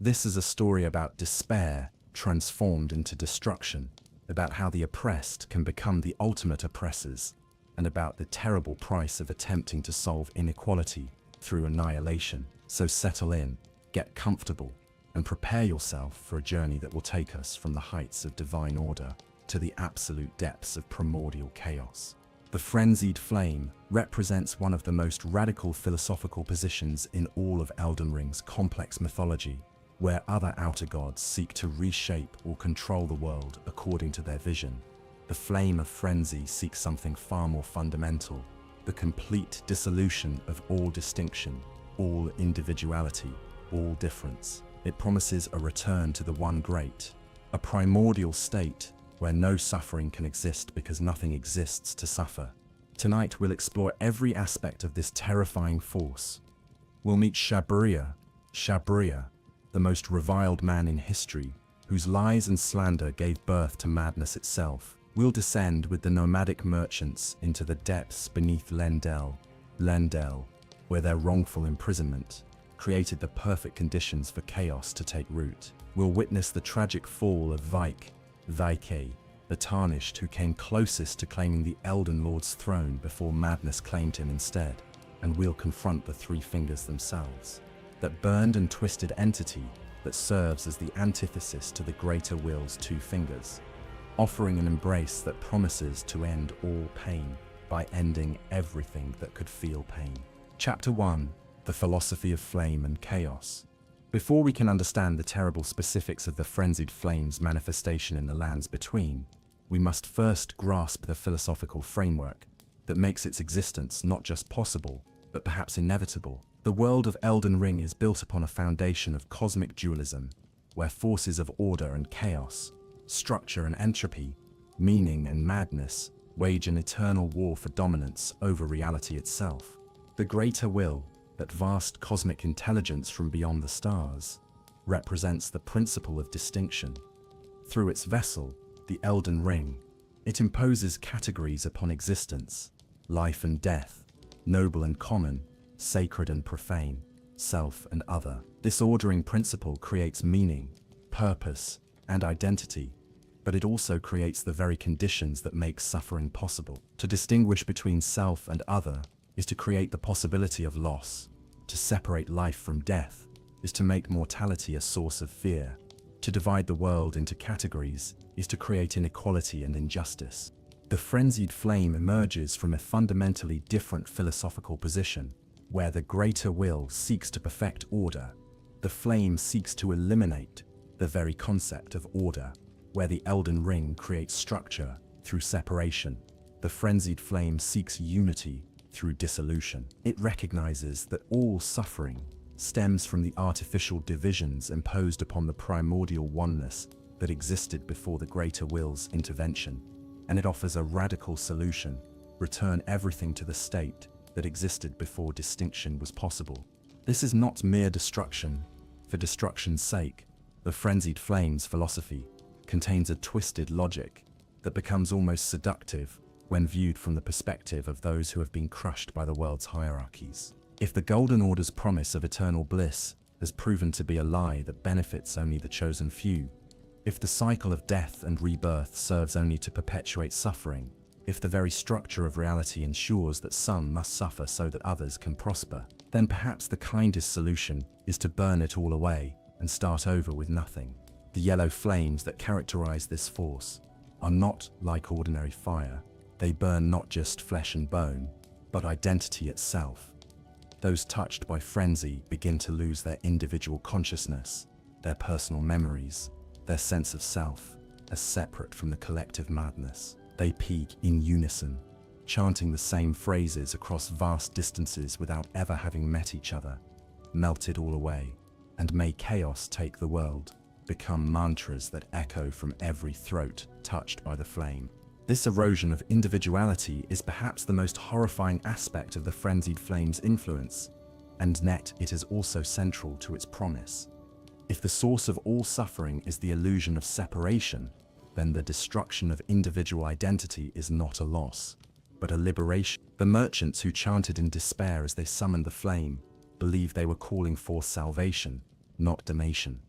This is a story about despair transformed into destruction, about how the oppressed can become the ultimate oppressors, and about the terrible price of attempting to solve inequality through annihilation. So settle in, get comfortable, and prepare yourself for a journey that will take us from the heights of divine order to the absolute depths of primordial chaos. The Frenzied Flame represents one of the most radical philosophical positions in all of Elden Ring's complex mythology, where other outer gods seek to reshape or control the world according to their vision. The Flame of Frenzy seeks something far more fundamental, the complete dissolution of all distinction, all individuality, all difference. It promises a return to the One Great, a primordial state where no suffering can exist because nothing exists to suffer. Tonight we'll explore every aspect of this terrifying force. We'll meet Shabriri, the most reviled man in history, whose lies and slander gave birth to madness itself. We'll descend with the nomadic merchants into the depths beneath Lendel, where their wrongful imprisonment created the perfect conditions for chaos to take root. We'll witness the tragic fall of Vyke, the Tarnished, who came closest to claiming the Elden Lord's throne before madness claimed him instead. And we'll confront the Three Fingers themselves, that burned and twisted entity that serves as the antithesis to the greater will's two fingers, offering an embrace that promises to end all pain by ending everything that could feel pain. Chapter 1. The Philosophy of Flame and Chaos. Before we can understand the terrible specifics of the Frenzied Flame's manifestation in the lands between, we must first grasp the philosophical framework that makes its existence not just possible, but perhaps inevitable. The world of Elden Ring is built upon a foundation of cosmic dualism, where forces of order and chaos, structure and entropy, meaning and madness, wage an eternal war for dominance over reality itself. The greater will, that vast cosmic intelligence from beyond the stars, represents the principle of distinction. Through its vessel, the Elden Ring, it imposes categories upon existence, life and death, noble and common, sacred and profane, self and other. This ordering principle creates meaning, purpose, and identity, but it also creates the very conditions that make suffering possible. To distinguish between self and other is to create the possibility of loss. To separate life from death is to make mortality a source of fear. To divide the world into categories is to create inequality and injustice. The Frenzied Flame emerges from a fundamentally different philosophical position, where the greater will seeks to perfect order. The flame seeks to eliminate the very concept of order, where the Elden Ring creates structure through separation. The Frenzied Flame seeks unity through dissolution. It recognizes that all suffering stems from the artificial divisions imposed upon the primordial oneness that existed before the greater will's intervention, and it offers a radical solution: return everything to the state that existed before distinction was possible. This is not mere destruction for destruction's sake. The Frenzied Flame's philosophy contains a twisted logic that becomes almost seductive when viewed from the perspective of those who have been crushed by the world's hierarchies. If the Golden Order's promise of eternal bliss has proven to be a lie that benefits only the chosen few, if the cycle of death and rebirth serves only to perpetuate suffering, if the very structure of reality ensures that some must suffer so that others can prosper, then perhaps the kindest solution is to burn it all away and start over with nothing. The yellow flames that characterize this force are not like ordinary fire. They burn not just flesh and bone, but identity itself. Those touched by frenzy begin to lose their individual consciousness, their personal memories, their sense of self, as separate from the collective madness. They peak in unison, chanting the same phrases across vast distances without ever having met each other. Melt it all away, and may chaos take the world, become mantras that echo from every throat touched by the flame. This erosion of individuality is perhaps the most horrifying aspect of the Frenzied Flame's influence, and yet it is also central to its promise. If the source of all suffering is the illusion of separation, then the destruction of individual identity is not a loss, but a liberation. The merchants who chanted in despair as they summoned the flame believed they were calling for salvation, not damnation.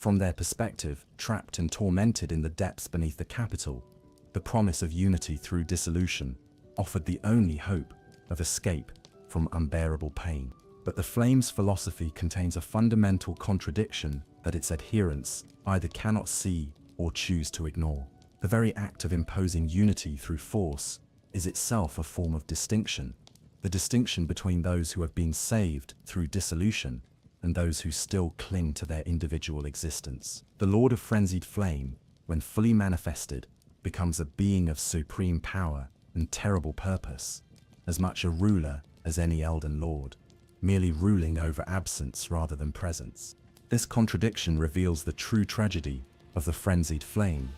From their perspective, trapped and tormented in the depths beneath the capital, the promise of unity through dissolution offered the only hope of escape from unbearable pain. But the Flame's philosophy contains a fundamental contradiction that its adherents either cannot see or choose to ignore. The very act of imposing unity through force is itself a form of distinction, the distinction between those who have been saved through dissolution and those who still cling to their individual existence. The Lord of Frenzied Flame, when fully manifested, becomes a being of supreme power and terrible purpose, as much a ruler as any Elden Lord, merely ruling over absence rather than presence. This contradiction reveals the true tragedy of the Frenzied Flame.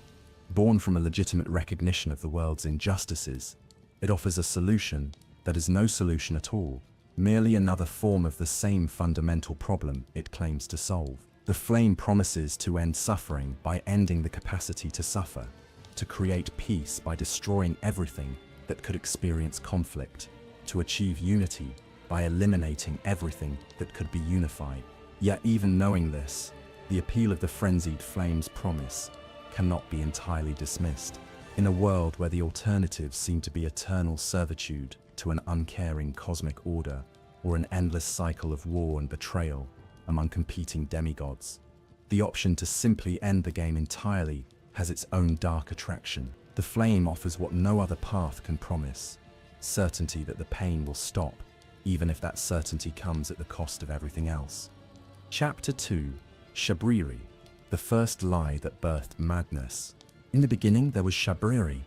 Born from a legitimate recognition of the world's injustices, it offers a solution that is no solution at all, merely another form of the same fundamental problem it claims to solve. The Flame promises to end suffering by ending the capacity to suffer, to create peace by destroying everything that could experience conflict, to achieve unity by eliminating everything that could be unified. Yet even knowing this, the appeal of the Frenzied Flame's promise cannot be entirely dismissed. In a world where the alternatives seem to be eternal servitude to an uncaring cosmic order, or an endless cycle of war and betrayal among competing demigods, the option to simply end the game entirely has its own dark attraction. The Flame offers what no other path can promise: certainty that the pain will stop, even if that certainty comes at the cost of everything else. Chapter 2: Shabriri, the first lie that birthed madness. In the beginning there was Shabriri,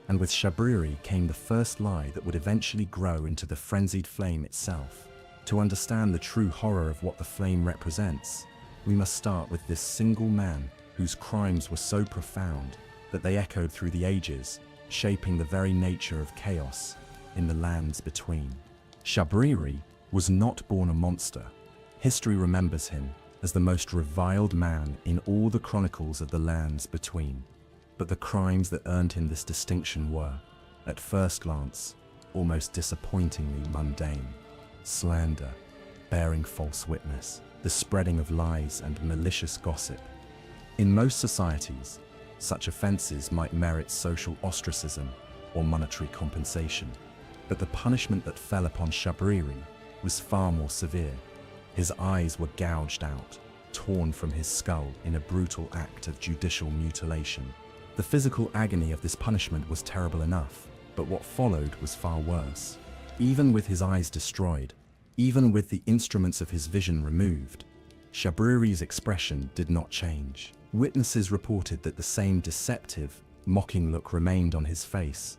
and with Shabriri came the first lie that would eventually grow into the Frenzied Flame itself. To understand the true horror of what the Flame represents, we must start with this single man whose crimes were so profound that they echoed through the ages, shaping the very nature of chaos in the lands between. Shabriri was not born a monster. History remembers him as the most reviled man in all the chronicles of the lands between. But the crimes that earned him this distinction were, at first glance, almost disappointingly mundane: slander, bearing false witness, the spreading of lies and malicious gossip. In most societies, such offenses might merit social ostracism or monetary compensation, but the punishment that fell upon Shabriri was far more severe. His eyes were gouged out, torn from his skull in a brutal act of judicial mutilation. The physical agony of this punishment was terrible enough, but what followed was far worse. Even with his eyes destroyed, even with the instruments of his vision removed, Shabriri's expression did not change. Witnesses reported that the same deceptive, mocking look remained on his face,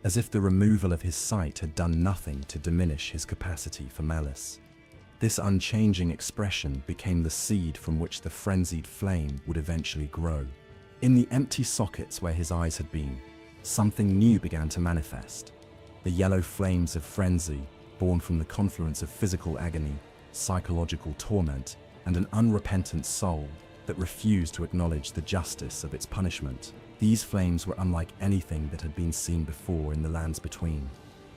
as if the removal of his sight had done nothing to diminish his capacity for malice. This unchanging expression became the seed from which the Frenzied Flame would eventually grow. In the empty sockets where his eyes had been, something new began to manifest. The yellow flames of frenzy, born from the confluence of physical agony, psychological torment, and an unrepentant soul that refused to acknowledge the justice of its punishment. These flames were unlike anything that had been seen before in the lands between.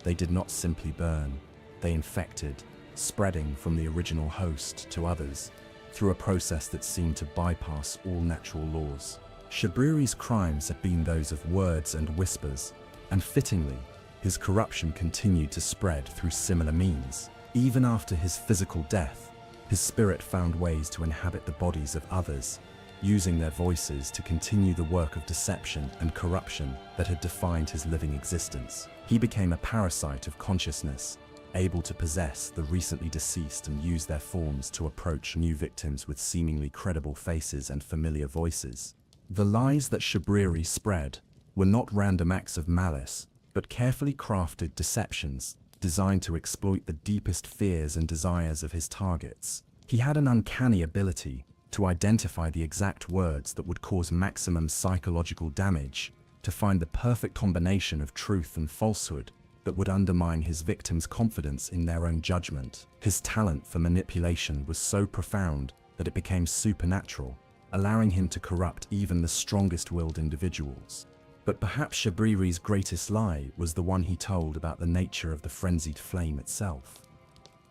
They did not simply burn, they infected, spreading from the original host to others through a process that seemed to bypass all natural laws. Shabriri's crimes had been those of words and whispers, and fittingly, his corruption continued to spread through similar means. Even after his physical death, his spirit found ways to inhabit the bodies of others, using their voices to continue the work of deception and corruption that had defined his living existence. He became a parasite of consciousness, able to possess the recently deceased and use their forms to approach new victims with seemingly credible faces and familiar voices. The lies that Shabriri spread were not random acts of malice, but carefully crafted deceptions designed to exploit the deepest fears and desires of his targets. He had an uncanny ability to identify the exact words that would cause maximum psychological damage, to find the perfect combination of truth and falsehood that would undermine his victims' confidence in their own judgment. His talent for manipulation was so profound that it became supernatural, allowing him to corrupt even the strongest-willed individuals. But perhaps Shabriri's greatest lie was the one he told about the nature of the Frenzied Flame itself.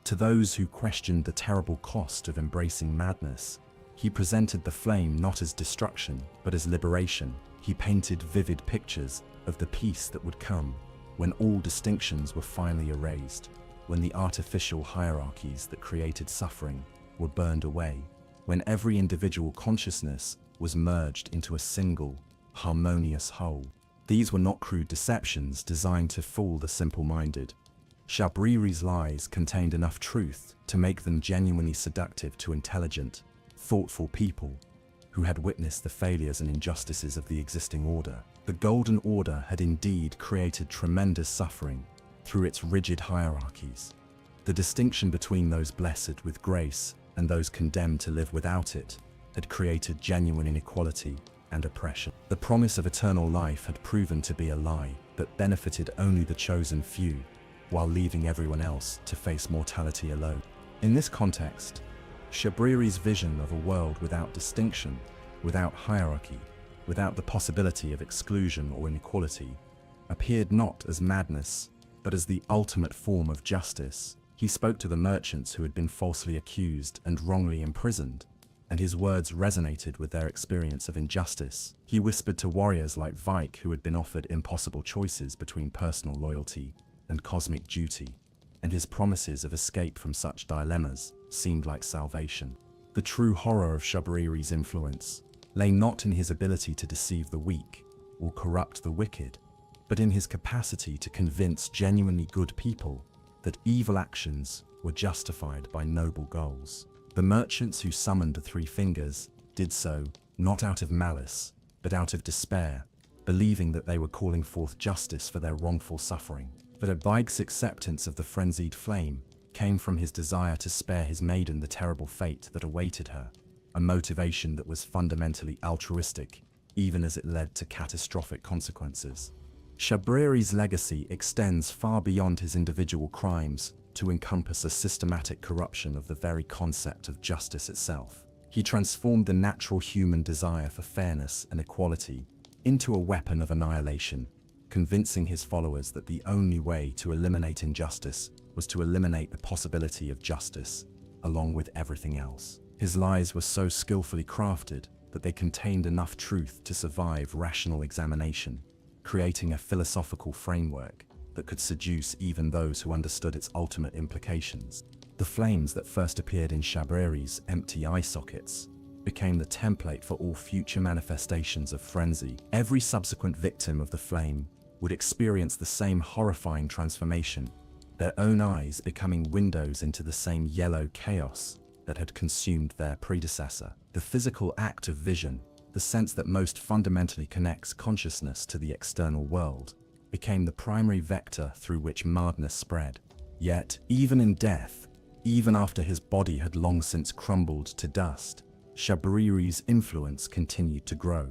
To those who questioned the terrible cost of embracing madness, He presented the flame not as destruction, but as liberation. He painted vivid pictures of the peace that would come when all distinctions were finally erased, when the artificial hierarchies that created suffering were burned away, when every individual consciousness was merged into a single, harmonious whole. These were not crude deceptions designed to fool the simple-minded. Shabriri's lies contained enough truth to make them genuinely seductive to intelligent, thoughtful people who had witnessed the failures and injustices of the existing order. The Golden Order had indeed created tremendous suffering through its rigid hierarchies. The distinction between those blessed with grace and those condemned to live without it had created genuine inequality and oppression. The promise of eternal life had proven to be a lie that benefited only the chosen few, while leaving everyone else to face mortality alone. In this context, Shabriri's vision of a world without distinction, without hierarchy, without the possibility of exclusion or inequality, appeared not as madness, but as the ultimate form of justice. He spoke to the merchants who had been falsely accused and wrongly imprisoned, and his words resonated with their experience of injustice. He whispered to warriors like Vyke who had been offered impossible choices between personal loyalty and cosmic duty, and his promises of escape from such dilemmas seemed like salvation. The true horror of Shabriri's influence lay not in his ability to deceive the weak or corrupt the wicked, but in his capacity to convince genuinely good people that evil actions were justified by noble goals. The merchants who summoned the Three Fingers did so not out of malice, but out of despair, believing that they were calling forth justice for their wrongful suffering. But Vyke's acceptance of the frenzied flame came from his desire to spare his maiden the terrible fate that awaited her, a motivation that was fundamentally altruistic, even as it led to catastrophic consequences. Shabriri's legacy extends far beyond his individual crimes to encompass a systematic corruption of the very concept of justice itself. He transformed the natural human desire for fairness and equality into a weapon of annihilation, convincing his followers that the only way to eliminate injustice was to eliminate the possibility of justice, along with everything else. His lies were so skillfully crafted that they contained enough truth to survive rational examination, creating a philosophical framework that could seduce even those who understood its ultimate implications. The flames that first appeared in Shabriri's empty eye sockets became the template for all future manifestations of frenzy. Every subsequent victim of the flame would experience the same horrifying transformation, their own eyes becoming windows into the same yellow chaos that had consumed their predecessor. The physical act of vision, the sense that most fundamentally connects consciousness to the external world, became the primary vector through which madness spread. Yet, even in death, even after his body had long since crumbled to dust, Shabriri's influence continued to grow.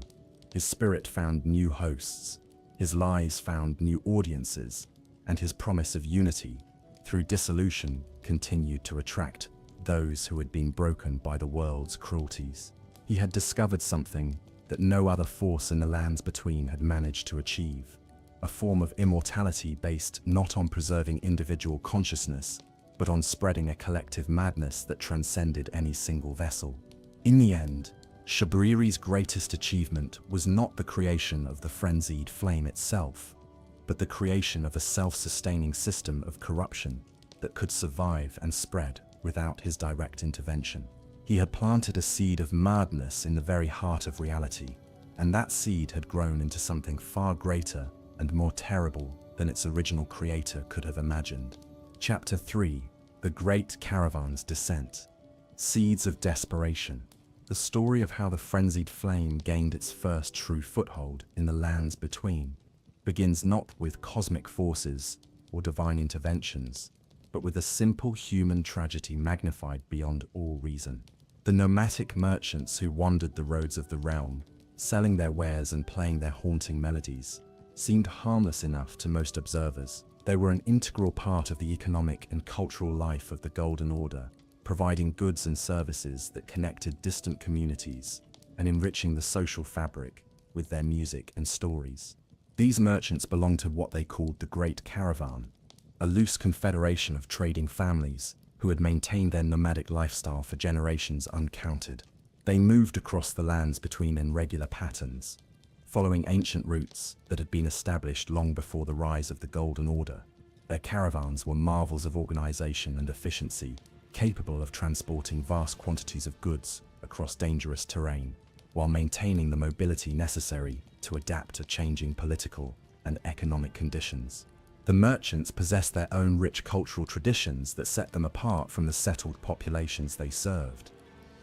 His spirit found new hosts, his lies found new audiences, and his promise of unity through dissolution continued to attract those who had been broken by the world's cruelties. He had discovered something that no other force in the lands between had managed to achieve, a form of immortality based not on preserving individual consciousness, but on spreading a collective madness that transcended any single vessel. In the end, Shabriri's greatest achievement was not the creation of the frenzied flame itself, but the creation of a self-sustaining system of corruption that could survive and spread without his direct intervention. He had planted a seed of madness in the very heart of reality, and that seed had grown into something far greater and more terrible than its original creator could have imagined. Chapter 3: The Great Caravan's Descent. Seeds of Desperation. The story of how the frenzied flame gained its first true foothold in the lands between begins not with cosmic forces or divine interventions, but with a simple human tragedy magnified beyond all reason. The nomadic merchants who wandered the roads of the realm, selling their wares and playing their haunting melodies, seemed harmless enough to most observers. They were an integral part of the economic and cultural life of the Golden Order, providing goods and services that connected distant communities and enriching the social fabric with their music and stories. These merchants belonged to what they called the Great Caravan, a loose confederation of trading families who had maintained their nomadic lifestyle for generations uncounted. They moved across the lands between in regular patterns, following ancient routes that had been established long before the rise of the Golden Order. Their caravans were marvels of organization and efficiency, capable of transporting vast quantities of goods across dangerous terrain, while maintaining the mobility necessary to adapt to changing political and economic conditions. The merchants possessed their own rich cultural traditions that set them apart from the settled populations they served.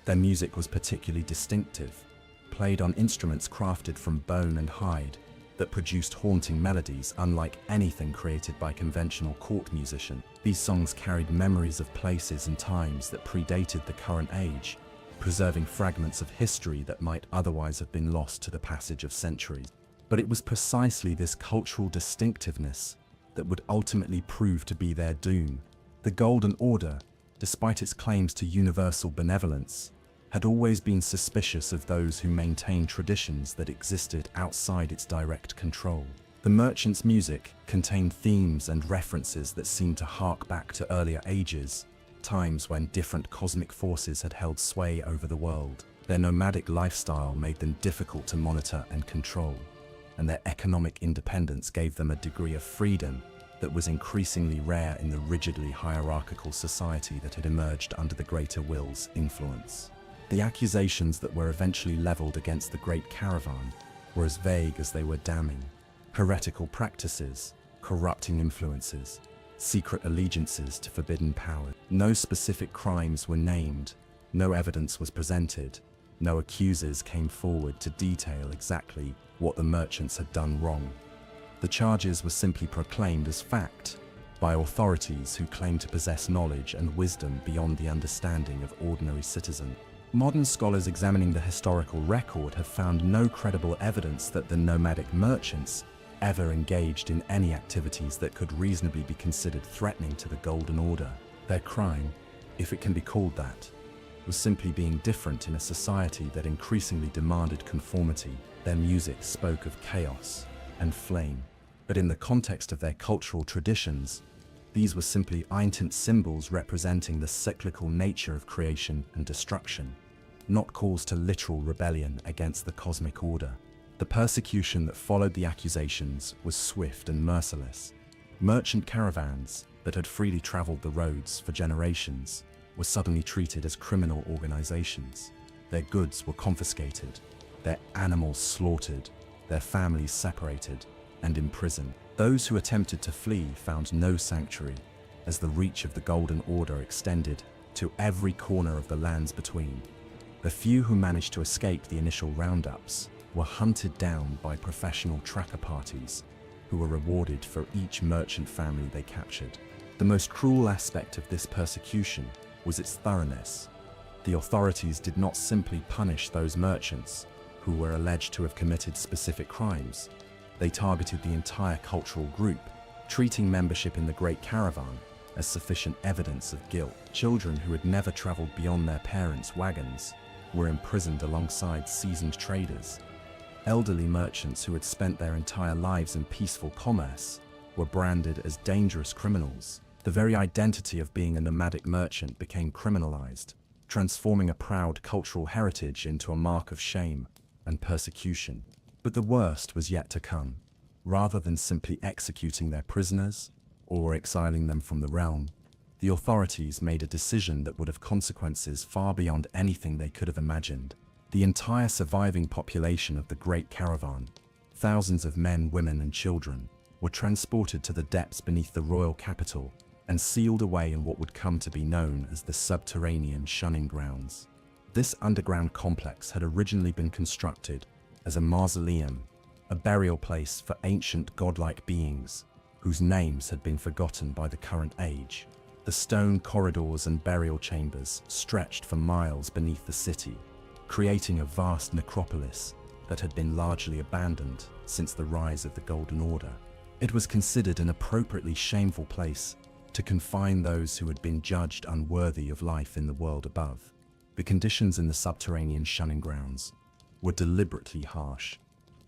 Their music was particularly distinctive, played on instruments crafted from bone and hide that produced haunting melodies unlike anything created by conventional court musicians. These songs carried memories of places and times that predated the current age, preserving fragments of history that might otherwise have been lost to the passage of centuries. But it was precisely this cultural distinctiveness that would ultimately prove to be their doom. The Golden Order, despite its claims to universal benevolence, had always been suspicious of those who maintained traditions that existed outside its direct control. The merchants' music contained themes and references that seemed to hark back to earlier ages, times when different cosmic forces had held sway over the world. Their nomadic lifestyle made them difficult to monitor and control, and their economic independence gave them a degree of freedom that was increasingly rare in the rigidly hierarchical society that had emerged under the Greater Will's influence. The accusations that were eventually leveled against the Great Caravan were as vague as they were damning. Heretical practices, corrupting influences, secret allegiances to forbidden power. No specific crimes were named, no evidence was presented, no accusers came forward to detail exactly what the merchants had done wrong. The charges were simply proclaimed as fact by authorities who claimed to possess knowledge and wisdom beyond the understanding of ordinary citizens. Modern scholars examining the historical record have found no credible evidence that the nomadic merchants ever engaged in any activities that could reasonably be considered threatening to the Golden Order. Their crime, if it can be called that, was simply being different in a society that increasingly demanded conformity. Their music spoke of chaos and flame, but in the context of their cultural traditions, these were simply ancient symbols representing the cyclical nature of creation and destruction, not calls to literal rebellion against the cosmic order. The persecution that followed the accusations was swift and merciless. Merchant caravans that had freely traveled the roads for generations were suddenly treated as criminal organizations. Their goods were confiscated, their animals slaughtered, their families separated and imprisoned. Those who attempted to flee found no sanctuary, as the reach of the Golden Order extended to every corner of the lands between. The few who managed to escape the initial roundups were hunted down by professional tracker parties, who were rewarded for each merchant family they captured. The most cruel aspect of this persecution was its thoroughness. The authorities did not simply punish those merchants who were alleged to have committed specific crimes. They targeted the entire cultural group, treating membership in the Great Caravan as sufficient evidence of guilt. Children who had never traveled beyond their parents' wagons were imprisoned alongside seasoned traders. Elderly merchants who had spent their entire lives in peaceful commerce were branded as dangerous criminals. The very identity of being a nomadic merchant became criminalized, transforming a proud cultural heritage into a mark of shame and persecution. But the worst was yet to come. Rather than simply executing their prisoners or exiling them from the realm, the authorities made a decision that would have consequences far beyond anything they could have imagined. The entire surviving population of the Great Caravan, thousands of men, women, and children, were transported to the depths beneath the royal capital and sealed away in what would come to be known as the subterranean shunning grounds. This underground complex had originally been constructed as a mausoleum, a burial place for ancient godlike beings whose names had been forgotten by the current age. The stone corridors and burial chambers stretched for miles beneath the city, creating a vast necropolis that had been largely abandoned since the rise of the Golden Order. It was considered an appropriately shameful place to confine those who had been judged unworthy of life in the world above. The conditions in the subterranean shunning grounds were deliberately harsh.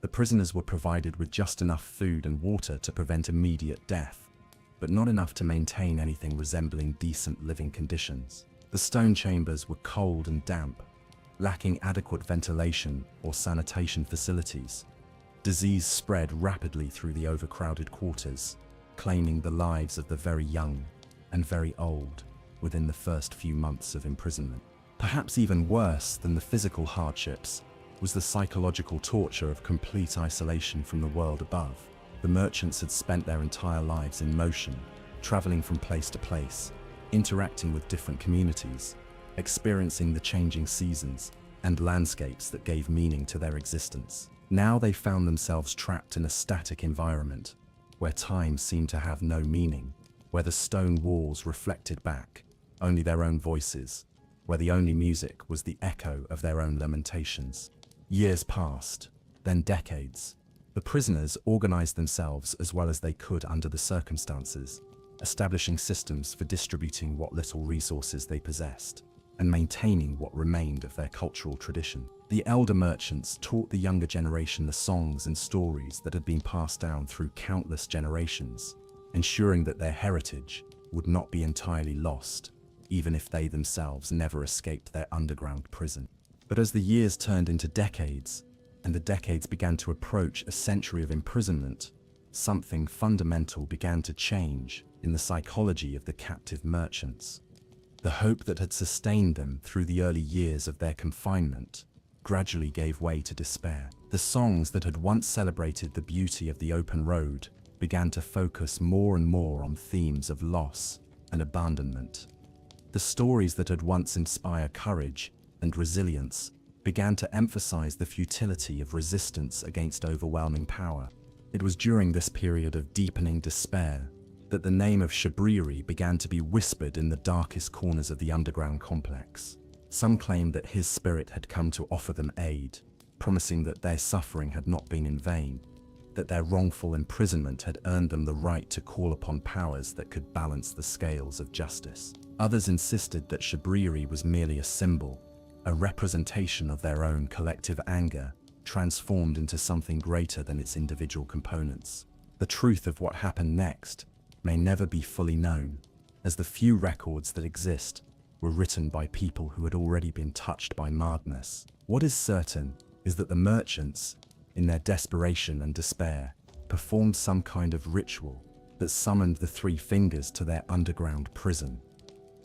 The prisoners were provided with just enough food and water to prevent immediate death, but not enough to maintain anything resembling decent living conditions. The stone chambers were cold and damp, lacking adequate ventilation or sanitation facilities. Disease spread rapidly through the overcrowded quarters, claiming the lives of the very young and very old within the first few months of imprisonment. Perhaps even worse than the physical hardships was the psychological torture of complete isolation from the world above. The merchants had spent their entire lives in motion, traveling from place to place, interacting with different communities, experiencing the changing seasons and landscapes that gave meaning to their existence. Now they found themselves trapped in a static environment, where time seemed to have no meaning, where the stone walls reflected back only their own voices, where the only music was the echo of their own lamentations. Years passed, then decades. The prisoners organized themselves as well as they could under the circumstances, establishing systems for distributing what little resources they possessed, and maintaining what remained of their cultural tradition. The elder merchants taught the younger generation the songs and stories that had been passed down through countless generations, ensuring that their heritage would not be entirely lost, even if they themselves never escaped their underground prison. But as the years turned into decades, and the decades began to approach a century of imprisonment, something fundamental began to change in the psychology of the captive merchants. The hope that had sustained them through the early years of their confinement gradually gave way to despair. The songs that had once celebrated the beauty of the open road began to focus more and more on themes of loss and abandonment. The stories that had once inspired courage and resilience began to emphasize the futility of resistance against overwhelming power. It was during this period of deepening despair that the name of Shabriri began to be whispered in the darkest corners of the underground complex. Some claimed that his spirit had come to offer them aid, promising that their suffering had not been in vain, that their wrongful imprisonment had earned them the right to call upon powers that could balance the scales of justice. Others insisted that Shabriri was merely a symbol, a representation of their own collective anger, transformed into something greater than its individual components. The truth of what happened next may never be fully known, as the few records that exist were written by people who had already been touched by madness. What is certain is that the merchants, in their desperation and despair, performed some kind of ritual that summoned the three fingers to their underground prison.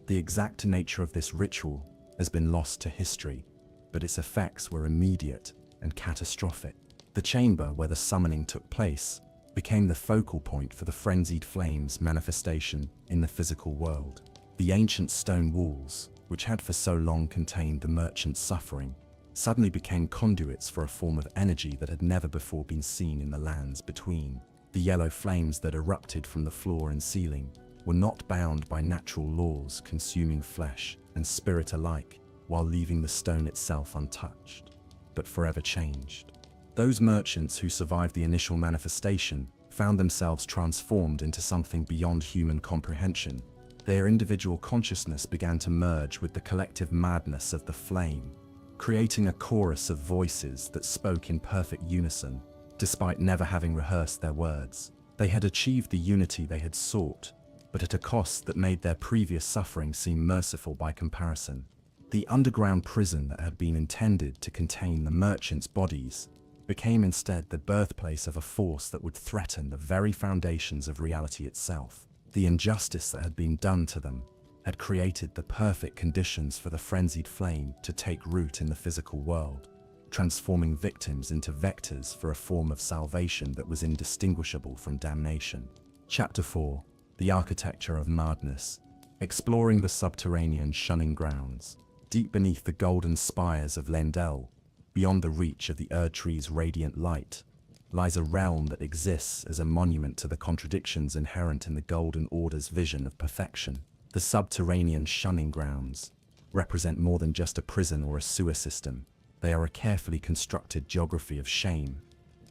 The exact nature of this ritual has been lost to history, but its effects were immediate and catastrophic. The chamber where the summoning took place became the focal point for the Frenzied Flames manifestation in the physical world. The ancient stone walls, which had for so long contained the merchant's suffering, suddenly became conduits for a form of energy that had never before been seen in the lands between. The yellow flames that erupted from the floor and ceiling were not bound by natural laws consuming flesh and spirit alike, while leaving the stone itself untouched, but forever changed. Those merchants who survived the initial manifestation found themselves transformed into something beyond human comprehension. Their individual consciousness began to merge with the collective madness of the flame, creating a chorus of voices that spoke in perfect unison, despite never having rehearsed their words. They had achieved the unity they had sought, but at a cost that made their previous suffering seem merciful by comparison. The underground prison that had been intended to contain the merchants' bodies became instead the birthplace of a force that would threaten the very foundations of reality itself. The injustice that had been done to them had created the perfect conditions for the frenzied flame to take root in the physical world, transforming victims into vectors for a form of salvation that was indistinguishable from damnation. Chapter 4: The Architecture of Madness. Exploring the subterranean shunning grounds. Deep beneath the golden spires of Lendel, beyond the reach of the Erdtree's radiant light, lies a realm that exists as a monument to the contradictions inherent in the Golden Order's vision of perfection. The subterranean shunning grounds represent more than just a prison or a sewer system. They are a carefully constructed geography of shame,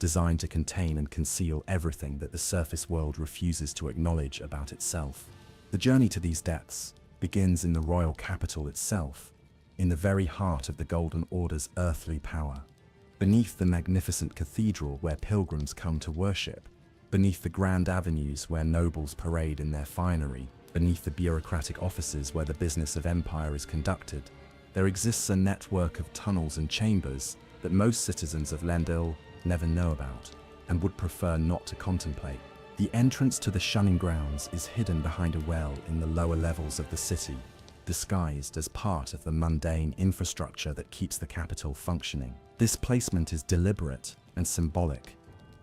designed to contain and conceal everything that the surface world refuses to acknowledge about itself. The journey to these depths begins in the royal capital itself, in the very heart of the Golden Order's earthly power. Beneath the magnificent cathedral where pilgrims come to worship, beneath the grand avenues where nobles parade in their finery, beneath the bureaucratic offices where the business of empire is conducted, there exists a network of tunnels and chambers that most citizens of Elden never know about and would prefer not to contemplate. The entrance to the shunning grounds is hidden behind a well in the lower levels of the city, disguised as part of the mundane infrastructure that keeps the capital functioning. This placement is deliberate and symbolic.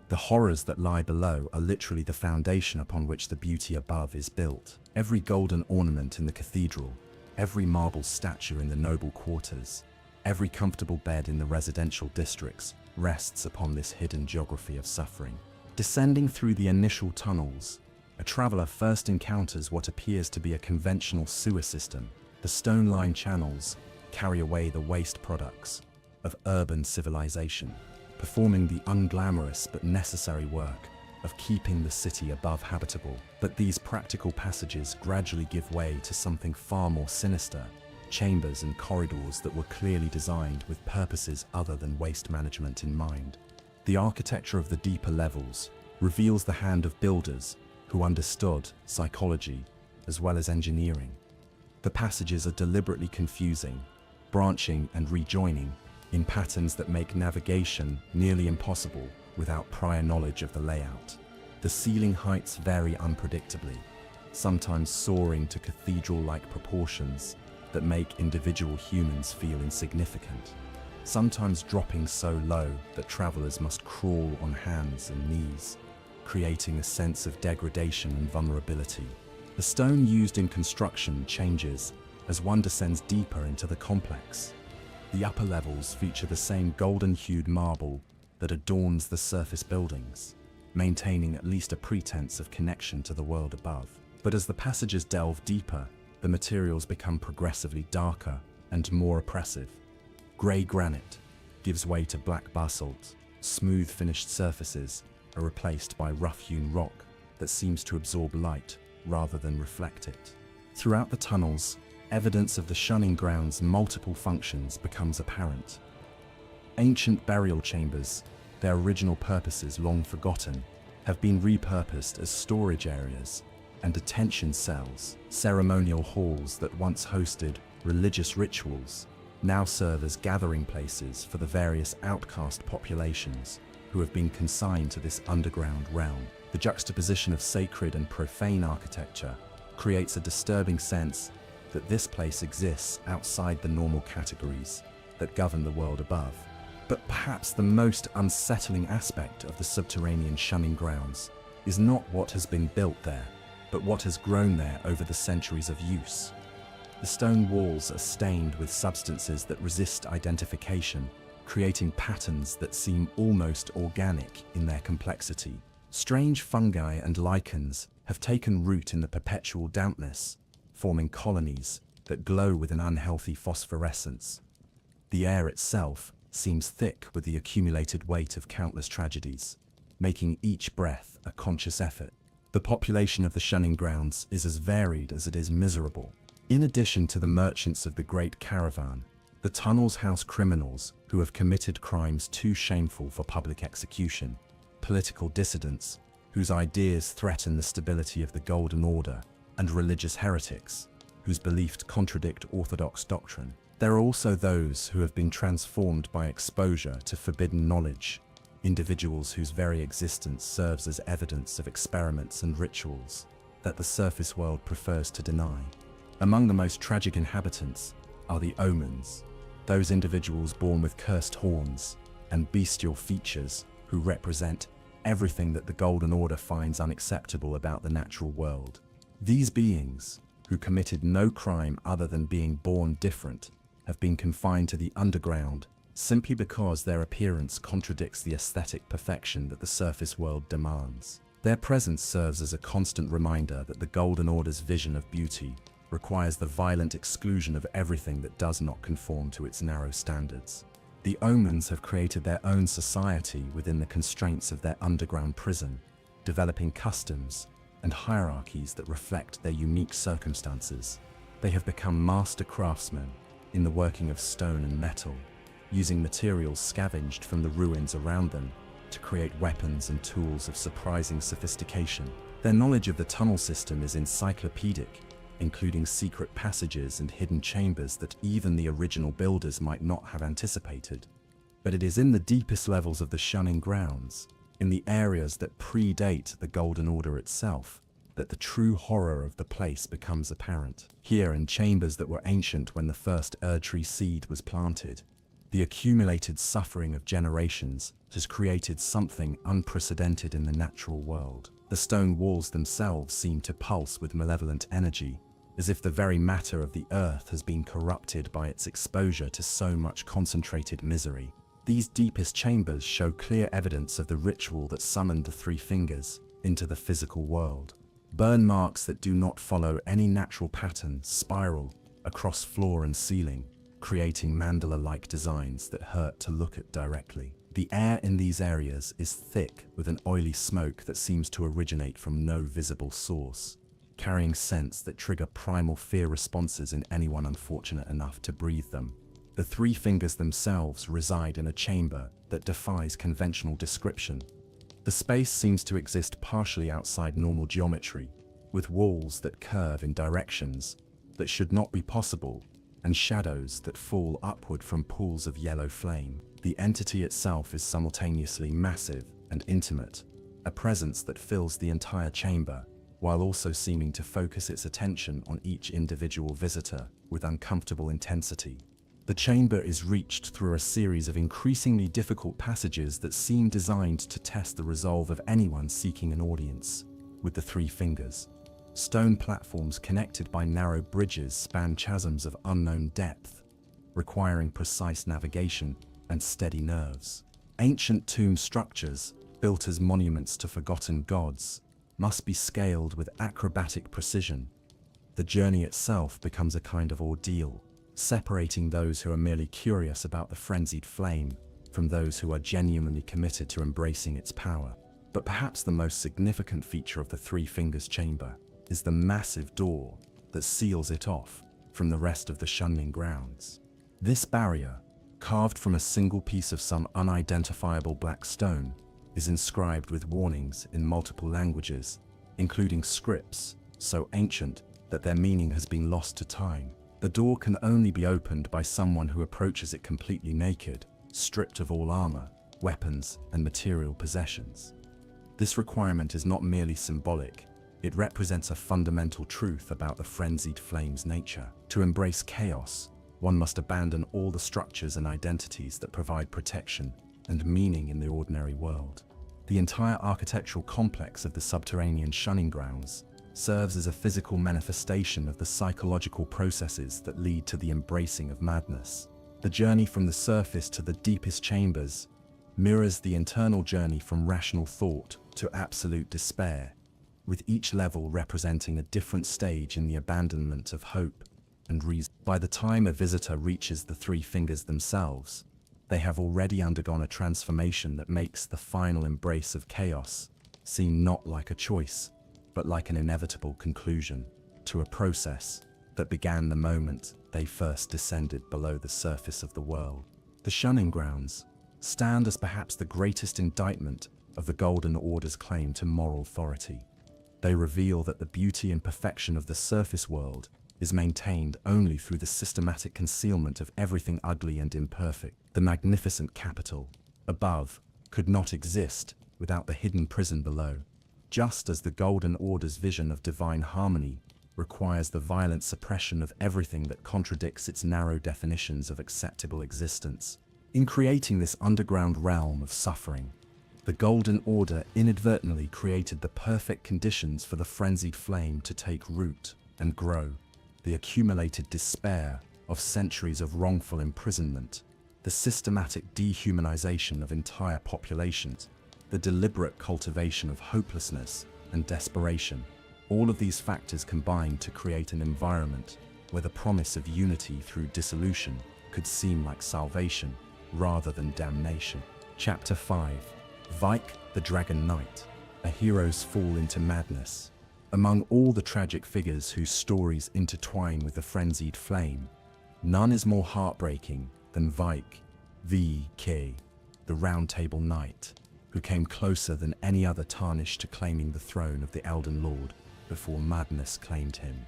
The horrors that lie below are literally the foundation upon which the beauty above is built. Every golden ornament in the cathedral, every marble statue in the noble quarters, every comfortable bed in the residential districts rests upon this hidden geography of suffering. Descending through the initial tunnels, a traveler first encounters what appears to be a conventional sewer system. The stone-lined channels carry away the waste products of urban civilization, performing the unglamorous but necessary work of keeping the city above habitable. But these practical passages gradually give way to something far more sinister, chambers and corridors that were clearly designed with purposes other than waste management in mind. The architecture of the deeper levels reveals the hand of builders who understood psychology as well as engineering. The passages are deliberately confusing, branching and rejoining in patterns that make navigation nearly impossible without prior knowledge of the layout. The ceiling heights vary unpredictably, sometimes soaring to cathedral-like proportions that make individual humans feel insignificant, sometimes dropping so low that travelers must crawl on hands and knees, creating a sense of degradation and vulnerability. The stone used in construction changes as one descends deeper into the complex. The upper levels feature the same golden-hued marble that adorns the surface buildings, maintaining at least a pretense of connection to the world above. But as the passages delve deeper, the materials become progressively darker and more oppressive. Grey granite gives way to black basalt. Smooth finished surfaces are replaced by rough-hewn rock that seems to absorb light rather than reflect it. Throughout the tunnels, evidence of the shunning grounds' multiple functions becomes apparent. Ancient burial chambers, their original purposes long forgotten, have been repurposed as storage areas and detention cells. Ceremonial halls that once hosted religious rituals now serve as gathering places for the various outcast populations who have been consigned to this underground realm. The juxtaposition of sacred and profane architecture creates a disturbing sense that this place exists outside the normal categories that govern the world above. But perhaps the most unsettling aspect of the subterranean shunning grounds is not what has been built there, but what has grown there over the centuries of use. The stone walls are stained with substances that resist identification, creating patterns that seem almost organic in their complexity. Strange fungi and lichens have taken root in the perpetual dampness, forming colonies that glow with an unhealthy phosphorescence. The air itself seems thick with the accumulated weight of countless tragedies, making each breath a conscious effort. The population of the shunning grounds is as varied as it is miserable. In addition to the merchants of the Great Caravan, the tunnels house criminals who have committed crimes too shameful for public execution, political dissidents whose ideas threaten the stability of the Golden Order, and religious heretics whose beliefs contradict orthodox doctrine. There are also those who have been transformed by exposure to forbidden knowledge, individuals whose very existence serves as evidence of experiments and rituals that the surface world prefers to deny. Among the most tragic inhabitants are the omens, those individuals born with cursed horns and bestial features who represent everything that the Golden Order finds unacceptable about the natural world. These beings, who committed no crime other than being born different, have been confined to the underground simply because their appearance contradicts the aesthetic perfection that the surface world demands. Their presence serves as a constant reminder that the Golden Order's vision of beauty requires the violent exclusion of everything that does not conform to its narrow standards. The omens have created their own society within the constraints of their underground prison, developing customs and hierarchies that reflect their unique circumstances. They have become master craftsmen in the working of stone and metal, using materials scavenged from the ruins around them to create weapons and tools of surprising sophistication. Their knowledge of the tunnel system is encyclopedic, including secret passages and hidden chambers that even the original builders might not have anticipated. But it is in the deepest levels of the shunning grounds, in the areas that predate the Golden Order itself, that the true horror of the place becomes apparent. Here, in chambers that were ancient when the first Erdtree seed was planted, the accumulated suffering of generations has created something unprecedented in the natural world. The stone walls themselves seem to pulse with malevolent energy, as if the very matter of the earth has been corrupted by its exposure to so much concentrated misery. These deepest chambers show clear evidence of the ritual that summoned the Three Fingers into the physical world. Burn marks that do not follow any natural pattern spiral across floor and ceiling, creating mandala-like designs that hurt to look at directly. The air in these areas is thick with an oily smoke that seems to originate from no visible source, carrying scents that trigger primal fear responses in anyone unfortunate enough to breathe them. The Three Fingers themselves reside in a chamber that defies conventional description. The space seems to exist partially outside normal geometry, with walls that curve in directions that should not be possible, and shadows that fall upward from pools of yellow flame. The entity itself is simultaneously massive and intimate, a presence that fills the entire chamber, while also seeming to focus its attention on each individual visitor with uncomfortable intensity. The chamber is reached through a series of increasingly difficult passages that seem designed to test the resolve of anyone seeking an audience with the Three Fingers. Stone platforms connected by narrow bridges span chasms of unknown depth, requiring precise navigation and steady nerves. Ancient tomb structures, built as monuments to forgotten gods, must be scaled with acrobatic precision. The journey itself becomes a kind of ordeal, separating those who are merely curious about the frenzied flame from those who are genuinely committed to embracing its power. But perhaps the most significant feature of the Three Fingers chamber is the massive door that seals it off from the rest of the shunning grounds. This barrier, carved from a single piece of some unidentifiable black stone, is inscribed with warnings in multiple languages, including scripts so ancient that their meaning has been lost to time. The door can only be opened by someone who approaches it completely naked, stripped of all armor, weapons, and material possessions. This requirement is not merely symbolic, it represents a fundamental truth about the frenzied flame's nature. To embrace chaos, one must abandon all the structures and identities that provide protection and meaning in the ordinary world. The entire architectural complex of the subterranean shunning grounds serves as a physical manifestation of the psychological processes that lead to the embracing of madness. The journey from the surface to the deepest chambers mirrors the internal journey from rational thought to absolute despair, with each level representing a different stage in the abandonment of hope and reason. By the time a visitor reaches the Three Fingers themselves, they have already undergone a transformation that makes the final embrace of chaos seem not like a choice, but like an inevitable conclusion to a process that began the moment they first descended below the surface of the world. The shunning grounds stand as perhaps the greatest indictment of the Golden Order's claim to moral authority. They reveal that the beauty and perfection of the surface world is maintained only through the systematic concealment of everything ugly and imperfect. The magnificent capital above could not exist without the hidden prison below, just as the Golden Order's vision of divine harmony requires the violent suppression of everything that contradicts its narrow definitions of acceptable existence. In creating this underground realm of suffering, the Golden Order inadvertently created the perfect conditions for the frenzied flame to take root and grow. The accumulated despair of centuries of wrongful imprisonment, the systematic dehumanization of entire populations, the deliberate cultivation of hopelessness and desperation, all of these factors combine to create an environment where the promise of unity through dissolution could seem like salvation rather than damnation. Chapter 5. Vyke, the Dragon Knight. A hero's fall into madness. Among all the tragic figures whose stories intertwine with the frenzied flame, none is more heartbreaking than Vyke, the Round Table Knight, who came closer than any other tarnished to claiming the throne of the Elden Lord before madness claimed him.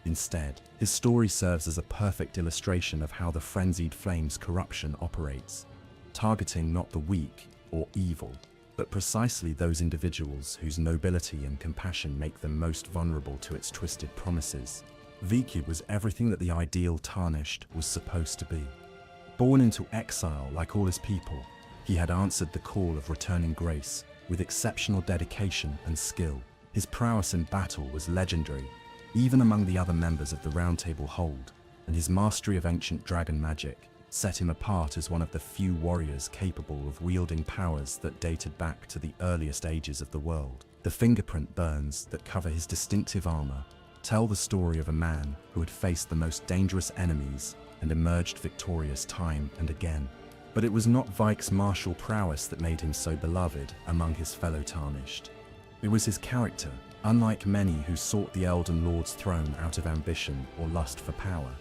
Instead, his story serves as a perfect illustration of how the Frenzied Flame's corruption operates, targeting not the weak or evil, but precisely those individuals whose nobility and compassion make them most vulnerable to its twisted promises. Vyke was everything that the ideal Tarnished was supposed to be. Born into exile like all his people, he had answered the call of returning grace with exceptional dedication and skill. His prowess in battle was legendary, even among the other members of the Round Table Hold, and his mastery of ancient dragon magic set him apart as one of the few warriors capable of wielding powers that dated back to the earliest ages of the world. The fingerprint burns that cover his distinctive armor tell the story of a man who had faced the most dangerous enemies and emerged victorious time and again. But it was not Vyke's martial prowess that made him so beloved among his fellow Tarnished. It was his character. Unlike many who sought the Elden Lord's throne out of ambition or lust for power,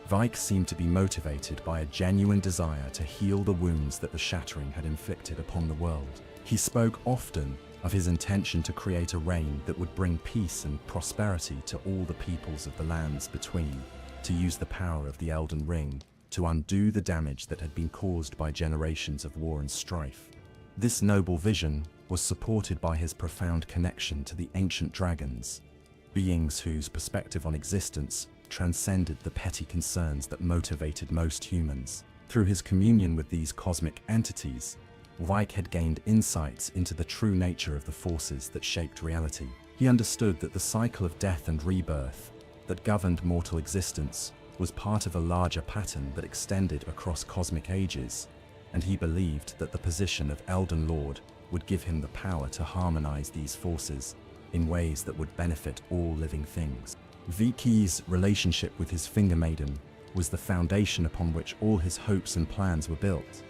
Vyke seemed to be motivated by a genuine desire to heal the wounds that the Shattering had inflicted upon the world. He spoke often of his intention to create a reign that would bring peace and prosperity to all the peoples of the lands between, to use the power of the Elden Ring to undo the damage that had been caused by generations of war and strife. This noble vision was supported by his profound connection to the ancient dragons, beings whose perspective on existence transcended the petty concerns that motivated most humans. Through his communion with these cosmic entities, Vyke had gained insights into the true nature of the forces that shaped reality. He understood that the cycle of death and rebirth that governed mortal existence was part of a larger pattern that extended across cosmic ages, and he believed that the position of Elden Lord would give him the power to harmonize these forces in ways that would benefit all living things. Vyke's relationship with his Finger Maiden was the foundation upon which all his hopes and plans were built.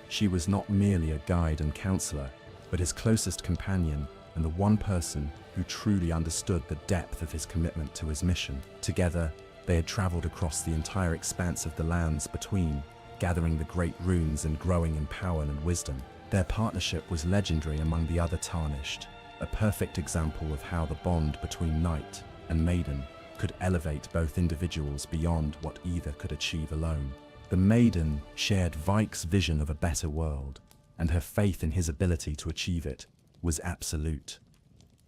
She was not merely a guide and counselor, but his closest companion and the one person who truly understood the depth of his commitment to his mission. Together, they had traveled across the entire expanse of the lands between, gathering the great runes and growing in power and wisdom. Their partnership was legendary among the other Tarnished, a perfect example of how the bond between knight and maiden could elevate both individuals beyond what either could achieve alone. The maiden shared Vyke's vision of a better world, and her faith in his ability to achieve it was absolute.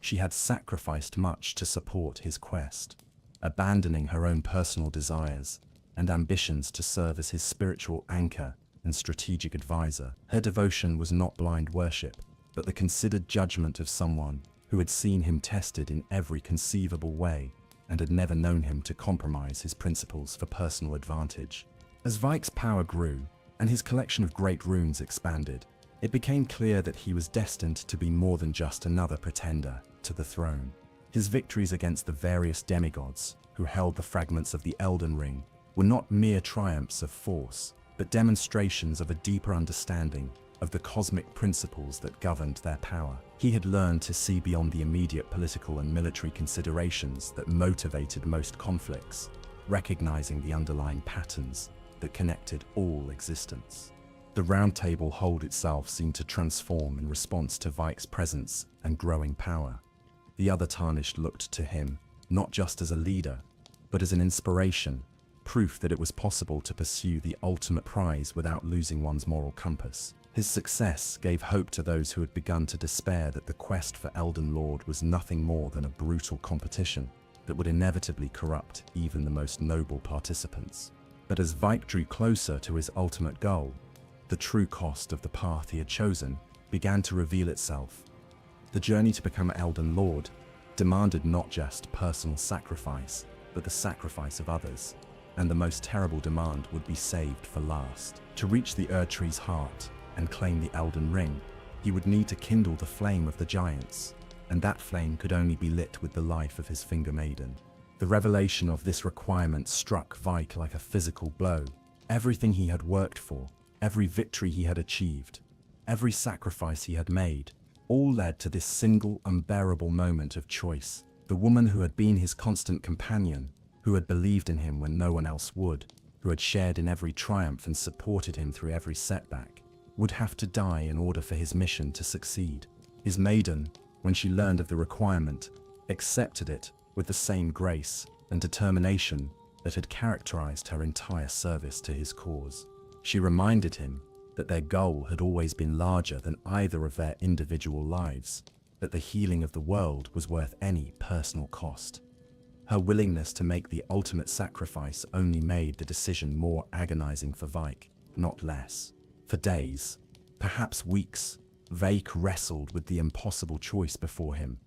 She had sacrificed much to support his quest, abandoning her own personal desires and ambitions to serve as his spiritual anchor and strategic advisor. Her devotion was not blind worship, but the considered judgment of someone who had seen him tested in every conceivable way and had never known him to compromise his principles for personal advantage. As Vyke's power grew and his collection of great runes expanded, it became clear that he was destined to be more than just another pretender to the throne. His victories against the various demigods who held the fragments of the Elden Ring were not mere triumphs of force, but demonstrations of a deeper understanding of the cosmic principles that governed their power. He had learned to see beyond the immediate political and military considerations that motivated most conflicts, recognizing the underlying patterns that connected all existence. The Round Table Hold itself seemed to transform in response to Vyke's presence and growing power. The other Tarnished looked to him not just as a leader, but as an inspiration, proof that it was possible to pursue the ultimate prize without losing one's moral compass. His success gave hope to those who had begun to despair that the quest for Elden Lord was nothing more than a brutal competition that would inevitably corrupt even the most noble participants. But as Vyke drew closer to his ultimate goal, the true cost of the path he had chosen began to reveal itself. The journey to become Elden Lord demanded not just personal sacrifice, but the sacrifice of others, and the most terrible demand would be saved for last. To reach the Erdtree's heart and claim the Elden Ring, he would need to kindle the flame of the giants, and that flame could only be lit with the life of his Finger Maiden. The revelation of this requirement struck Vyke like a physical blow. Everything he had worked for, every victory he had achieved, every sacrifice he had made, all led to this single unbearable moment of choice. The woman who had been his constant companion, who had believed in him when no one else would, who had shared in every triumph and supported him through every setback, would have to die in order for his mission to succeed. His maiden, when she learned of the requirement, accepted it with the same grace, and determination that had characterized her entire service to his cause. She reminded him that their goal had always been larger than either of their individual lives, that the healing of the world was worth any personal cost. Her willingness to make the ultimate sacrifice only made the decision more agonizing for Vyke, not less. For days, perhaps weeks, Vyke wrestled with the impossible choice before him.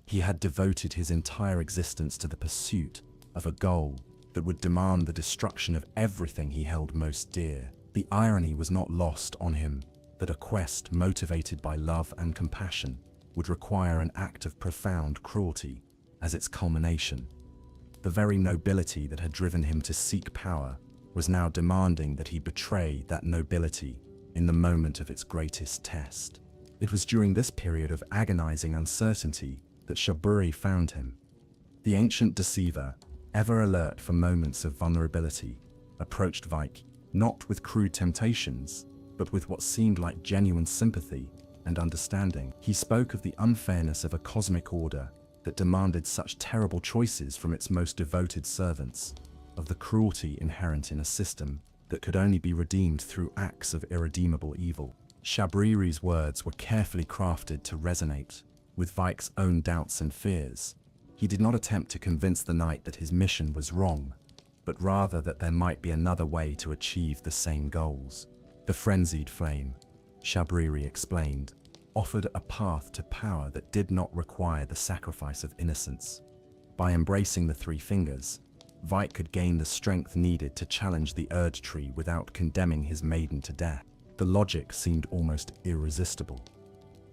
He had devoted his entire existence to the pursuit of a goal that would demand the destruction of everything he held most dear. The irony was not lost on him that a quest motivated by love and compassion would require an act of profound cruelty as its culmination. The very nobility that had driven him to seek power was now demanding that he betray that nobility in the moment of its greatest test. It was during this period of agonizing uncertainty that Shabriri found him. The ancient deceiver, ever alert for moments of vulnerability, approached Vyke not with crude temptations, but with what seemed like genuine sympathy and understanding. He spoke of the unfairness of a cosmic order that demanded such terrible choices from its most devoted servants, of the cruelty inherent in a system that could only be redeemed through acts of irredeemable evil. Shabriri's words were carefully crafted to resonate with Vyke's own doubts and fears. He did not attempt to convince the knight that his mission was wrong, but rather that there might be another way to achieve the same goals. The Frenzied flame, Shabriri explained, offered a path to power that did not require the sacrifice of innocence. By embracing the three fingers, Vyke could gain the strength needed to challenge the Erd Tree without condemning his maiden to death. The logic seemed almost irresistible.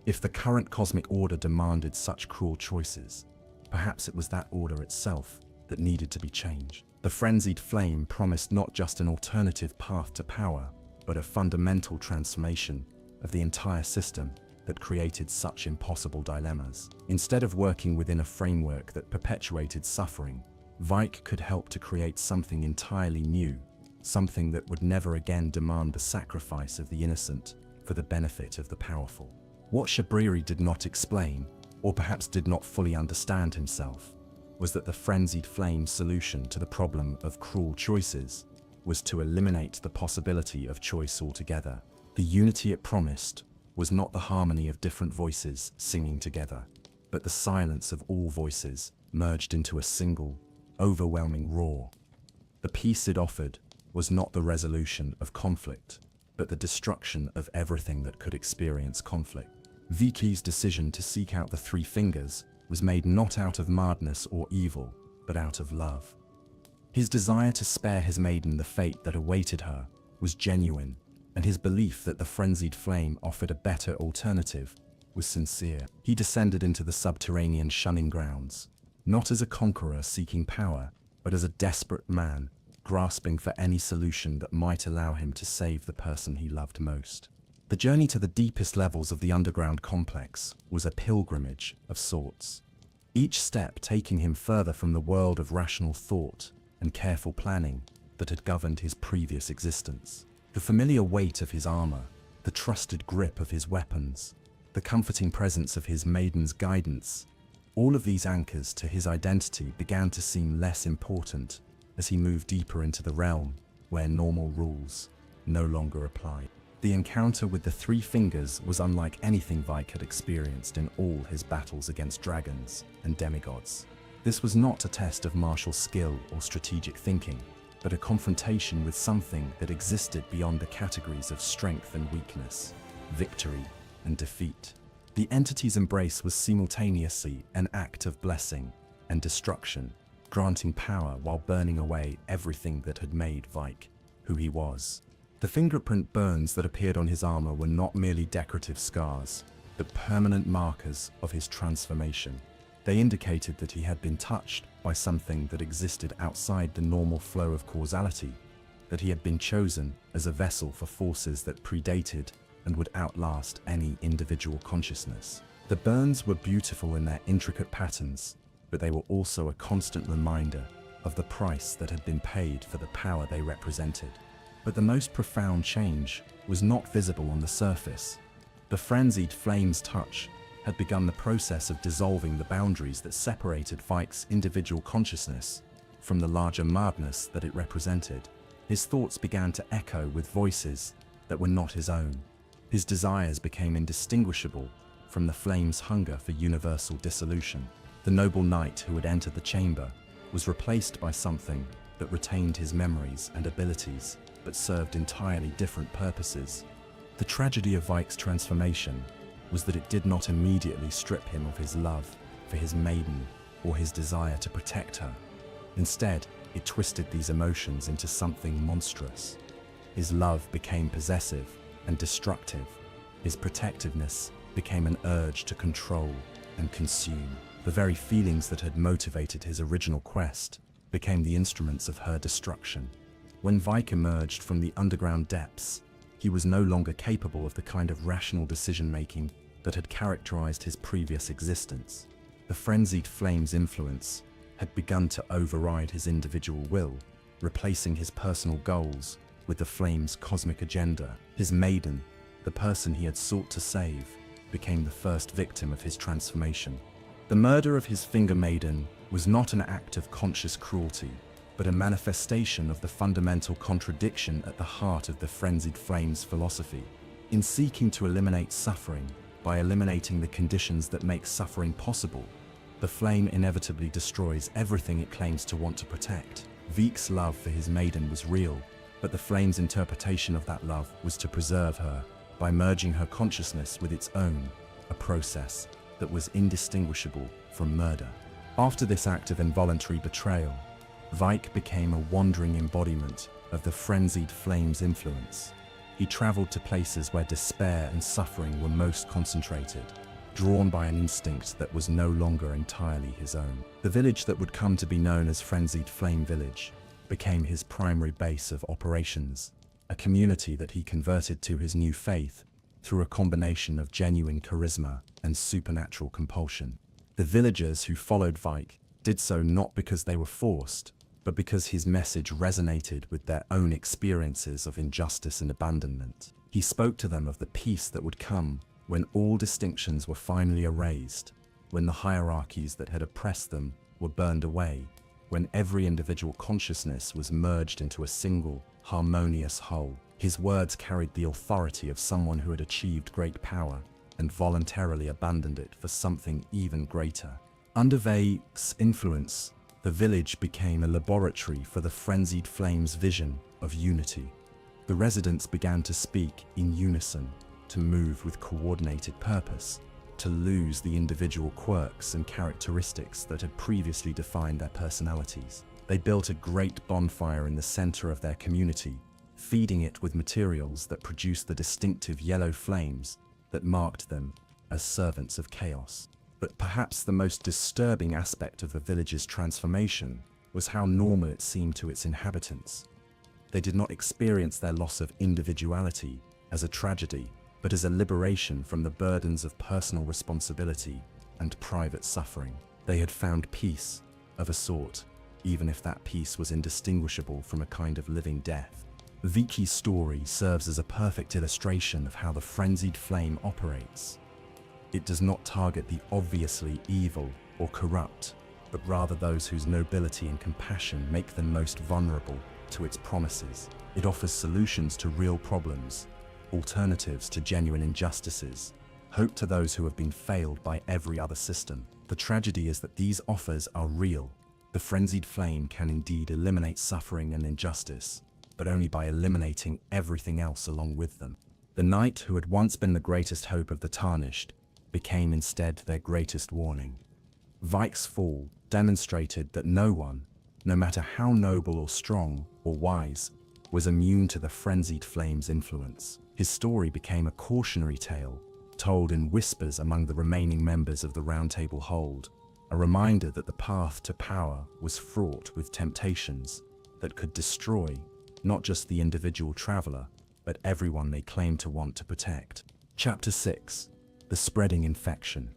If the current cosmic order demanded such cruel choices, perhaps it was that order itself that needed to be changed. The Frenzied flame promised not just an alternative path to power, but a fundamental transformation of the entire system that created such impossible dilemmas. Instead of working within a framework that perpetuated suffering, Vyke could help to create something entirely new, something that would never again demand the sacrifice of the innocent for the benefit of the powerful. What Shabriri did not explain, or perhaps did not fully understand himself, was that the Frenzied flame's solution to the problem of cruel choices was to eliminate the possibility of choice altogether. The unity it promised was not the harmony of different voices singing together, but the silence of all voices merged into a single, overwhelming roar. The peace it offered was not the resolution of conflict, but the destruction of everything that could experience conflict. Vyke's decision to seek out the three fingers was made not out of madness or evil, but out of love. His desire to spare his maiden the fate that awaited her was genuine, and his belief that the Frenzied flame offered a better alternative was sincere. He descended into the subterranean shunning grounds, not as a conqueror seeking power, but as a desperate man, grasping for any solution that might allow him to save the person he loved most. The journey to the deepest levels of the underground complex was a pilgrimage of sorts, each step taking him further from the world of rational thought and careful planning that had governed his previous existence. The familiar weight of his armor, the trusted grip of his weapons, the comforting presence of his maiden's guidance, all of these anchors to his identity began to seem less important as he moved deeper into the realm where normal rules no longer applied. The encounter with the three fingers was unlike anything Vyke had experienced in all his battles against dragons and demigods. This was not a test of martial skill or strategic thinking, but a confrontation with something that existed beyond the categories of strength and weakness, victory and defeat. The entity's embrace was simultaneously an act of blessing and destruction, granting power while burning away everything that had made Vyke who he was. The fingerprint burns that appeared on his armor were not merely decorative scars, but permanent markers of his transformation. They indicated that he had been touched by something that existed outside the normal flow of causality, that he had been chosen as a vessel for forces that predated and would outlast any individual consciousness. The burns were beautiful in their intricate patterns, but they were also a constant reminder of the price that had been paid for the power they represented. But the most profound change was not visible on the surface. The Frenzied flame's touch had begun the process of dissolving the boundaries that separated Vyke's individual consciousness from the larger madness that it represented. His thoughts began to echo with voices that were not his own. His desires became indistinguishable from the flame's hunger for universal dissolution. The noble knight who had entered the chamber was replaced by something that retained his memories and abilities, but served entirely different purposes. The tragedy of Vyke's transformation was that it did not immediately strip him of his love for his maiden or his desire to protect her. Instead, it twisted these emotions into something monstrous. His love became possessive and destructive. His protectiveness became an urge to control and consume. The very feelings that had motivated his original quest became the instruments of her destruction. When Vyke emerged from the underground depths, he was no longer capable of the kind of rational decision-making that had characterized his previous existence. The frenzied flame's influence had begun to override his individual will, replacing his personal goals with the flame's cosmic agenda. His maiden, the person he had sought to save, became the first victim of his transformation. The murder of his finger maiden was not an act of conscious cruelty, but a manifestation of the fundamental contradiction at the heart of the frenzied flame's philosophy. In seeking to eliminate suffering by eliminating the conditions that make suffering possible, the flame inevitably destroys everything it claims to want to protect. Vyke's love for his maiden was real, but the flame's interpretation of that love was to preserve her by merging her consciousness with its own, a process that was indistinguishable from murder. After this act of involuntary betrayal, Vyke became a wandering embodiment of the frenzied flame's influence. He traveled to places where despair and suffering were most concentrated, drawn by an instinct that was no longer entirely his own. The village that would come to be known as Frenzied Flame Village became his primary base of operations, a community that he converted to his new faith through a combination of genuine charisma and supernatural compulsion. The villagers who followed Vyke did so not because they were forced, but because his message resonated with their own experiences of injustice and abandonment. He spoke to them of the peace that would come when all distinctions were finally erased, when the hierarchies that had oppressed them were burned away, when every individual consciousness was merged into a single, harmonious whole. His words carried the authority of someone who had achieved great power and voluntarily abandoned it for something even greater. Under Vyke's influence, the village became a laboratory for the frenzied flame's vision of unity. The residents began to speak in unison, to move with coordinated purpose, to lose the individual quirks and characteristics that had previously defined their personalities. They built a great bonfire in the center of their community, feeding it with materials that produced the distinctive yellow flames that marked them as servants of chaos. But perhaps the most disturbing aspect of the village's transformation was how normal it seemed to its inhabitants. They did not experience their loss of individuality as a tragedy, but as a liberation from the burdens of personal responsibility and private suffering. They had found peace, of a sort, even if that peace was indistinguishable from a kind of living death. Vyke's story serves as a perfect illustration of how the frenzied flame operates. It does not target the obviously evil or corrupt, but rather those whose nobility and compassion make them most vulnerable to its promises. It offers solutions to real problems, alternatives to genuine injustices, hope to those who have been failed by every other system. The tragedy is that these offers are real. The frenzied flame can indeed eliminate suffering and injustice, but only by eliminating everything else along with them. The knight who had once been the greatest hope of the tarnished became instead their greatest warning. Vyke's fall demonstrated that no one, no matter how noble or strong or wise, was immune to the frenzied flame's influence. His story became a cautionary tale, told in whispers among the remaining members of the Round Table Hold, a reminder that the path to power was fraught with temptations that could destroy not just the individual traveler, but everyone they claimed to want to protect. Chapter 6. The Spreading Infection.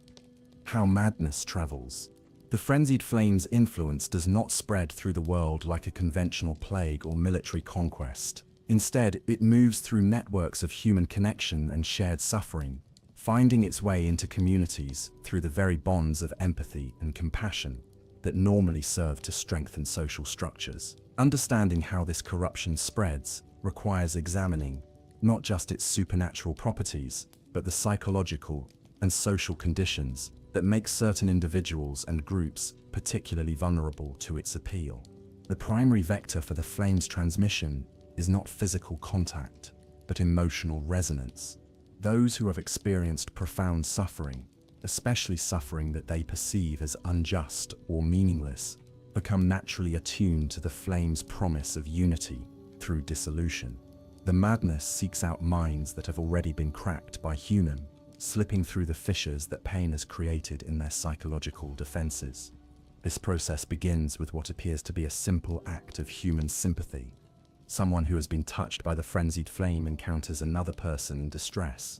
How madness travels. The frenzied flame's influence does not spread through the world like a conventional plague or military conquest. Instead, it moves through networks of human connection and shared suffering, finding its way into communities through the very bonds of empathy and compassion. that normally serve to strengthen social structures. Understanding how this corruption spreads requires examining not just its supernatural properties, but the psychological and social conditions that make certain individuals and groups particularly vulnerable to its appeal. The primary vector for the flame's transmission is not physical contact, but emotional resonance. Those who have experienced profound suffering, especially suffering that they perceive as unjust or meaningless, become naturally attuned to the flame's promise of unity through dissolution. The madness seeks out minds that have already been cracked by human, slipping through the fissures that pain has created in their psychological defenses. This process begins with what appears to be a simple act of human sympathy. Someone who has been touched by the frenzied flame encounters another person in distress,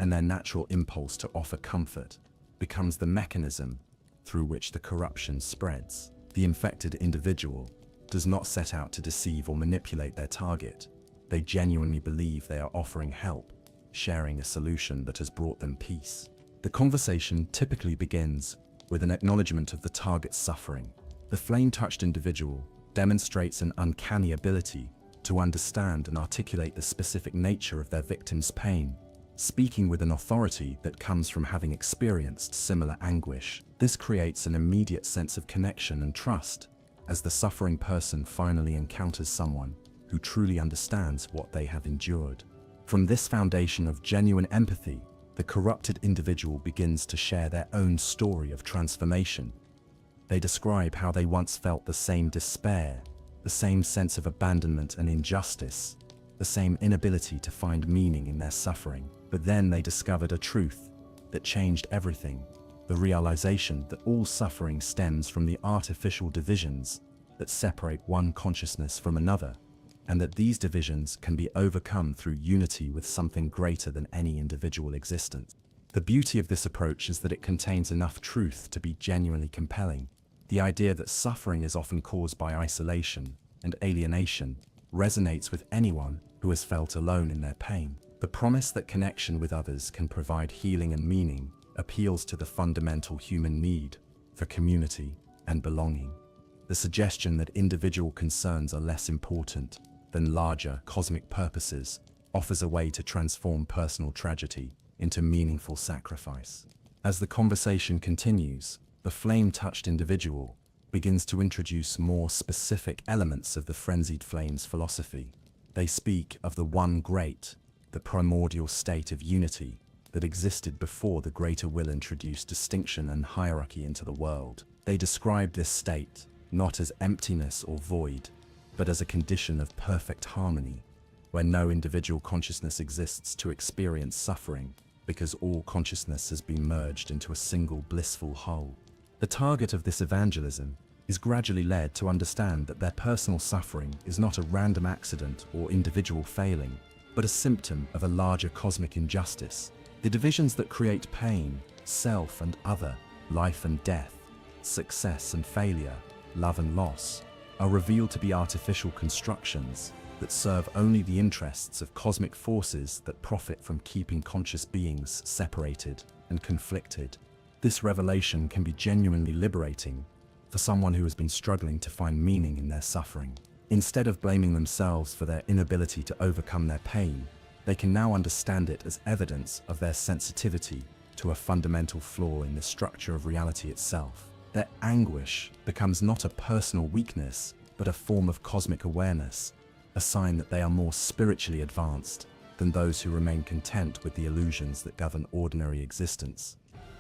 and their natural impulse to offer comfort becomes the mechanism through which the corruption spreads. The infected individual does not set out to deceive or manipulate their target. They genuinely believe they are offering help, sharing a solution that has brought them peace. The conversation typically begins with an acknowledgement of the target's suffering. The flame-touched individual demonstrates an uncanny ability to understand and articulate the specific nature of their victim's pain, speaking with an authority that comes from having experienced similar anguish. This creates an immediate sense of connection and trust, as the suffering person finally encounters someone who truly understands what they have endured. From this foundation of genuine empathy, the corrupted individual begins to share their own story of transformation. They describe how they once felt the same despair, the same sense of abandonment and injustice, the same inability to find meaning in their suffering. But then they discovered a truth that changed everything: the realization that all suffering stems from the artificial divisions that separate one consciousness from another, and that these divisions can be overcome through unity with something greater than any individual existence. The beauty of this approach is that it contains enough truth to be genuinely compelling. The idea that suffering is often caused by isolation and alienation resonates with anyone who has felt alone in their pain. The promise that connection with others can provide healing and meaning appeals to the fundamental human need for community and belonging. The suggestion that individual concerns are less important than larger cosmic purposes offers a way to transform personal tragedy into meaningful sacrifice. As the conversation continues, the flame-touched individual begins to introduce more specific elements of the frenzied flame's philosophy. They speak of the one great, the primordial state of unity that existed before the greater will introduced distinction and hierarchy into the world. They describe this state not as emptiness or void, but as a condition of perfect harmony, where no individual consciousness exists to experience suffering, because all consciousness has been merged into a single blissful whole. The target of this evangelism is gradually led to understand that their personal suffering is not a random accident or individual failing, but a symptom of a larger cosmic injustice. The divisions that create pain, self and other, life and death, success and failure, love and loss, are revealed to be artificial constructions that serve only the interests of cosmic forces that profit from keeping conscious beings separated and conflicted. This revelation can be genuinely liberating for someone who has been struggling to find meaning in their suffering. Instead of blaming themselves for their inability to overcome their pain, they can now understand it as evidence of their sensitivity to a fundamental flaw in the structure of reality itself. Their anguish becomes not a personal weakness, but a form of cosmic awareness, a sign that they are more spiritually advanced than those who remain content with the illusions that govern ordinary existence.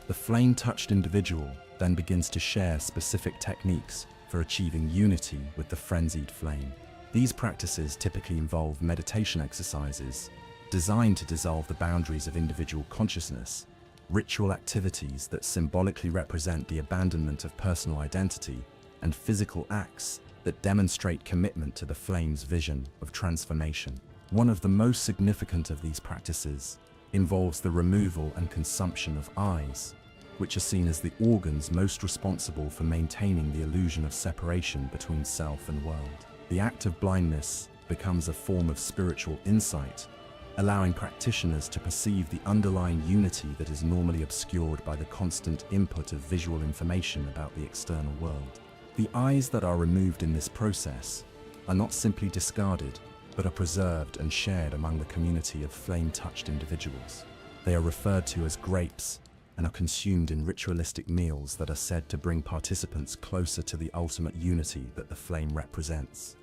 The flame-touched individual then begins to share specific techniques for achieving unity with the frenzied flame. These practices typically involve meditation exercises designed to dissolve the boundaries of individual consciousness, ritual activities that symbolically represent the abandonment of personal identity, and physical acts that demonstrate commitment to the flame's vision of transformation. One of the most significant of these practices involves the removal and consumption of eyes, which are seen as the organs most responsible for maintaining the illusion of separation between self and world. The act of blindness becomes a form of spiritual insight allowing practitioners to perceive the underlying unity that is normally obscured by the constant input of visual information about the external world. The eyes that are removed in this process are not simply discarded, but are preserved and shared among the community of flame-touched individuals. They are referred to as grapes and are consumed in ritualistic meals that are said to bring participants closer to the ultimate unity that the flame represents.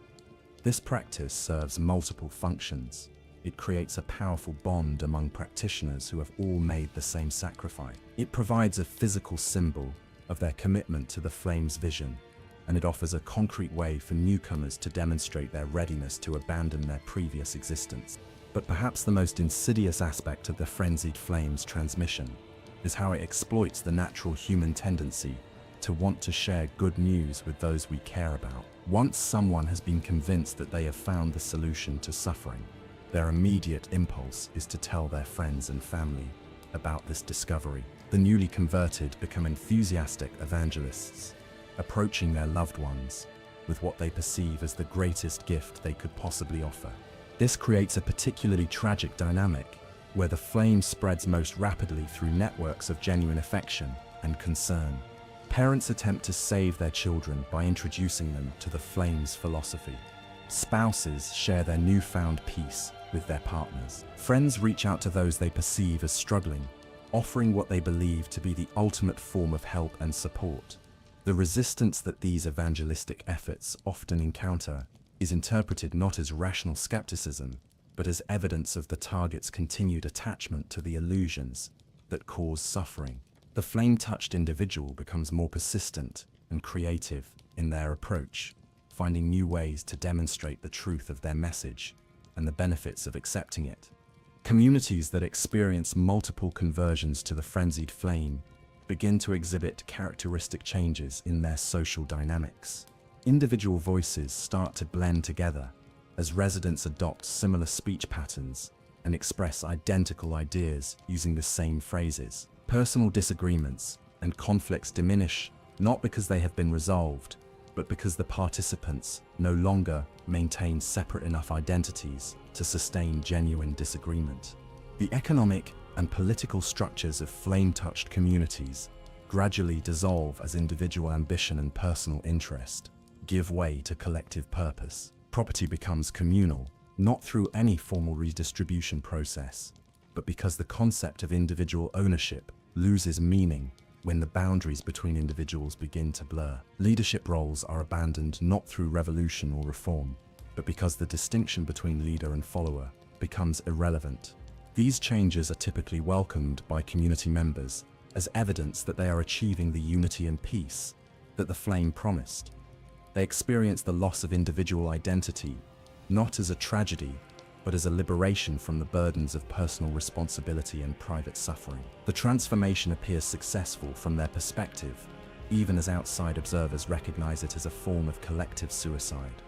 This practice serves multiple functions. It creates a powerful bond among practitioners who have all made the same sacrifice. It provides a physical symbol of their commitment to the flame's vision, and it offers a concrete way for newcomers to demonstrate their readiness to abandon their previous existence. But perhaps the most insidious aspect of the Frenzied Flame's transmission is how it exploits the natural human tendency to want to share good news with those we care about. Once someone has been convinced that they have found the solution to suffering, their immediate impulse is to tell their friends and family about this discovery. The newly converted become enthusiastic evangelists, approaching their loved ones with what they perceive as the greatest gift they could possibly offer. This creates a particularly tragic dynamic where the flame spreads most rapidly through networks of genuine affection and concern. Parents attempt to save their children by introducing them to the flame's philosophy. Spouses share their newfound peace with their partners. Friends reach out to those they perceive as struggling, offering what they believe to be the ultimate form of help and support. The resistance that these evangelistic efforts often encounter is interpreted not as rational skepticism, but as evidence of the target's continued attachment to the illusions that cause suffering. The flame-touched individual becomes more persistent and creative in their approach, finding new ways to demonstrate the truth of their message and the benefits of accepting it. Communities that experience multiple conversions to the Frenzied Flame begin to exhibit characteristic changes in their social dynamics. Individual voices start to blend together as residents adopt similar speech patterns and express identical ideas using the same phrases. Personal disagreements and conflicts diminish not because they have been resolved, but because the participants no longer maintain separate enough identities to sustain genuine disagreement. The economic and political structures of flame-touched communities gradually dissolve as individual ambition and personal interest give way to collective purpose. Property becomes communal, not through any formal redistribution process, but because the concept of individual ownership loses meaning when the boundaries between individuals begin to blur. Leadership roles are abandoned not through revolution or reform, but because the distinction between leader and follower becomes irrelevant. These changes are typically welcomed by community members as evidence that they are achieving the unity and peace that the flame promised. They experience the loss of individual identity not as a tragedy, but as a liberation from the burdens of personal responsibility and private suffering. The transformation appears successful from their perspective, even as outside observers recognize it as a form of collective suicide.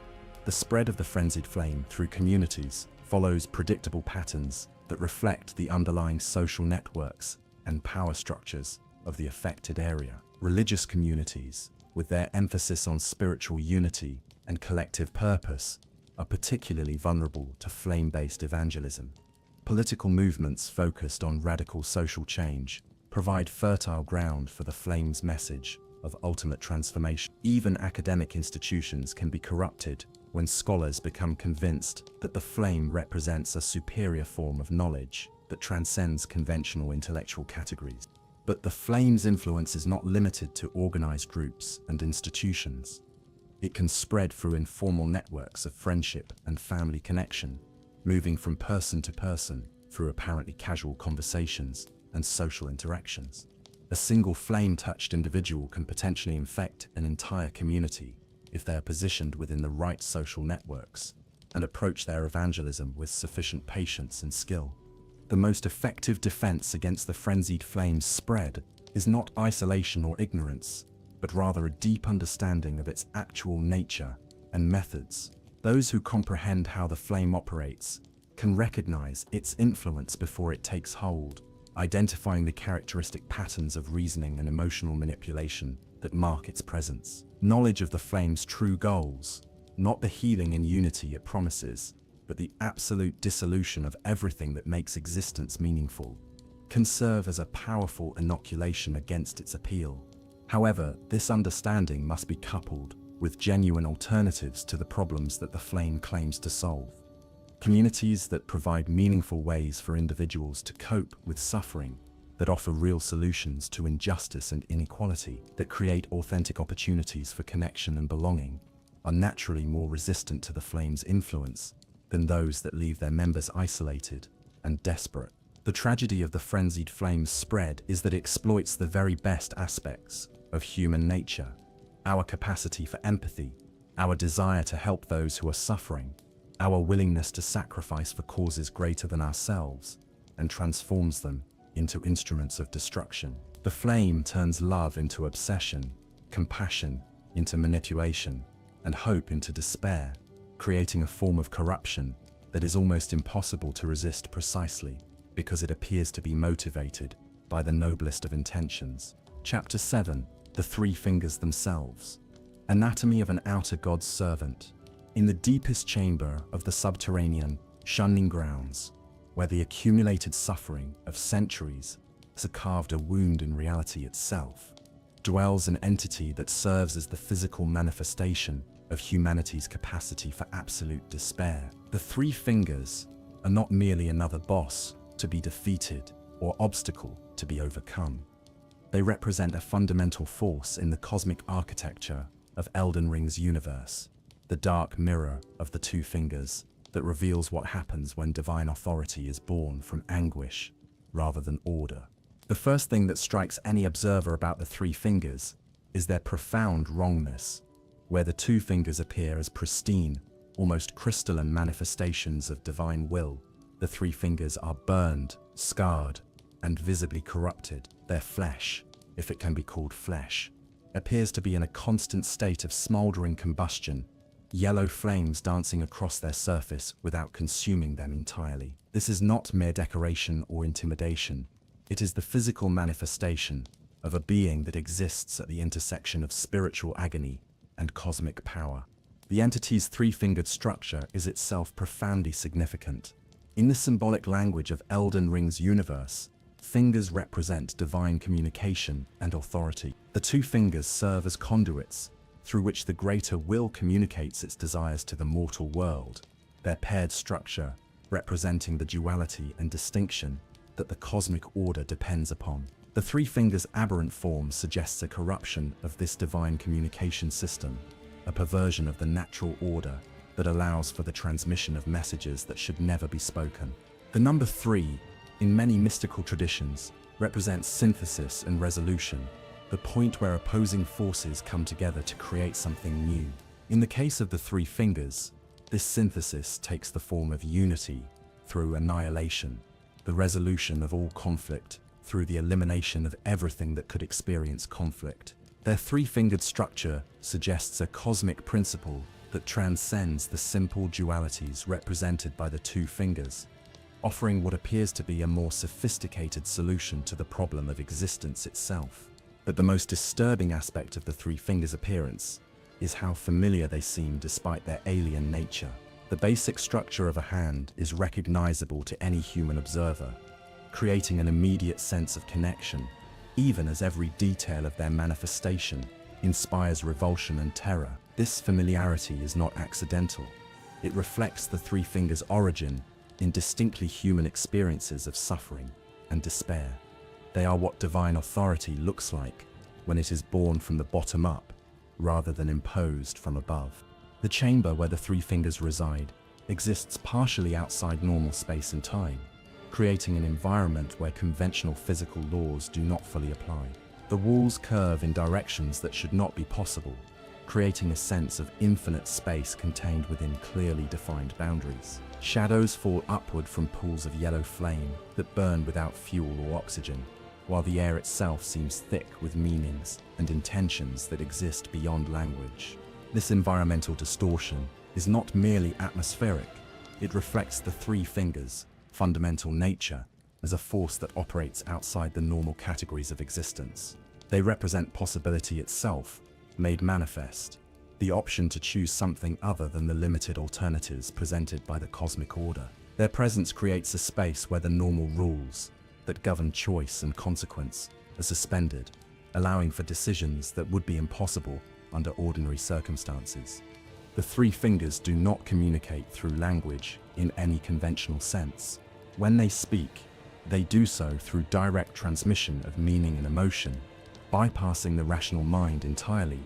The spread of the Frenzied Flame through communities follows predictable patterns that reflect the underlying social networks and power structures of the affected area. Religious communities, with their emphasis on spiritual unity and collective purpose, are particularly vulnerable to flame-based evangelism. Political movements focused on radical social change provide fertile ground for the flame's message of ultimate transformation. Even academic institutions can be corrupted when scholars become convinced that the flame represents a superior form of knowledge that transcends conventional intellectual categories. But the flame's influence is not limited to organized groups and institutions. It can spread through informal networks of friendship and family connection, moving from person to person through apparently casual conversations and social interactions. A single flame-touched individual can potentially infect an entire community if they are positioned within the right social networks and approach their evangelism with sufficient patience and skill. The most effective defense against the Frenzied Flame's spread is not isolation or ignorance, but rather a deep understanding of its actual nature and methods. Those who comprehend how the flame operates can recognize its influence before it takes hold, identifying the characteristic patterns of reasoning and emotional manipulation that mark its presence. Knowledge of the flame's true goals, not the healing and unity it promises, but the absolute dissolution of everything that makes existence meaningful, can serve as a powerful inoculation against its appeal. However, this understanding must be coupled with genuine alternatives to the problems that the flame claims to solve. Communities that provide meaningful ways for individuals to cope with suffering, that offer real solutions to injustice and inequality, that create authentic opportunities for connection and belonging, are naturally more resistant to the flame's influence than those that leave their members isolated and desperate. The tragedy of the frenzied flame's spread is that it exploits the very best aspects of human nature: our capacity for empathy, our desire to help those who are suffering, our willingness to sacrifice for causes greater than ourselves, and transforms them into instruments of destruction. The flame turns love into obsession, compassion into manipulation, and hope into despair, creating a form of corruption that is almost impossible to resist precisely because it appears to be motivated by the noblest of intentions. Chapter 7. The Three Fingers Themselves. Anatomy of an Outer God's Servant. In the deepest chamber of the subterranean shunning grounds, where the accumulated suffering of centuries has carved a wound in reality itself, dwells an entity that serves as the physical manifestation of humanity's capacity for absolute despair. The Three Fingers are not merely another boss to be defeated or obstacle to be overcome. They represent a fundamental force in the cosmic architecture of Elden Ring's universe, the dark mirror of the Two Fingers that reveals what happens when divine authority is born from anguish rather than order. The first thing that strikes any observer about the Three Fingers is their profound wrongness. Where the Two Fingers appear as pristine, almost crystalline manifestations of divine will, the Three Fingers are burned, scarred, and visibly corrupted. Their flesh, if it can be called flesh, appears to be in a constant state of smoldering combustion, yellow flames dancing across their surface without consuming them entirely. This is not mere decoration or intimidation. It is the physical manifestation of a being that exists at the intersection of spiritual agony and cosmic power. The entity's three-fingered structure is itself profoundly significant. In the symbolic language of Elden Ring's universe, fingers represent divine communication and authority. The two fingers serve as conduits through which the greater will communicates its desires to the mortal world, their paired structure representing the duality and distinction that the cosmic order depends upon. The three fingers' aberrant form suggests a corruption of this divine communication system, a perversion of the natural order that allows for the transmission of messages that should never be spoken. The number 3, in many mystical traditions, represents synthesis and resolution, the point where opposing forces come together to create something new. In the case of the three fingers, this synthesis takes the form of unity through annihilation, the resolution of all conflict through the elimination of everything that could experience conflict. Their three-fingered structure suggests a cosmic principle that transcends the simple dualities represented by the two fingers, offering what appears to be a more sophisticated solution to the problem of existence itself. But the most disturbing aspect of the three fingers' appearance is how familiar they seem despite their alien nature. The basic structure of a hand is recognizable to any human observer, creating an immediate sense of connection, even as every detail of their manifestation inspires revulsion and terror. This familiarity is not accidental. It reflects the three fingers' origin in distinctly human experiences of suffering and despair. They are what divine authority looks like when it is born from the bottom up, rather than imposed from above. The chamber where the three fingers reside exists partially outside normal space and time, creating an environment where conventional physical laws do not fully apply. The walls curve in directions that should not be possible, creating a sense of infinite space contained within clearly defined boundaries. Shadows fall upward from pools of yellow flame that burn without fuel or oxygen, while the air itself seems thick with meanings and intentions that exist beyond language. This environmental distortion is not merely atmospheric, it reflects the three fingers' fundamental nature as a force that operates outside the normal categories of existence. They represent possibility itself, made manifest, the option to choose something other than the limited alternatives presented by the cosmic order. Their presence creates a space where the normal rules that govern choice and consequence are suspended, allowing for decisions that would be impossible under ordinary circumstances. The three fingers do not communicate through language in any conventional sense. When they speak, they do so through direct transmission of meaning and emotion, bypassing the rational mind entirely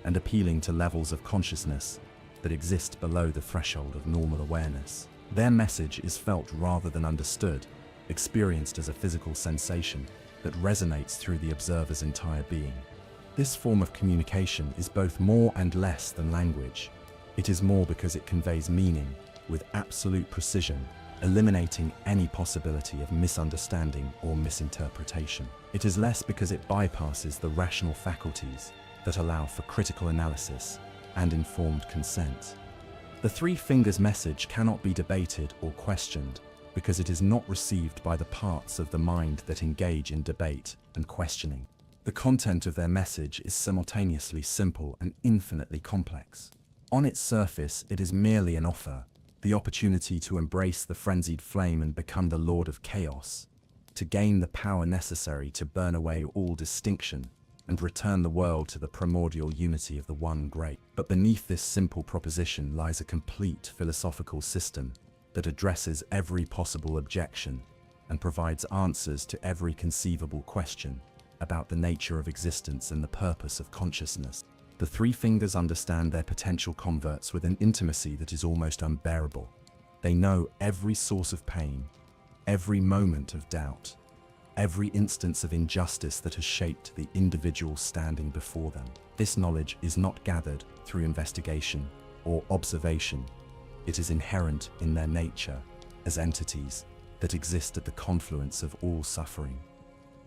and appealing to levels of consciousness that exist below the threshold of normal awareness. Their message is felt rather than understood, experienced as a physical sensation that resonates through the observer's entire being. This form of communication is both more and less than language. It is more because it conveys meaning with absolute precision, eliminating any possibility of misunderstanding or misinterpretation. It is less because it bypasses the rational faculties that allow for critical analysis and informed consent. The three fingers message cannot be debated or questioned because it is not received by the parts of the mind that engage in debate and questioning. The content of their message is simultaneously simple and infinitely complex. On its surface, it is merely an offer, the opportunity to embrace the frenzied flame and become the Lord of Chaos, to gain the power necessary to burn away all distinction and return the world to the primordial unity of the One Great. But beneath this simple proposition lies a complete philosophical system that addresses every possible objection and provides answers to every conceivable question about the nature of existence and the purpose of consciousness. The three fingers understand their potential converts with an intimacy that is almost unbearable. They know every source of pain, every moment of doubt, every instance of injustice that has shaped the individual standing before them. This knowledge is not gathered through investigation or observation. It is inherent in their nature as entities that exist at the confluence of all suffering.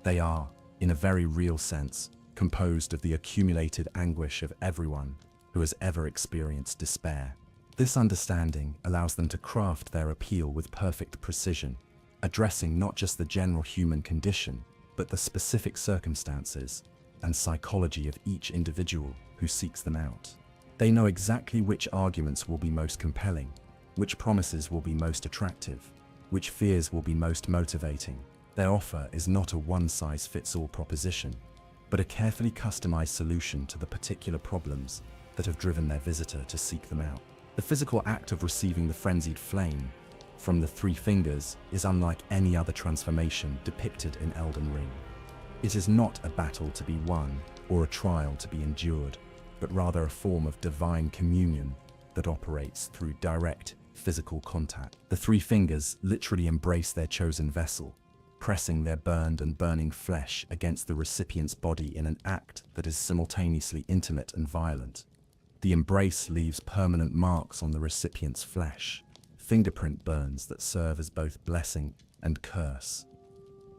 They are, in a very real sense, composed of the accumulated anguish of everyone who has ever experienced despair. This understanding allows them to craft their appeal with perfect precision, addressing not just the general human condition, but the specific circumstances and psychology of each individual who seeks them out. They know exactly which arguments will be most compelling, which promises will be most attractive, which fears will be most motivating. Their offer is not a one-size-fits-all proposition, but a carefully customized solution to the particular problems that have driven their visitor to seek them out. The physical act of receiving the frenzied flame from the three fingers is unlike any other transformation depicted in Elden Ring. It is not a battle to be won or a trial to be endured, but rather a form of divine communion that operates through direct physical contact. The three fingers literally embrace their chosen vessel, pressing their burned and burning flesh against the recipient's body in an act that is simultaneously intimate and violent. The embrace leaves permanent marks on the recipient's flesh, fingerprint burns that serve as both blessing and curse.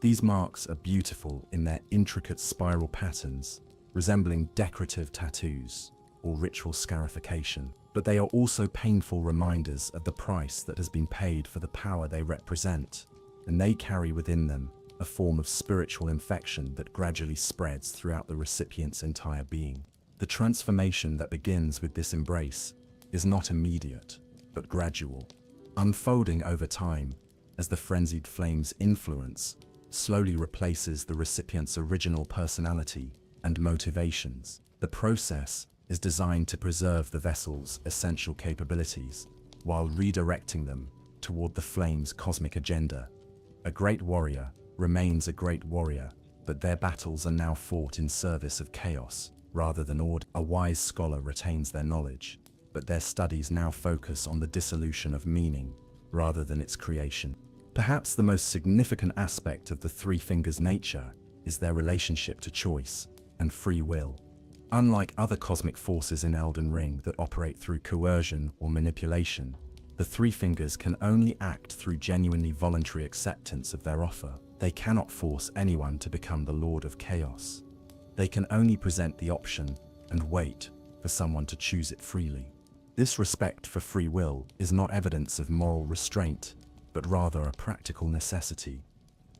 These marks are beautiful in their intricate spiral patterns, resembling decorative tattoos or ritual scarification, but they are also painful reminders of the price that has been paid for the power they represent, and they carry within them a form of spiritual infection that gradually spreads throughout the recipient's entire being. The transformation that begins with this embrace is not immediate, but gradual, unfolding over time as the frenzied flame's influence slowly replaces the recipient's original personality and motivations. The process is designed to preserve the vessel's essential capabilities while redirecting them toward the flame's cosmic agenda. A great warrior remains a great warrior, but their battles are now fought in service of chaos rather than order. A wise scholar retains their knowledge, but their studies now focus on the dissolution of meaning rather than its creation. Perhaps the most significant aspect of the three fingers' nature is their relationship to choice and free will. Unlike other cosmic forces in Elden Ring that operate through coercion or manipulation, the three fingers can only act through genuinely voluntary acceptance of their offer. They cannot force anyone to become the Lord of Chaos. They can only present the option and wait for someone to choose it freely. This respect for free will is not evidence of moral restraint, but rather a practical necessity.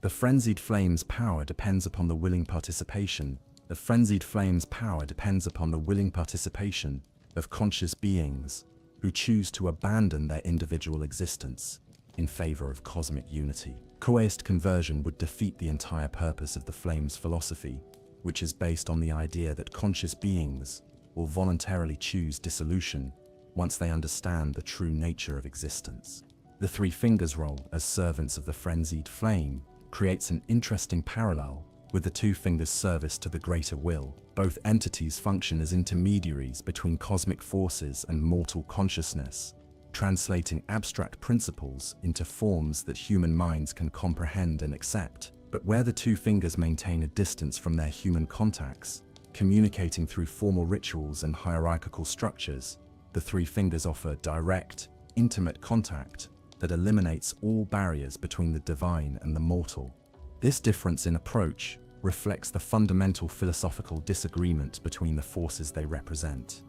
The frenzied flame's power depends upon the willing participation. The frenzied flame's power depends upon the willing participation of conscious beings who choose to abandon their individual existence in favor of cosmic unity. Coerced conversion would defeat the entire purpose of the Flame's philosophy, which is based on the idea that conscious beings will voluntarily choose dissolution once they understand the true nature of existence. The Three Fingers' role as servants of the Frenzied Flame creates an interesting parallel with the Two Fingers' service to the Greater Will. Both entities function as intermediaries between cosmic forces and mortal consciousness, translating abstract principles into forms that human minds can comprehend and accept. But where the Two Fingers maintain a distance from their human contacts, communicating through formal rituals and hierarchical structures, the Three Fingers offer direct, intimate contact that eliminates all barriers between the divine and the mortal. This difference in approach reflects the fundamental philosophical disagreement between the forces they represent.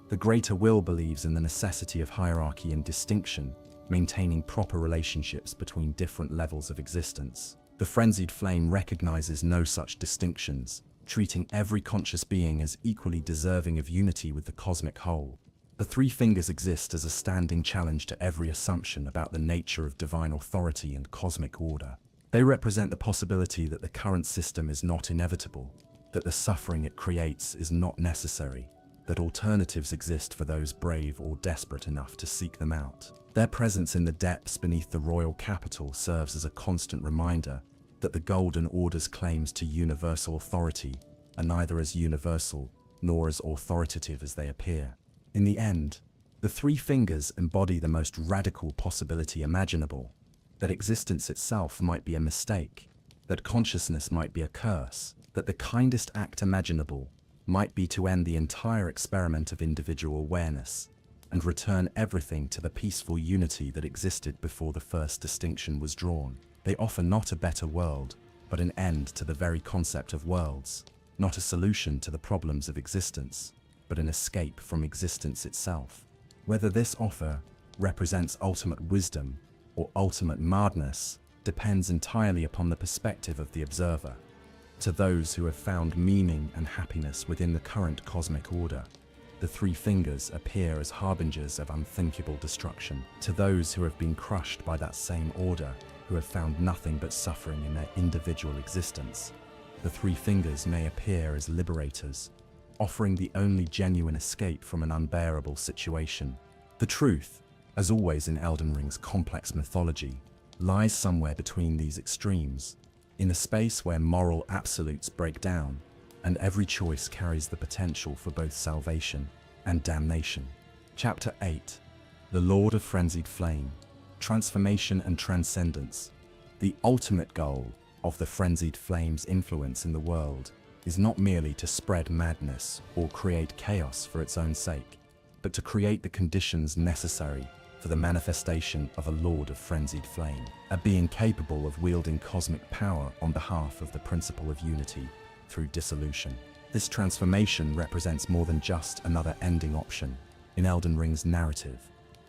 The Greater Will believes in the necessity of hierarchy and distinction, maintaining proper relationships between different levels of existence. The Frenzied Flame recognizes no such distinctions, treating every conscious being as equally deserving of unity with the cosmic whole. The Three Fingers exist as a standing challenge to every assumption about the nature of divine authority and cosmic order. They represent the possibility that the current system is not inevitable, that the suffering it creates is not necessary, that alternatives exist for those brave or desperate enough to seek them out. Their presence in the depths beneath the royal capital serves as a constant reminder that the Golden Order's claims to universal authority are neither as universal nor as authoritative as they appear. In the end, the Three Fingers embody the most radical possibility imaginable: that existence itself might be a mistake, that consciousness might be a curse, that the kindest act imaginable might be to end the entire experiment of individual awareness and return everything to the peaceful unity that existed before the first distinction was drawn. They offer not a better world, but an end to the very concept of worlds, not a solution to the problems of existence, but an escape from existence itself. Whether this offer represents ultimate wisdom or ultimate madness depends entirely upon the perspective of the observer. To those who have found meaning and happiness within the current cosmic order, the Three Fingers appear as harbingers of unthinkable destruction. To those who have been crushed by that same order, who have found nothing but suffering in their individual existence, the Three Fingers may appear as liberators, offering the only genuine escape from an unbearable situation. The truth, as always in Elden Ring's complex mythology, lies somewhere between these extremes, in a space where moral absolutes break down, and every choice carries the potential for both salvation and damnation. Chapter 8: The Lord of Frenzied Flame, Transformation and Transcendence. The ultimate goal of the Frenzied Flame's influence in the world is not merely to spread madness or create chaos for its own sake, but to create the conditions necessary for the manifestation of a Lord of Frenzied Flame, a being capable of wielding cosmic power on behalf of the principle of unity through dissolution. This transformation represents more than just another ending option in Elden Ring's narrative.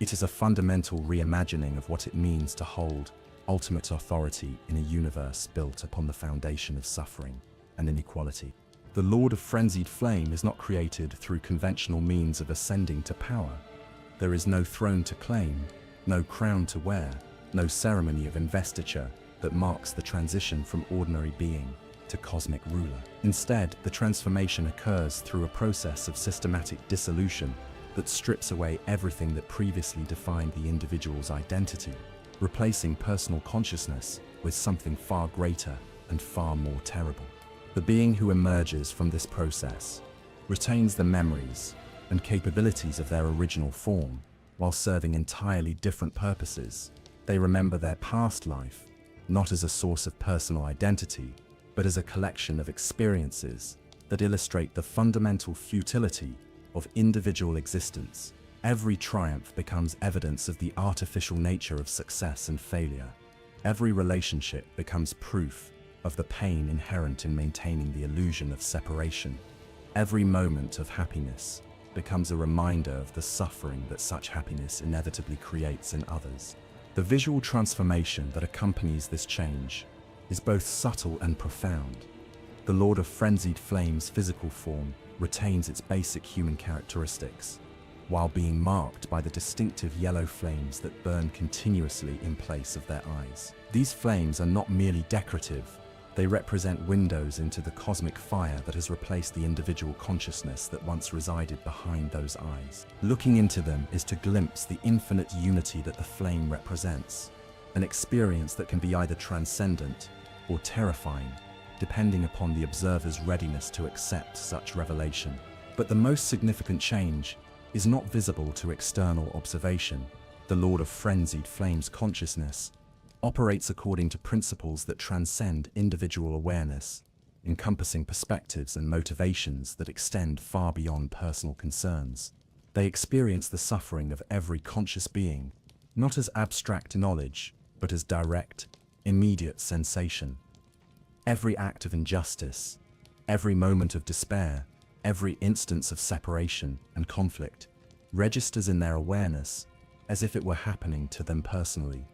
It is a fundamental reimagining of what it means to hold ultimate authority in a universe built upon the foundation of suffering and inequality. The Lord of Frenzied Flame is not created through conventional means of ascending to power. There is no throne to claim, no crown to wear, no ceremony of investiture that marks the transition from ordinary being to cosmic ruler. Instead, the transformation occurs through a process of systematic dissolution that strips away everything that previously defined the individual's identity, replacing personal consciousness with something far greater and far more terrible. The being who emerges from this process retains the memories and capabilities of their original form while serving entirely different purposes. They remember their past life, not as a source of personal identity, but as a collection of experiences that illustrate the fundamental futility of individual existence. Every triumph becomes evidence of the artificial nature of success and failure. Every relationship becomes proof of the pain inherent in maintaining the illusion of separation. Every moment of happiness becomes a reminder of the suffering that such happiness inevitably creates in others. The visual transformation that accompanies this change is both subtle and profound. The Lord of Frenzied Flame's physical form retains its basic human characteristics, while being marked by the distinctive yellow flames that burn continuously in place of their eyes. These flames are not merely decorative, they represent windows into the cosmic fire that has replaced the individual consciousness that once resided behind those eyes. Looking into them is to glimpse the infinite unity that the flame represents, an experience that can be either transcendent or terrifying, depending upon the observer's readiness to accept such revelation. But the most significant change is not visible to external observation. The Lord of Frenzied Flame's consciousness operates according to principles that transcend individual awareness, encompassing perspectives and motivations that extend far beyond personal concerns. They experience the suffering of every conscious being, not as abstract knowledge, but as direct, immediate sensation. Every act of injustice, every moment of despair, every instance of separation and conflict registers in their awareness as if it were happening to them personally.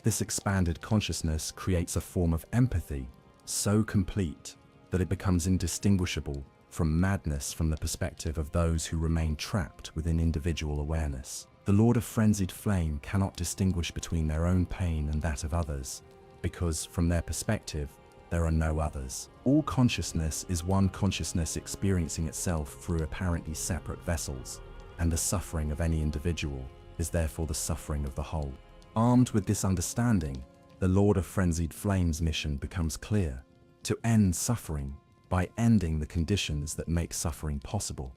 This expanded consciousness creates a form of empathy so complete that it becomes indistinguishable from madness from the perspective of those who remain trapped within individual awareness. The Lord of Frenzied Flame cannot distinguish between their own pain and that of others, because from their perspective, there are no others. All consciousness is one consciousness experiencing itself through apparently separate vessels, and the suffering of any individual is therefore the suffering of the whole. Armed with this understanding, the Lord of Frenzied Flame's mission becomes clear: to end suffering by ending the conditions that make suffering possible.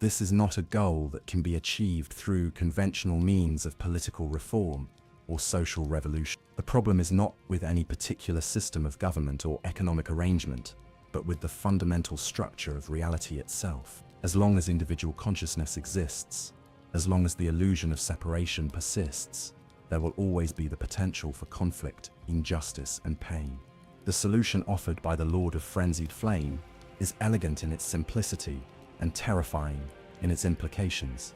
This is not a goal that can be achieved through conventional means of political reform or social revolution. The problem is not with any particular system of government or economic arrangement, but with the fundamental structure of reality itself. As long as individual consciousness exists, as long as the illusion of separation persists, there will always be the potential for conflict, injustice, and pain. The solution offered by the Lord of Frenzied Flame is elegant in its simplicity and terrifying in its implications.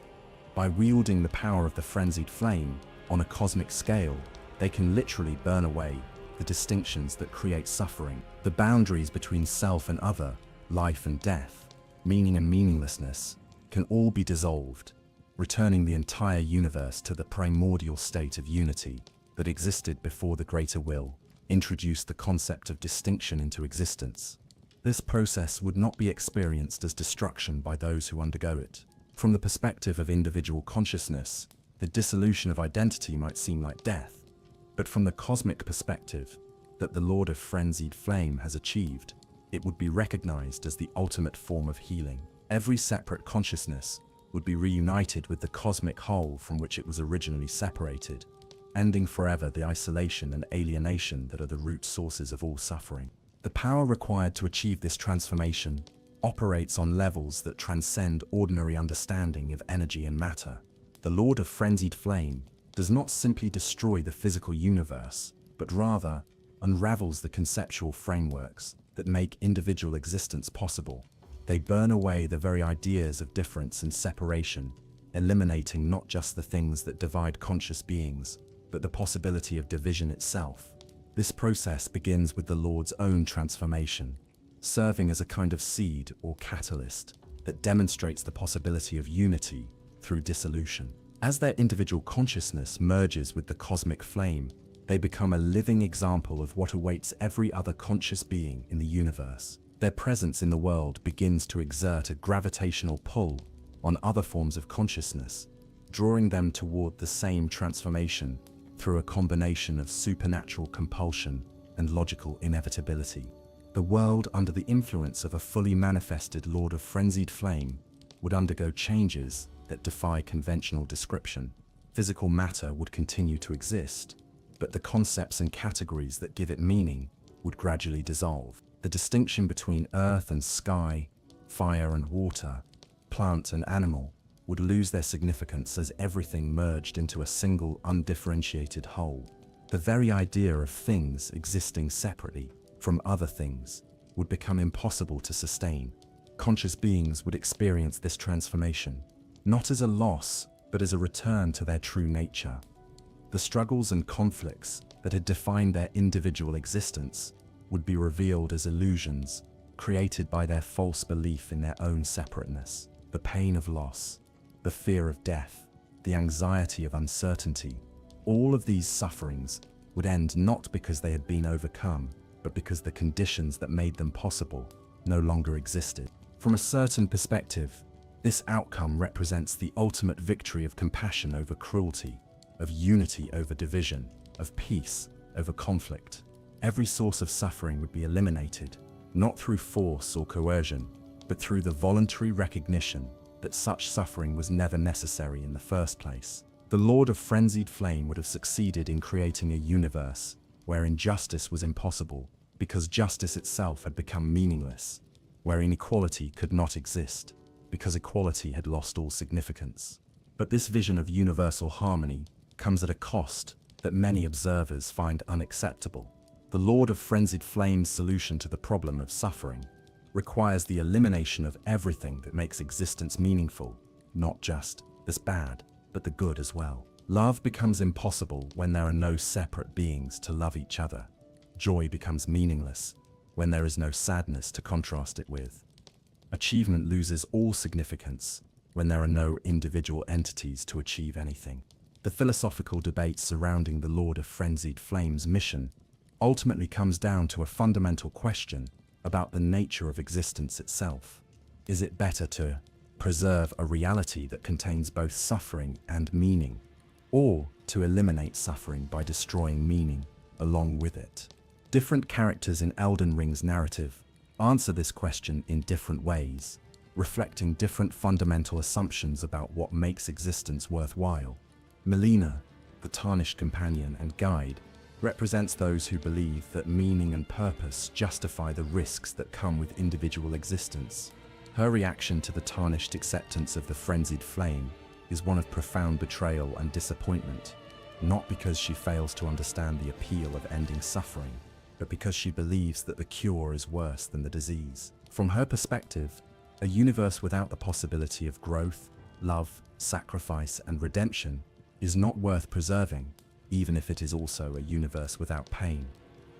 By wielding the power of the Frenzied Flame on a cosmic scale, they can literally burn away the distinctions that create suffering, the boundaries between self and other, life and death, meaning and meaninglessness, can all be dissolved, returning the entire universe to the primordial state of unity that existed before the greater will introduced the concept of distinction into existence. This process would not be experienced as destruction by those who undergo it. From the perspective of individual consciousness, the dissolution of identity might seem like death, but from the cosmic perspective that the Lord of Frenzied Flame has achieved, it would be recognized as the ultimate form of healing. Every separate consciousness would be reunited with the cosmic whole from which it was originally separated, ending forever the isolation and alienation that are the root sources of all suffering. The power required to achieve this transformation operates on levels that transcend ordinary understanding of energy and matter. The Lord of Frenzied Flame does not simply destroy the physical universe, but rather unravels the conceptual frameworks that make individual existence possible. They burn away the very ideas of difference and separation, eliminating not just the things that divide conscious beings, but the possibility of division itself. This process begins with the Lord's own transformation, serving as a kind of seed or catalyst that demonstrates the possibility of unity through dissolution. As their individual consciousness merges with the cosmic flame, they become a living example of what awaits every other conscious being in the universe. Their presence in the world begins to exert a gravitational pull on other forms of consciousness, drawing them toward the same transformation through a combination of supernatural compulsion and logical inevitability. The world under the influence of a fully manifested Lord of Frenzied Flame would undergo changes that defy conventional description. Physical matter would continue to exist, but the concepts and categories that give it meaning would gradually dissolve. The distinction between earth and sky, fire and water, plant and animal would lose their significance as everything merged into a single undifferentiated whole. The very idea of things existing separately from other things would become impossible to sustain. Conscious beings would experience this transformation, not as a loss, but as a return to their true nature. The struggles and conflicts that had defined their individual existence would be revealed as illusions created by their false belief in their own separateness. The pain of loss, the fear of death, the anxiety of uncertainty. All of these sufferings would end not because they had been overcome, but because the conditions that made them possible no longer existed. From a certain perspective, this outcome represents the ultimate victory of compassion over cruelty, of unity over division, of peace over conflict. Every source of suffering would be eliminated, not through force or coercion, but through the voluntary recognition that such suffering was never necessary in the first place. The Lord of Frenzied Flame would have succeeded in creating a universe where injustice was impossible because justice itself had become meaningless, where inequality could not exist because equality had lost all significance. But this vision of universal harmony comes at a cost that many observers find unacceptable. The Lord of Frenzied Flame's solution to the problem of suffering requires the elimination of everything that makes existence meaningful, not just the bad, but the good as well. Love becomes impossible when there are no separate beings to love each other. Joy becomes meaningless when there is no sadness to contrast it with. Achievement loses all significance when there are no individual entities to achieve anything. The philosophical debate surrounding the Lord of Frenzied Flame's mission ultimately comes down to a fundamental question about the nature of existence itself. Is it better to preserve a reality that contains both suffering and meaning, or to eliminate suffering by destroying meaning along with it? Different characters in Elden Ring's narrative answer this question in different ways, reflecting different fundamental assumptions about what makes existence worthwhile. Melina, the tarnished companion and guide, represents those who believe that meaning and purpose justify the risks that come with individual existence. Her reaction to the tarnished acceptance of the frenzied flame is one of profound betrayal and disappointment, not because she fails to understand the appeal of ending suffering, but because she believes that the cure is worse than the disease. From her perspective, a universe without the possibility of growth, love, sacrifice, and redemption is not worth preserving, even if it is also a universe without pain.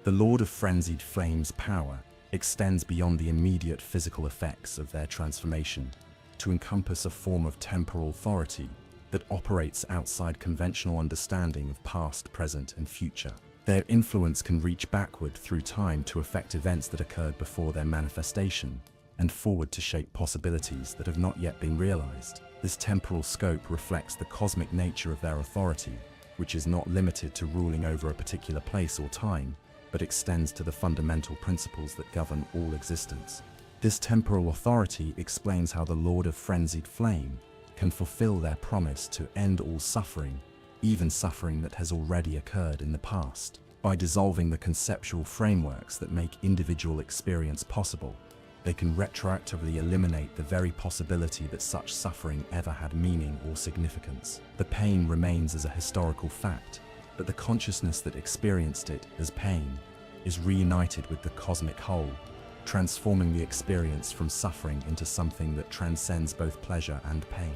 The Lord of Frenzied Flame's power extends beyond the immediate physical effects of their transformation to encompass a form of temporal authority that operates outside conventional understanding of past, present, and future. Their influence can reach backward through time to affect events that occurred before their manifestation, and forward to shape possibilities that have not yet been realized. This temporal scope reflects the cosmic nature of their authority, which is not limited to ruling over a particular place or time, but extends to the fundamental principles that govern all existence. This temporal authority explains how the Lord of Frenzied Flame can fulfill their promise to end all suffering, even suffering that has already occurred in the past. By dissolving the conceptual frameworks that make individual experience possible, they can retroactively eliminate the very possibility that such suffering ever had meaning or significance. The pain remains as a historical fact, but the consciousness that experienced it as pain is reunited with the cosmic whole, transforming the experience from suffering into something that transcends both pleasure and pain.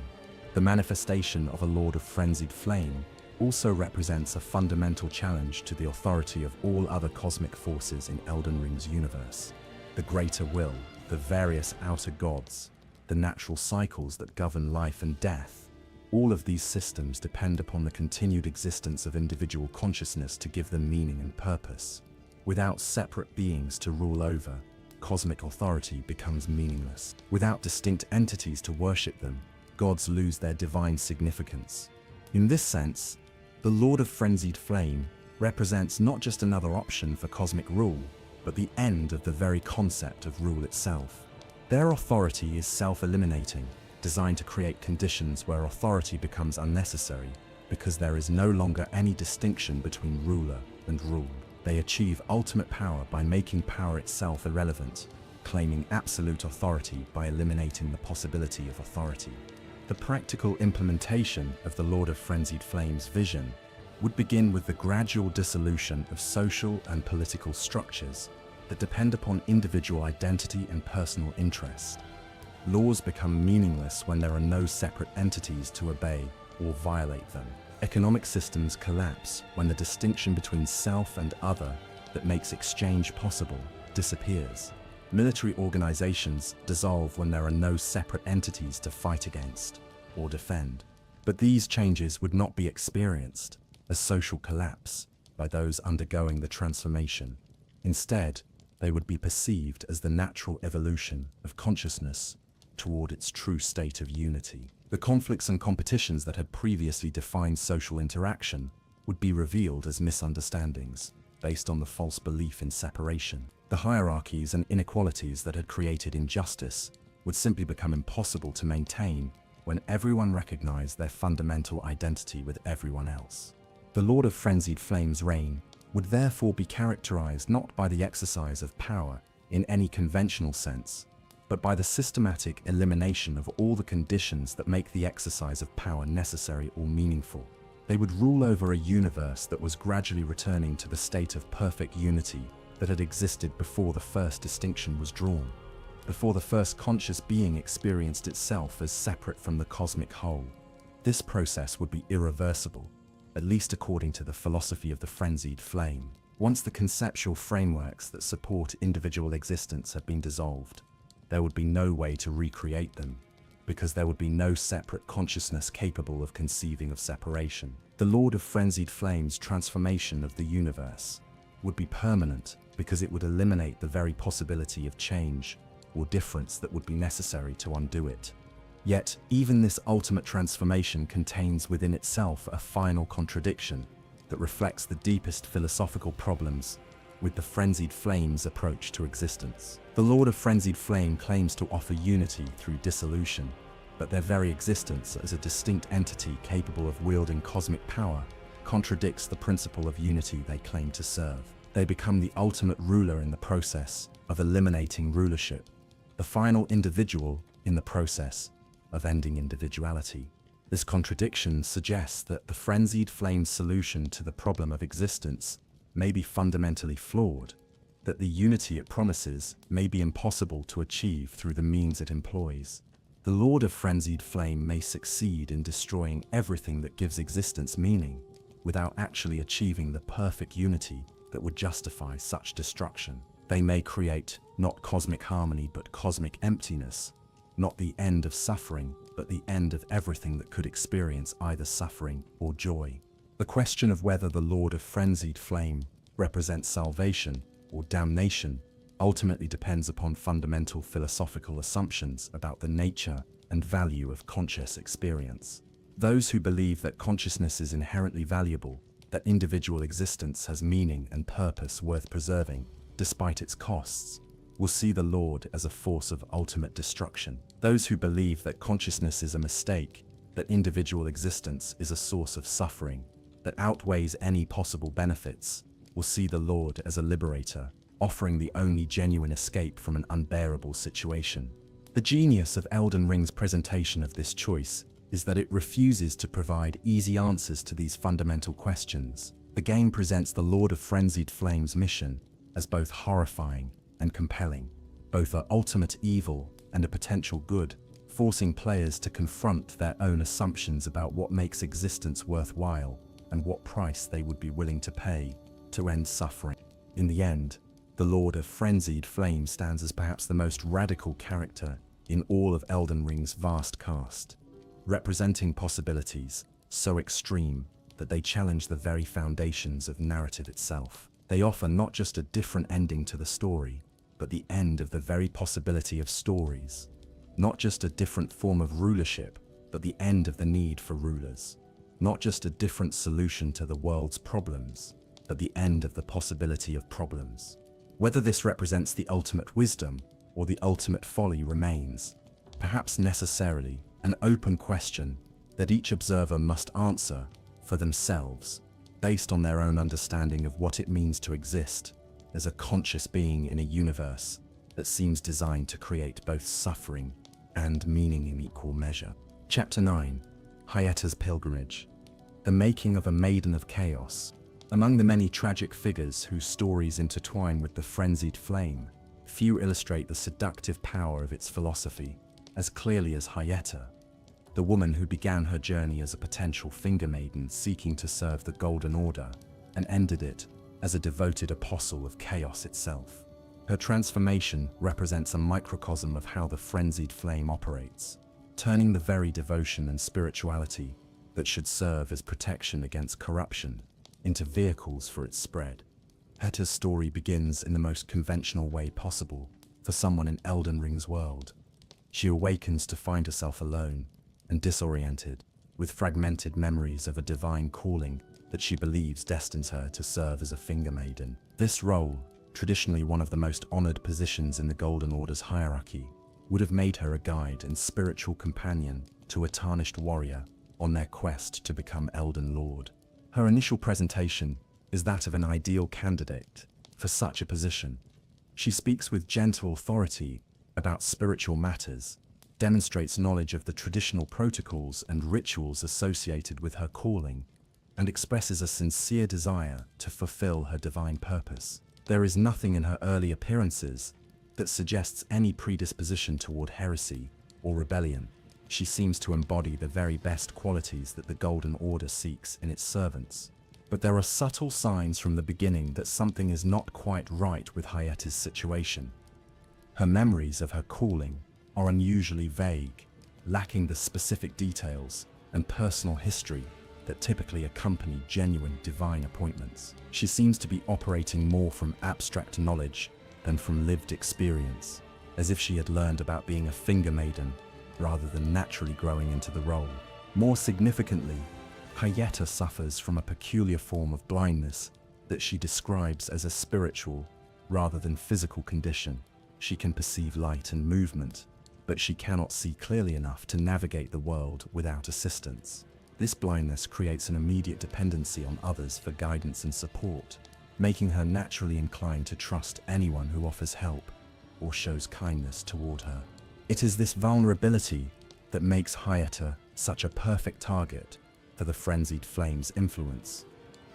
The manifestation of a Lord of Frenzied Flame also represents a fundamental challenge to the authority of all other cosmic forces in Elden Ring's universe. The greater will, the various outer gods, the natural cycles that govern life and death, all of these systems depend upon the continued existence of individual consciousness to give them meaning and purpose. Without separate beings to rule over, cosmic authority becomes meaningless. Without distinct entities to worship them, gods lose their divine significance. In this sense, the Lord of Frenzied Flame represents not just another option for cosmic rule, but the end of the very concept of rule itself. Their authority is self-eliminating, designed to create conditions where authority becomes unnecessary, because there is no longer any distinction between ruler and ruled. They achieve ultimate power by making power itself irrelevant, claiming absolute authority by eliminating the possibility of authority. The practical implementation of the Lord of Frenzied Flame's vision would begin with the gradual dissolution of social and political structures that depend upon individual identity and personal interest. Laws become meaningless when there are no separate entities to obey or violate them. Economic systems collapse when the distinction between self and other that makes exchange possible disappears. Military organizations dissolve when there are no separate entities to fight against. or defend. But these changes would not be experienced as social collapse by those undergoing the transformation. Instead, they would be perceived as the natural evolution of consciousness toward its true state of unity. The conflicts and competitions that had previously defined social interaction would be revealed as misunderstandings based on the false belief in separation. The hierarchies and inequalities that had created injustice would simply become impossible to maintain when everyone recognized their fundamental identity with everyone else. The Lord of Frenzied Flame's reign would therefore be characterized not by the exercise of power in any conventional sense, but by the systematic elimination of all the conditions that make the exercise of power necessary or meaningful. They would rule over a universe that was gradually returning to the state of perfect unity that had existed before the first distinction was drawn, before the first conscious being experienced itself as separate from the cosmic whole. This process would be irreversible, at least according to the philosophy of the Frenzied Flame. Once the conceptual frameworks that support individual existence had been dissolved, there would be no way to recreate them, because there would be no separate consciousness capable of conceiving of separation. The Lord of Frenzied Flame's transformation of the universe would be permanent because it would eliminate the very possibility of change or difference that would be necessary to undo it. Yet, even this ultimate transformation contains within itself a final contradiction that reflects the deepest philosophical problems with the Frenzied Flame's approach to existence. The Lord of Frenzied Flame claims to offer unity through dissolution, but their very existence as a distinct entity capable of wielding cosmic power contradicts the principle of unity they claim to serve. They become the ultimate ruler in the process of eliminating rulership, the final individual in the process of ending individuality. This contradiction suggests that the Frenzied Flame's solution to the problem of existence may be fundamentally flawed, that the unity it promises may be impossible to achieve through the means it employs. The Lord of Frenzied Flame may succeed in destroying everything that gives existence meaning, without actually achieving the perfect unity that would justify such destruction. They may create not cosmic harmony but cosmic emptiness, not the end of suffering, but the end of everything that could experience either suffering or joy. The question of whether the Lord of Frenzied Flame represents salvation or damnation ultimately depends upon fundamental philosophical assumptions about the nature and value of conscious experience. Those who believe that consciousness is inherently valuable, that individual existence has meaning and purpose worth preserving, despite its costs, will see the Lord as a force of ultimate destruction. Those who believe that consciousness is a mistake, that individual existence is a source of suffering that outweighs any possible benefits, will see the Lord as a liberator, offering the only genuine escape from an unbearable situation. The genius of Elden Ring's presentation of this choice is that it refuses to provide easy answers to these fundamental questions. The game presents the Lord of Frenzied Flame's mission as both horrifying and compelling, both an ultimate evil and a potential good, forcing players to confront their own assumptions about what makes existence worthwhile and what price they would be willing to pay to end suffering. In the end, the Lord of Frenzied Flame stands as perhaps the most radical character in all of Elden Ring's vast cast, representing possibilities so extreme that they challenge the very foundations of narrative itself. They offer not just a different ending to the story, but the end of the very possibility of stories. Not just a different form of rulership, but the end of the need for rulers. Not just a different solution to the world's problems, but the end of the possibility of problems. Whether this represents the ultimate wisdom or the ultimate folly remains, perhaps necessarily, an open question that each observer must answer for themselves, based on their own understanding of what it means to exist as a conscious being in a universe that seems designed to create both suffering and meaning in equal measure. Chapter 9. Hyetta's Pilgrimage. The making of a Maiden of Chaos. Among the many tragic figures whose stories intertwine with the Frenzied Flame, few illustrate the seductive power of its philosophy as clearly as Hyetta, the woman who began her journey as a potential finger maiden seeking to serve the Golden Order and ended it as a devoted apostle of chaos itself. Her transformation represents a microcosm of how the Frenzied Flame operates, turning the very devotion and spirituality that should serve as protection against corruption into vehicles for its spread. Hyetta's story begins in the most conventional way possible for someone in Elden Ring's world. She awakens to find herself alone and disoriented, with fragmented memories of a divine calling that she believes destines her to serve as a finger maiden. This role, traditionally one of the most honored positions in the Golden Order's hierarchy, would have made her a guide and spiritual companion to a tarnished warrior on their quest to become Elden Lord. Her initial presentation is that of an ideal candidate for such a position. She speaks with gentle authority about spiritual matters, demonstrates knowledge of the traditional protocols and rituals associated with her calling, and expresses a sincere desire to fulfill her divine purpose. There is nothing in her early appearances that suggests any predisposition toward heresy or rebellion. She seems to embody the very best qualities that the Golden Order seeks in its servants. But there are subtle signs from the beginning that something is not quite right with Hyetta's situation. Her memories of her calling are unusually vague, lacking the specific details and personal history that typically accompany genuine divine appointments. She seems to be operating more from abstract knowledge than from lived experience, as if she had learned about being a finger maiden rather than naturally growing into the role. More significantly, Hyetta suffers from a peculiar form of blindness that she describes as a spiritual rather than physical condition. She can perceive light and movement, but she cannot see clearly enough to navigate the world without assistance. This blindness creates an immediate dependency on others for guidance and support, making her naturally inclined to trust anyone who offers help or shows kindness toward her. It is this vulnerability that makes Hyetta such a perfect target for the Frenzied Flame's influence.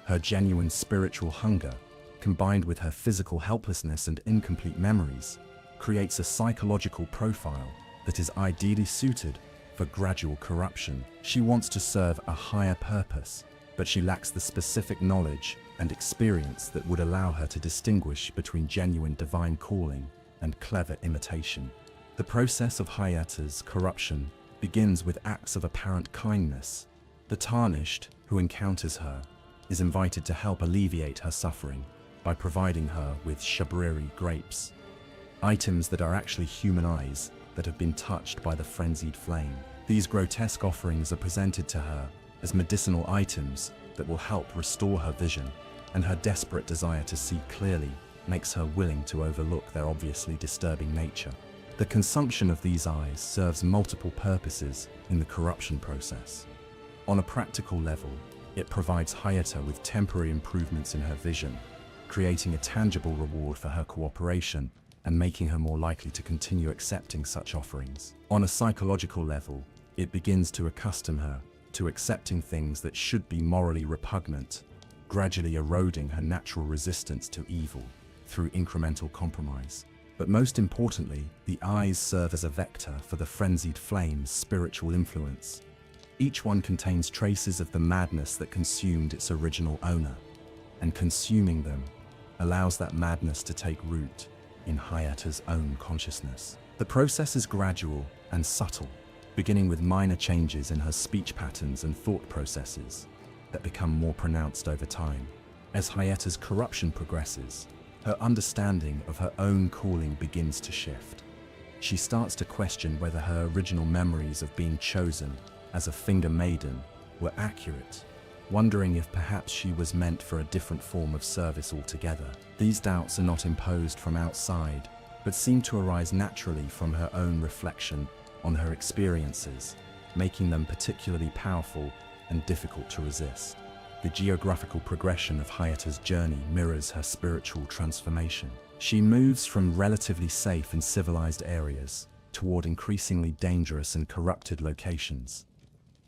Her genuine spiritual hunger, combined with her physical helplessness and incomplete memories, creates a psychological profile that is ideally suited for gradual corruption. She wants to serve a higher purpose, but she lacks the specific knowledge and experience that would allow her to distinguish between genuine divine calling and clever imitation. The process of Hyetta's corruption begins with acts of apparent kindness. The Tarnished, who encounters her, is invited to help alleviate her suffering by providing her with Shabriri grapes, items that are actually human eyes that have been touched by the Frenzied Flame. These grotesque offerings are presented to her as medicinal items that will help restore her vision, and her desperate desire to see clearly makes her willing to overlook their obviously disturbing nature. The consumption of these eyes serves multiple purposes in the corruption process. On a practical level, it provides Hyetta with temporary improvements in her vision, creating a tangible reward for her cooperation and making her more likely to continue accepting such offerings. On a psychological level, it begins to accustom her to accepting things that should be morally repugnant, gradually eroding her natural resistance to evil through incremental compromise. But most importantly, the eyes serve as a vector for the Frenzied Flame's spiritual influence. Each one contains traces of the madness that consumed its original owner, and consuming them allows that madness to take root in Hyetta's own consciousness. The process is gradual and subtle, beginning with minor changes in her speech patterns and thought processes that become more pronounced over time. As Hyetta's corruption progresses, her understanding of her own calling begins to shift. She starts to question whether her original memories of being chosen as a finger maiden were accurate, wondering if perhaps she was meant for a different form of service altogether. These doubts are not imposed from outside, but seem to arise naturally from her own reflection on her experiences, making them particularly powerful and difficult to resist. The geographical progression of Hyetta's journey mirrors her spiritual transformation. She moves from relatively safe and civilized areas toward increasingly dangerous and corrupted locations,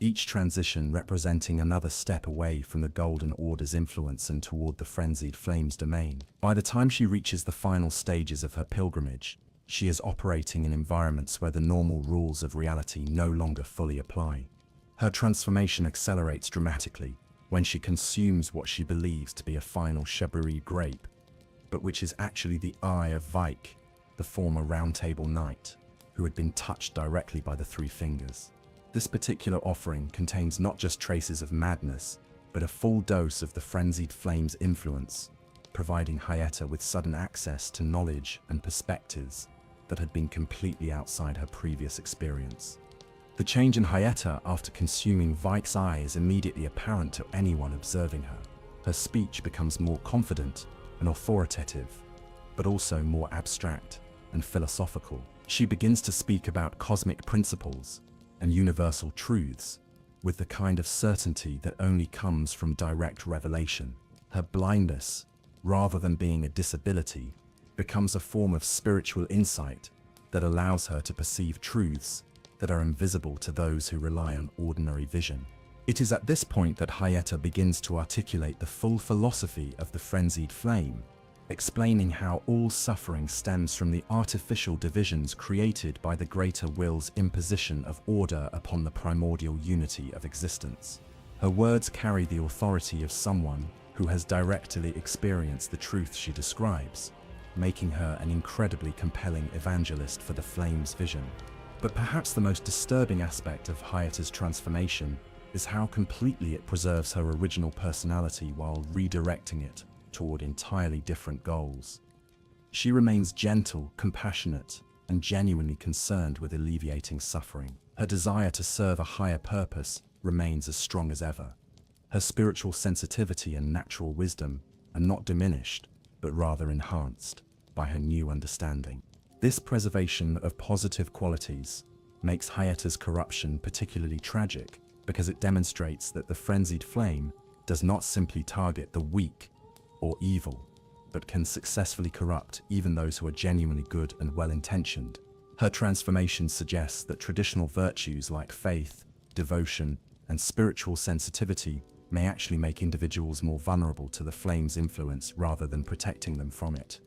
each transition representing another step away from the Golden Order's influence and toward the Frenzied Flame's domain. By the time she reaches the final stages of her pilgrimage, she is operating in environments where the normal rules of reality no longer fully apply. Her transformation accelerates dramatically when she consumes what she believes to be a final Shabriri grape, but which is actually the eye of Vyke, the former Round Table Knight. who had been touched directly by the three fingers. This particular offering contains not just traces of madness, but a full dose of the frenzied flame's influence, providing Hyetta with sudden access to knowledge and perspectives that had been completely outside her previous experience. The change in Hyetta after consuming Vyke's eye is immediately apparent to anyone observing her. Her speech becomes more confident and authoritative, but also more abstract and philosophical. She begins to speak about cosmic principles and universal truths with the kind of certainty that only comes from direct revelation. Her blindness, rather than being a disability, becomes a form of spiritual insight that allows her to perceive truths that are invisible to those who rely on ordinary vision. It is at this point that Hyetta begins to articulate the full philosophy of the frenzied flame, explaining how all suffering stems from the artificial divisions created by the greater will's imposition of order upon the primordial unity of existence. Her words carry the authority of someone who has directly experienced the truth she describes, making her an incredibly compelling evangelist for the flame's vision. But perhaps the most disturbing aspect of Hyetta's transformation is how completely it preserves her original personality while redirecting it toward entirely different goals. She remains gentle, compassionate, and genuinely concerned with alleviating suffering. Her desire to serve a higher purpose remains as strong as ever. Her spiritual sensitivity and natural wisdom are not diminished, but rather enhanced by her new understanding. This preservation of positive qualities makes Hyetta's corruption particularly tragic because it demonstrates that the frenzied flame does not simply target the weak or evil, but can successfully corrupt even those who are genuinely good and well-intentioned. Her transformation suggests that traditional virtues like faith, devotion, and spiritual sensitivity may actually make individuals more vulnerable to the flame's influence rather than protecting them from it.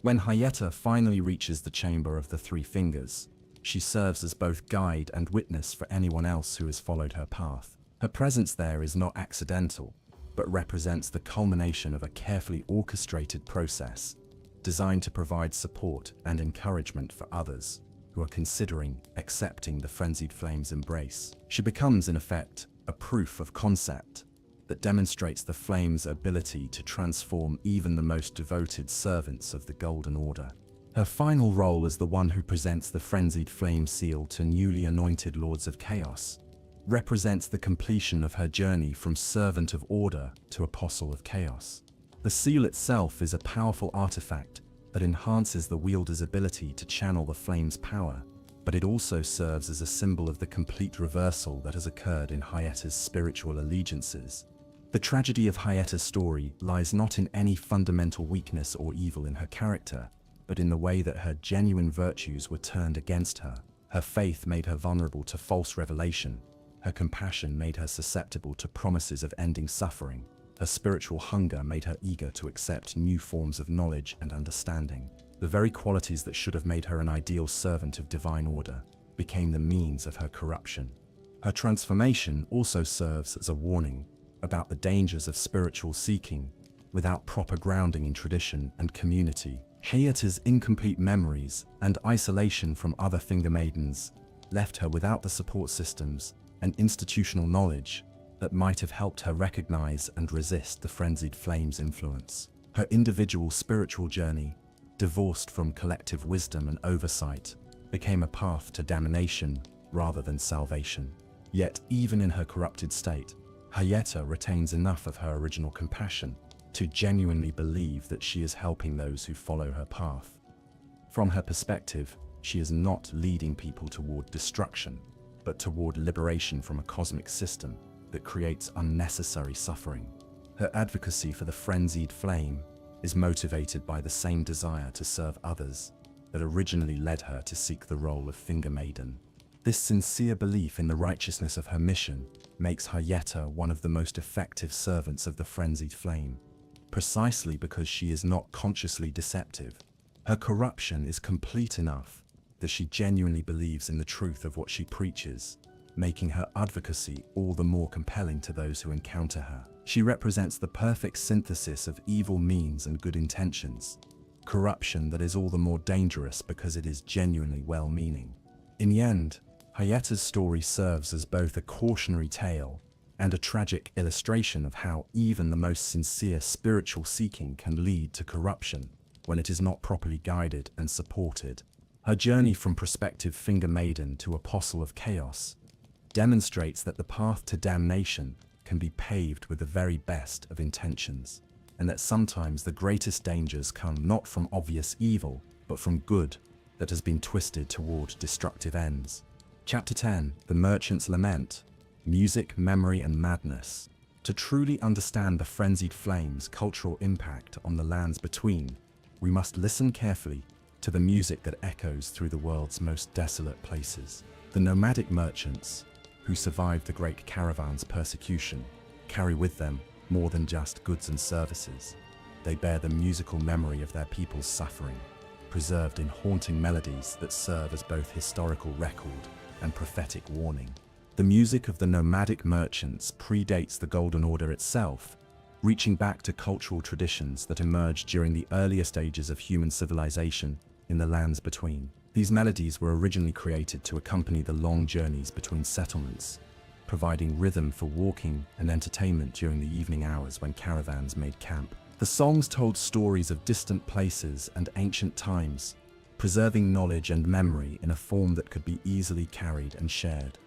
When Hyetta finally reaches the Chamber of the Three Fingers, she serves as both guide and witness for anyone else who has followed her path. Her presence there is not accidental, but represents the culmination of a carefully orchestrated process designed to provide support and encouragement for others who are considering accepting the frenzied flame's embrace. She becomes, in effect, a proof of concept that demonstrates the flame's ability to transform even the most devoted servants of the Golden Order. Her final role as the one who presents the frenzied flame seal to newly anointed Lords of Chaos represents the completion of her journey from servant of order to apostle of chaos. The seal itself is a powerful artifact that enhances the wielder's ability to channel the flame's power, but it also serves as a symbol of the complete reversal that has occurred in Hyetta's spiritual allegiances. The tragedy of Hyetta's story lies not in any fundamental weakness or evil in her character, but in the way that her genuine virtues were turned against her. Her faith made her vulnerable to false revelation. Her compassion made her susceptible to promises of ending suffering. Her spiritual hunger made her eager to accept new forms of knowledge and understanding. The very qualities that should have made her an ideal servant of divine order became the means of her corruption. Her transformation also serves as a warning about the dangers of spiritual seeking without proper grounding in tradition and community. Hyetta's incomplete memories and isolation from other Finger Maidens left her without the support systems and institutional knowledge that might have helped her recognize and resist the frenzied flame's influence. Her individual spiritual journey, divorced from collective wisdom and oversight, became a path to damnation rather than salvation. Yet, even in her corrupted state, Hyetta retains enough of her original compassion to genuinely believe that she is helping those who follow her path. From her perspective, she is not leading people toward destruction, but toward liberation from a cosmic system that creates unnecessary suffering. Her advocacy for the frenzied flame is motivated by the same desire to serve others that originally led her to seek the role of Finger Maiden. This sincere belief in the righteousness of her mission makes Hyetta one of the most effective servants of the frenzied flame, precisely because she is not consciously deceptive. Her corruption is complete enough that she genuinely believes in the truth of what she preaches, making her advocacy all the more compelling to those who encounter her. She represents the perfect synthesis of evil means and good intentions, corruption that is all the more dangerous because it is genuinely well-meaning. In the end, Hyetta's story serves as both a cautionary tale and a tragic illustration of how even the most sincere spiritual seeking can lead to corruption when it is not properly guided and supported. Her journey from prospective finger maiden to apostle of chaos demonstrates that the path to damnation can be paved with the very best of intentions, and that sometimes the greatest dangers come not from obvious evil, but from good that has been twisted toward destructive ends. Chapter 10: The Merchant's Lament. Music, Memory, and Madness. To truly understand the Frenzied Flames' cultural impact on the lands between, we must listen carefully to the music that echoes through the world's most desolate places. The nomadic merchants, who survived the great caravan's persecution, carry with them more than just goods and services. They bear the musical memory of their people's suffering, preserved in haunting melodies that serve as both historical record and prophetic warning. The music of the nomadic merchants predates the Golden Order itself, reaching back to cultural traditions that emerged during the earliest ages of human civilization in the lands between. These melodies were originally created to accompany the long journeys between settlements, providing rhythm for walking and entertainment during the evening hours when caravans made camp. The songs told stories of distant places and ancient times, preserving knowledge and memory in a form that could be easily carried and shared.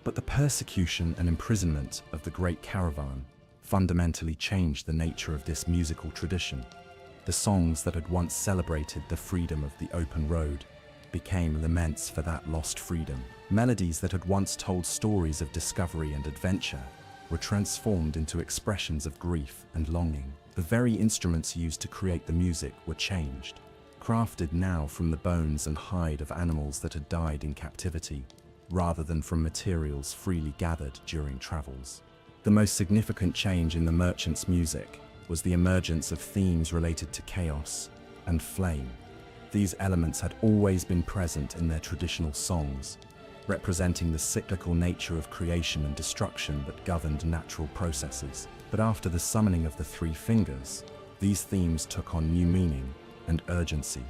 But the persecution and imprisonment of the great caravan fundamentally changed the nature of this musical tradition. The songs that had once celebrated the freedom of the open road became laments for that lost freedom. Melodies that had once told stories of discovery and adventure were transformed into expressions of grief and longing. The very instruments used to create the music were changed, crafted now from the bones and hide of animals that had died in captivity, rather than from materials freely gathered during travels. The most significant change in the merchants' music was the emergence of themes related to chaos and flame. These elements had always been present in their traditional songs, representing the cyclical nature of creation and destruction that governed natural processes. But after the summoning of the Three Fingers, these themes took on new meaning and urgency.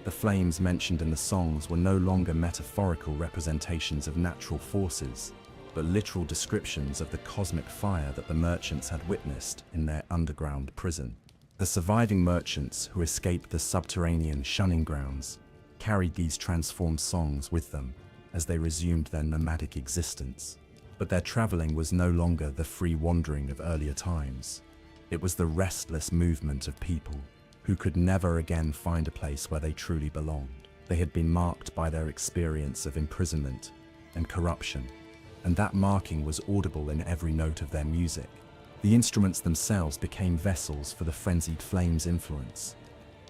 The flames mentioned in the songs were no longer metaphorical representations of natural forces, but literal descriptions of the cosmic fire that the merchants had witnessed in their underground prison. The surviving merchants who escaped the subterranean shunning grounds carried these transformed songs with them as they resumed their nomadic existence. But their traveling was no longer the free wandering of earlier times. It was the restless movement of people who could never again find a place where they truly belonged. They had been marked by their experience of imprisonment and corruption, and that marking was audible in every note of their music. The instruments themselves became vessels for the Frenzied Flames' influence.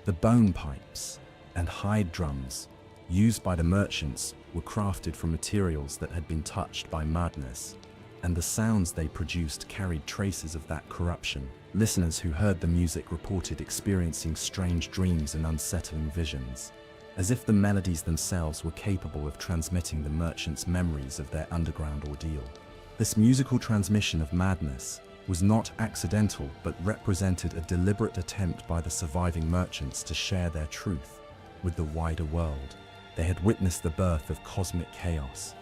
The bone pipes and hide drums used by the merchants were crafted from materials that had been touched by madness, and the sounds they produced carried traces of that corruption. Listeners who heard the music reported experiencing strange dreams and unsettling visions, as if the melodies themselves were capable of transmitting the merchants' memories of their underground ordeal. This musical transmission of madness was not accidental, but represented a deliberate attempt by the surviving merchants to share their truth with the wider world. They had witnessed the birth of cosmic chaos,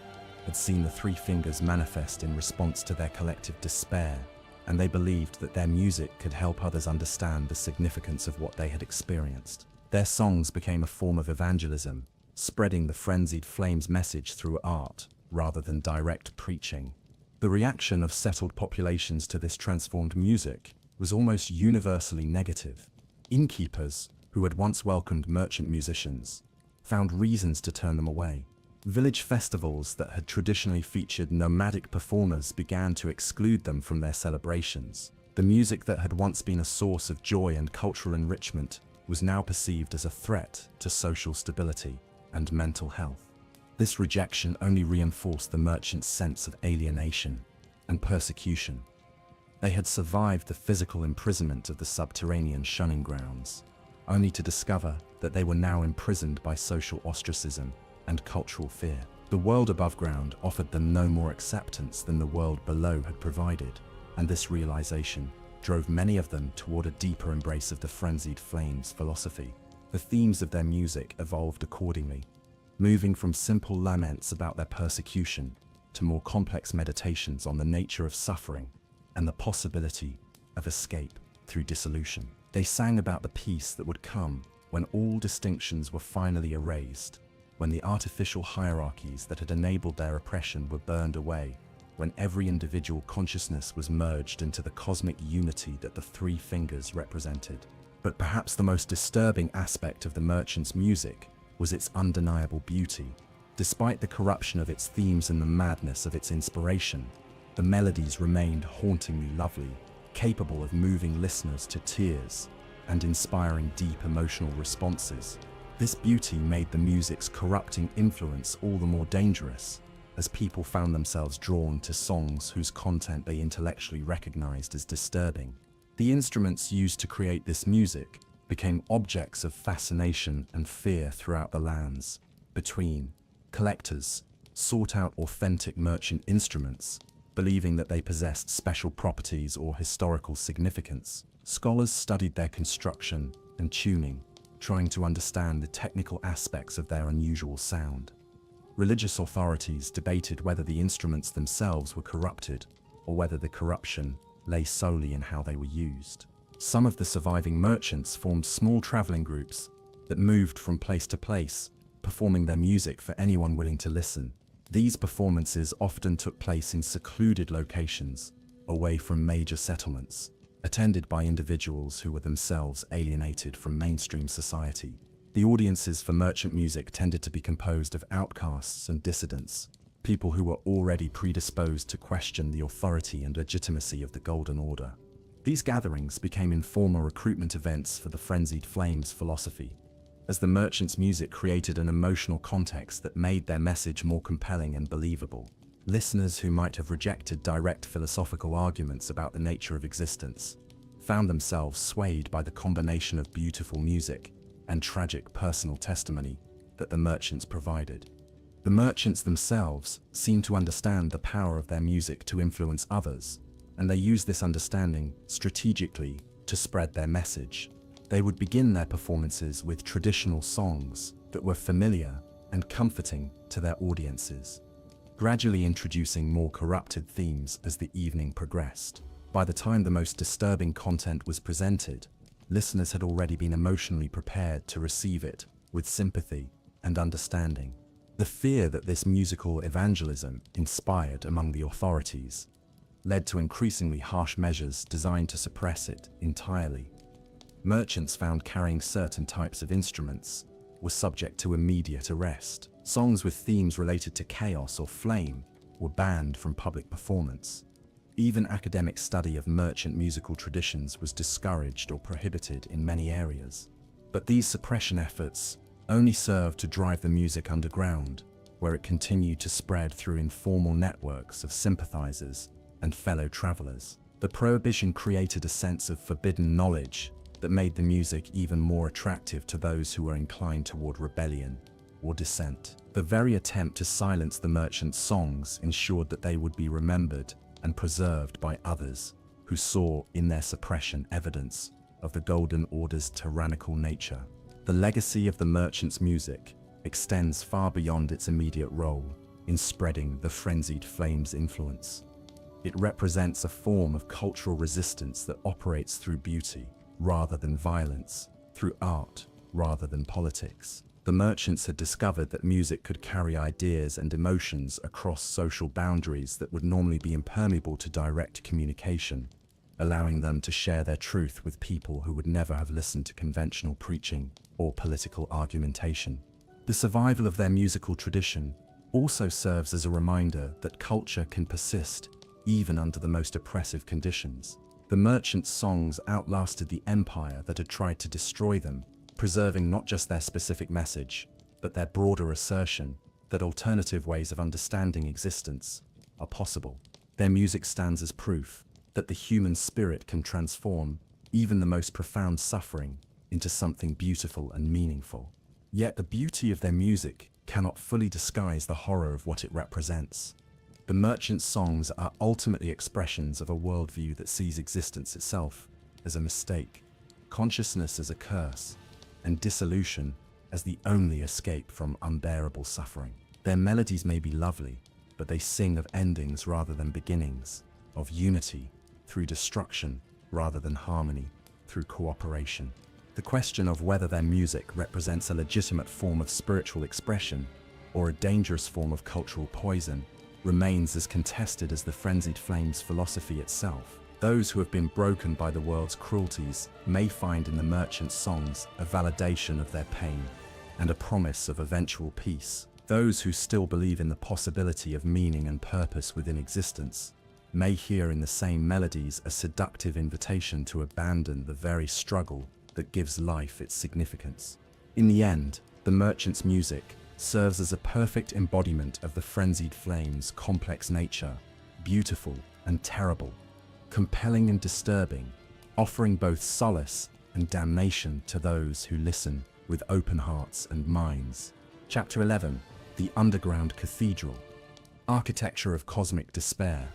had seen the Three Fingers manifest in response to their collective despair, and they believed that their music could help others understand the significance of what they had experienced. Their songs became a form of evangelism, spreading the Frenzied Flames' message through art rather than direct preaching. The reaction of settled populations to this transformed music was almost universally negative. Innkeepers, who had once welcomed merchant musicians, found reasons to turn them away. Village festivals that had traditionally featured nomadic performers began to exclude them from their celebrations. The music that had once been a source of joy and cultural enrichment was now perceived as a threat to social stability and mental health. This rejection only reinforced the merchants' sense of alienation and persecution. They had survived the physical imprisonment of the subterranean shunning grounds, only to discover that they were now imprisoned by social ostracism and cultural fear. The world above ground offered them no more acceptance than the world below had provided, and this realization drove many of them toward a deeper embrace of the Frenzied Flames philosophy. The themes of their music evolved accordingly. moving from simple laments about their persecution to more complex meditations on the nature of suffering and the possibility of escape through dissolution. They sang about the peace that would come when all distinctions were finally erased, when the artificial hierarchies that had enabled their oppression were burned away, when every individual consciousness was merged into the cosmic unity that the three fingers represented. But perhaps the most disturbing aspect of the merchant's music was its undeniable beauty. Despite the corruption of its themes and the madness of its inspiration, the melodies remained hauntingly lovely, capable of moving listeners to tears and inspiring deep emotional responses. This beauty made the music's corrupting influence all the more dangerous, as people found themselves drawn to songs whose content they intellectually recognized as disturbing. The instruments used to create this music became objects of fascination and fear throughout the lands. Between collectors sought out authentic merchant instruments, believing that they possessed special properties or historical significance. Scholars studied their construction and tuning, trying to understand the technical aspects of their unusual sound. Religious authorities debated whether the instruments themselves were corrupted or whether the corruption lay solely in how they were used. Some of the surviving merchants formed small traveling groups that moved from place to place, performing their music for anyone willing to listen. These performances often took place in secluded locations, away from major settlements, attended by individuals who were themselves alienated from mainstream society. The audiences for merchant music tended to be composed of outcasts and dissidents, people who were already predisposed to question the authority and legitimacy of the Golden Order. These gatherings became informal recruitment events for the Frenzied Flames philosophy, as the merchants' music created an emotional context that made their message more compelling and believable. Listeners who might have rejected direct philosophical arguments about the nature of existence found themselves swayed by the combination of beautiful music and tragic personal testimony that the merchants provided. The merchants themselves seemed to understand the power of their music to influence others, and they used this understanding strategically to spread their message. They would begin their performances with traditional songs that were familiar and comforting to their audiences, gradually introducing more corrupted themes as the evening progressed. By the time the most disturbing content was presented, listeners had already been emotionally prepared to receive it with sympathy and understanding. The fear that this musical evangelism inspired among the authorities led to increasingly harsh measures designed to suppress it entirely. Merchants found carrying certain types of instruments were subject to immediate arrest. Songs with themes related to chaos or flame were banned from public performance. Even academic study of merchant musical traditions was discouraged or prohibited in many areas. But these suppression efforts only served to drive the music underground, where it continued to spread through informal networks of sympathizers and fellow travelers. The prohibition created a sense of forbidden knowledge that made the music even more attractive to those who were inclined toward rebellion or dissent. The very attempt to silence the merchants' songs ensured that they would be remembered and preserved by others who saw in their suppression evidence of the Golden Order's tyrannical nature. The legacy of the merchant's music extends far beyond its immediate role in spreading the Frenzied Flames' influence. It represents a form of cultural resistance that operates through beauty rather than violence, through art rather than politics. The merchants had discovered that music could carry ideas and emotions across social boundaries that would normally be impermeable to direct communication, allowing them to share their truth with people who would never have listened to conventional preaching or political argumentation. The survival of their musical tradition also serves as a reminder that culture can persist even under the most oppressive conditions. The merchants' songs outlasted the empire that had tried to destroy them, preserving not just their specific message, but their broader assertion that alternative ways of understanding existence are possible. Their music stands as proof that the human spirit can transform even the most profound suffering into something beautiful and meaningful. Yet the beauty of their music cannot fully disguise the horror of what it represents. The merchants' songs are ultimately expressions of a worldview that sees existence itself as a mistake, consciousness as a curse, and dissolution as the only escape from unbearable suffering. Their melodies may be lovely, but they sing of endings rather than beginnings, of unity through destruction rather than harmony through cooperation. The question of whether their music represents a legitimate form of spiritual expression or a dangerous form of cultural poison remains as contested as the Frenzied Flames philosophy itself. Those who have been broken by the world's cruelties may find in the merchant's songs a validation of their pain and a promise of eventual peace. Those who still believe in the possibility of meaning and purpose within existence may hear in the same melodies a seductive invitation to abandon the very struggle that gives life its significance. In the end, the merchant's music serves as a perfect embodiment of the Frenzied Flames' complex nature, beautiful and terrible, compelling and disturbing, offering both solace and damnation to those who listen with open hearts and minds. Chapter 11. The Underground Cathedral. Architecture of Cosmic Despair.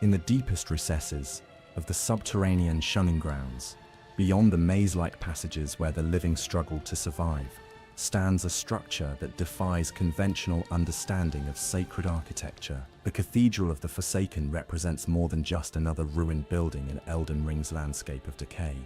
In the deepest recesses of the subterranean shunning grounds, beyond the maze-like passages where the living struggle to survive, stands a structure that defies conventional understanding of sacred architecture. The Cathedral of the Forsaken represents more than just another ruined building in Elden Ring's landscape of decay.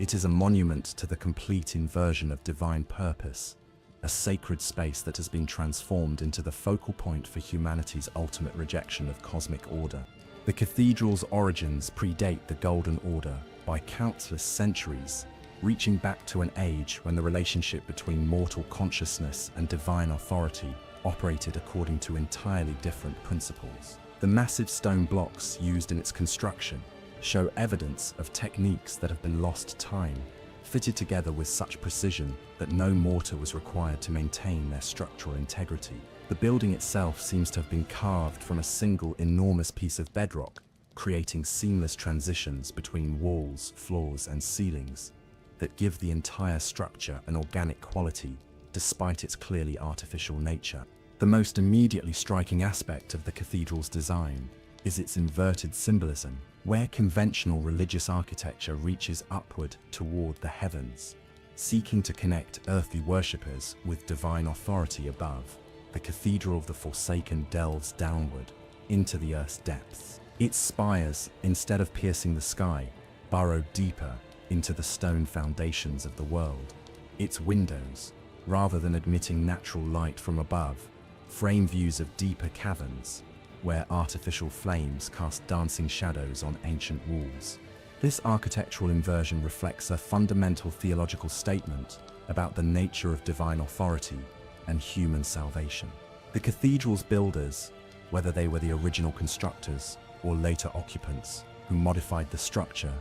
It is a monument to the complete inversion of divine purpose, a sacred space that has been transformed into the focal point for humanity's ultimate rejection of cosmic order. The cathedral's origins predate the Golden Order by countless centuries, reaching back to an age when the relationship between mortal consciousness and divine authority operated according to entirely different principles. The massive stone blocks used in its construction show evidence of techniques that have been lost to time, fitted together with such precision that no mortar was required to maintain their structural integrity. The building itself seems to have been carved from a single enormous piece of bedrock, creating seamless transitions between walls, floors, and ceilings that give the entire structure an organic quality despite its clearly artificial nature. The most immediately striking aspect of the cathedral's design is its inverted symbolism, where conventional religious architecture reaches upward toward the heavens, seeking to connect earthly worshippers with divine authority above. The Cathedral of the Forsaken delves downward into the earth's depths. Its spires, instead of piercing the sky, burrow deeper into the stone foundations of the world. Its windows, rather than admitting natural light from above, frame views of deeper caverns, where artificial flames cast dancing shadows on ancient walls. This architectural inversion reflects a fundamental theological statement about the nature of divine authority and human salvation. The cathedral's builders, whether they were the original constructors or later occupants who modified the structure,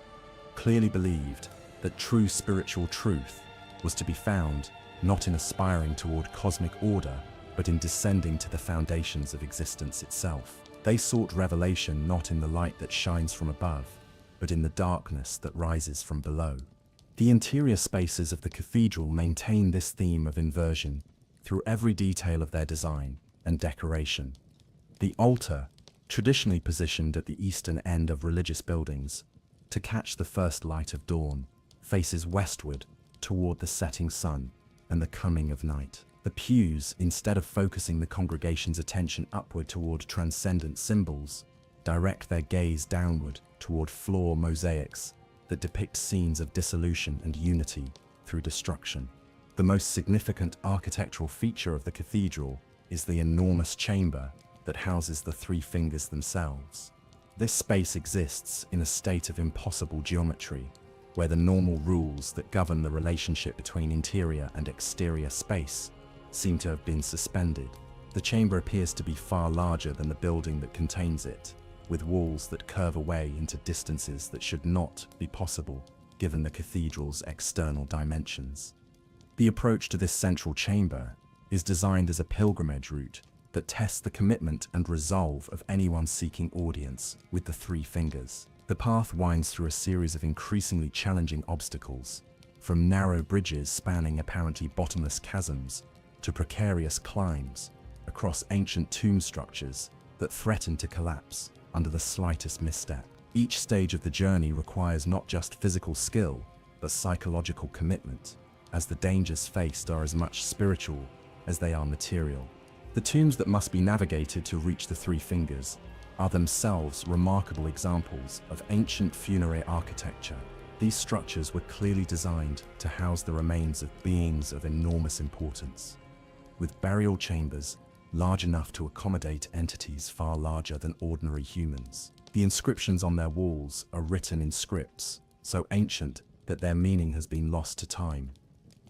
clearly believed that true spiritual truth was to be found not in aspiring toward cosmic order, but in descending to the foundations of existence itself. They sought revelation not in the light that shines from above, but in the darkness that rises from below. The interior spaces of the cathedral maintain this theme of inversion through every detail of their design and decoration. The altar, traditionally positioned at the eastern end of religious buildings, to catch the first light of dawn, faces westward toward the setting sun and the coming of night. The pews, instead of focusing the congregation's attention upward toward transcendent symbols, direct their gaze downward toward floor mosaics that depict scenes of dissolution and unity through destruction. The most significant architectural feature of the cathedral is the enormous chamber that houses the three fingers themselves. This space exists in a state of impossible geometry, where the normal rules that govern the relationship between interior and exterior space seem to have been suspended. The chamber appears to be far larger than the building that contains it, with walls that curve away into distances that should not be possible given the cathedral's external dimensions. The approach to this central chamber is designed as a pilgrimage route that tests the commitment and resolve of anyone seeking audience with the three fingers. The path winds through a series of increasingly challenging obstacles, from narrow bridges spanning apparently bottomless chasms to precarious climbs across ancient tomb structures that threaten to collapse under the slightest misstep. Each stage of the journey requires not just physical skill, but psychological commitment, as the dangers faced are as much spiritual as they are material. The tombs that must be navigated to reach the Three Fingers are themselves remarkable examples of ancient funerary architecture. These structures were clearly designed to house the remains of beings of enormous importance, with burial chambers large enough to accommodate entities far larger than ordinary humans. The inscriptions on their walls are written in scripts so ancient that their meaning has been lost to time,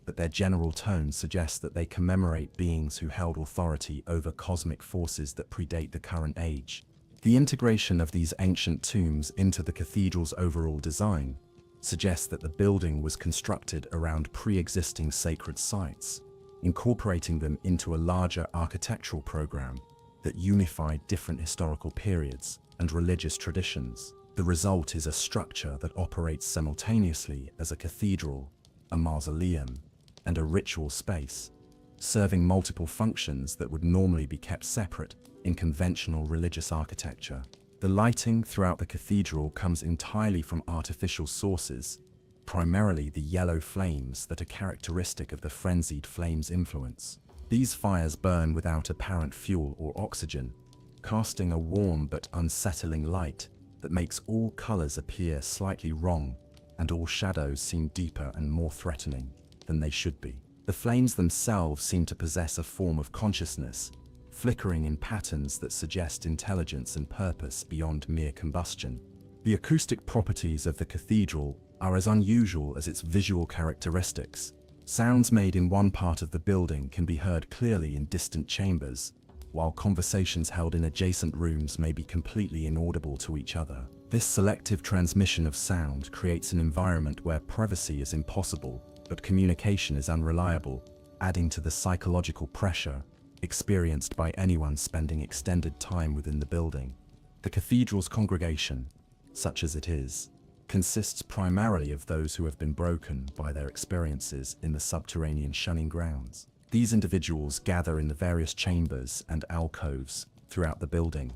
but their general tone suggests that they commemorate beings who held authority over cosmic forces that predate the current age. The integration of these ancient tombs into the cathedral's overall design suggests that the building was constructed around pre-existing sacred sites, incorporating them into a larger architectural program that unified different historical periods and religious traditions. The result is a structure that operates simultaneously as a cathedral, a mausoleum, and a ritual space, serving multiple functions that would normally be kept separate in conventional religious architecture. The lighting throughout the cathedral comes entirely from artificial sources, primarily the yellow flames that are characteristic of the Frenzied flame's influence. These fires burn without apparent fuel or oxygen, casting a warm but unsettling light that makes all colors appear slightly wrong and all shadows seem deeper and more threatening than they should be. The flames themselves seem to possess a form of consciousness, flickering in patterns that suggest intelligence and purpose beyond mere combustion. The acoustic properties of the cathedral are as unusual as its visual characteristics. Sounds made in one part of the building can be heard clearly in distant chambers, while conversations held in adjacent rooms may be completely inaudible to each other. This selective transmission of sound creates an environment where privacy is impossible, but communication is unreliable, adding to the psychological pressure experienced by anyone spending extended time within the building. The cathedral's congregation, such as it is, consists primarily of those who have been broken by their experiences in the subterranean shunning grounds. These individuals gather in the various chambers and alcoves throughout the building,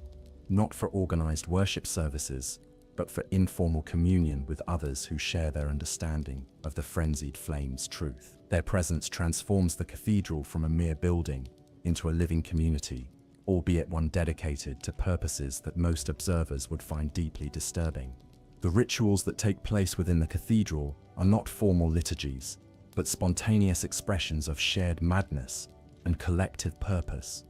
not for organized worship services, but for informal communion with others who share their understanding of the Frenzied Flame's truth. Their presence transforms the cathedral from a mere building into a living community, albeit one dedicated to purposes that most observers would find deeply disturbing. The rituals that take place within the cathedral are not formal liturgies, but spontaneous expressions of shared madness and collective purpose.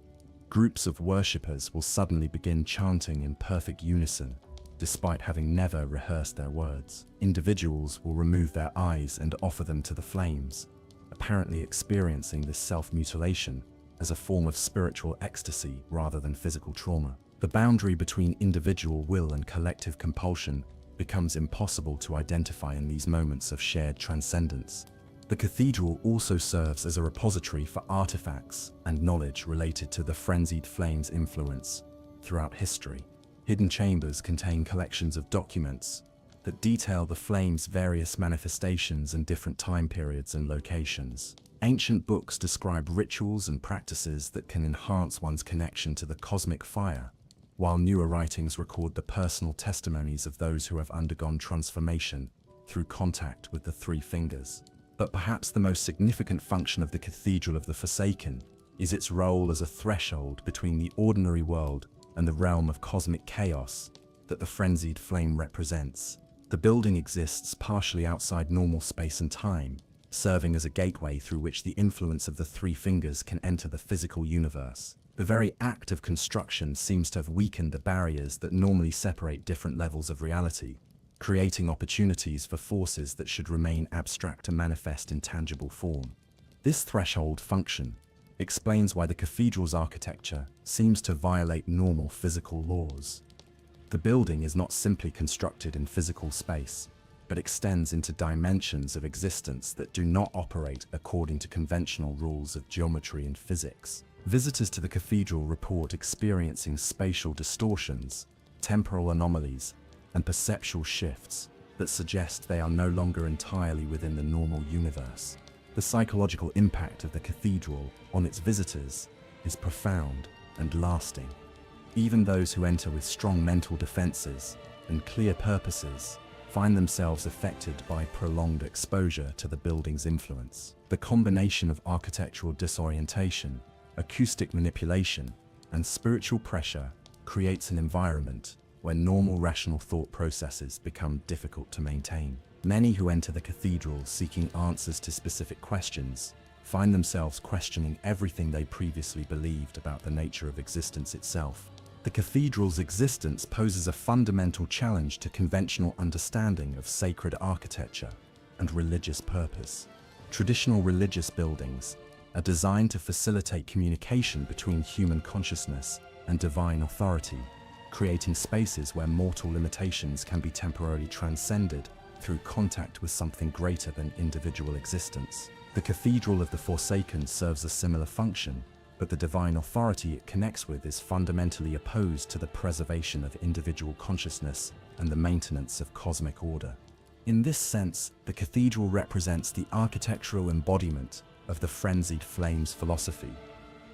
Groups of worshippers will suddenly begin chanting in perfect unison, despite having never rehearsed their words. Individuals will remove their eyes and offer them to the flames, apparently experiencing this self-mutilation as a form of spiritual ecstasy rather than physical trauma. The boundary between individual will and collective compulsion becomes impossible to identify in these moments of shared transcendence. The cathedral also serves as a repository for artifacts and knowledge related to the Frenzied Flame's influence throughout history. Hidden chambers contain collections of documents that detail the flame's various manifestations in different time periods and locations. Ancient books describe rituals and practices that can enhance one's connection to the cosmic fire, while newer writings record the personal testimonies of those who have undergone transformation through contact with the Three Fingers. But perhaps the most significant function of the Cathedral of the Forsaken is its role as a threshold between the ordinary world and the realm of cosmic chaos that the Frenzied Flame represents. The building exists partially outside normal space and time, serving as a gateway through which the influence of the Three Fingers can enter the physical universe. The very act of construction seems to have weakened the barriers that normally separate different levels of reality, creating opportunities for forces that should remain abstract to manifest in tangible form. This threshold function explains why the cathedral's architecture seems to violate normal physical laws. The building is not simply constructed in physical space, but extends into dimensions of existence that do not operate according to conventional rules of geometry and physics. Visitors to the cathedral report experiencing spatial distortions, temporal anomalies, and perceptual shifts that suggest they are no longer entirely within the normal universe. The psychological impact of the cathedral on its visitors is profound and lasting. Even those who enter with strong mental defenses and clear purposes find themselves affected by prolonged exposure to the building's influence. The combination of architectural disorientation, acoustic manipulation, and spiritual pressure creates an environment where normal rational thought processes become difficult to maintain. Many who enter the cathedral seeking answers to specific questions find themselves questioning everything they previously believed about the nature of existence itself. The cathedral's existence poses a fundamental challenge to conventional understanding of sacred architecture and religious purpose. Traditional religious buildings are designed to facilitate communication between human consciousness and divine authority, creating spaces where mortal limitations can be temporarily transcended through contact with something greater than individual existence. The Cathedral of the Forsaken serves a similar function, but the divine authority it connects with is fundamentally opposed to the preservation of individual consciousness and the maintenance of cosmic order. In this sense, the cathedral represents the architectural embodiment of the Frenzied Flames philosophy,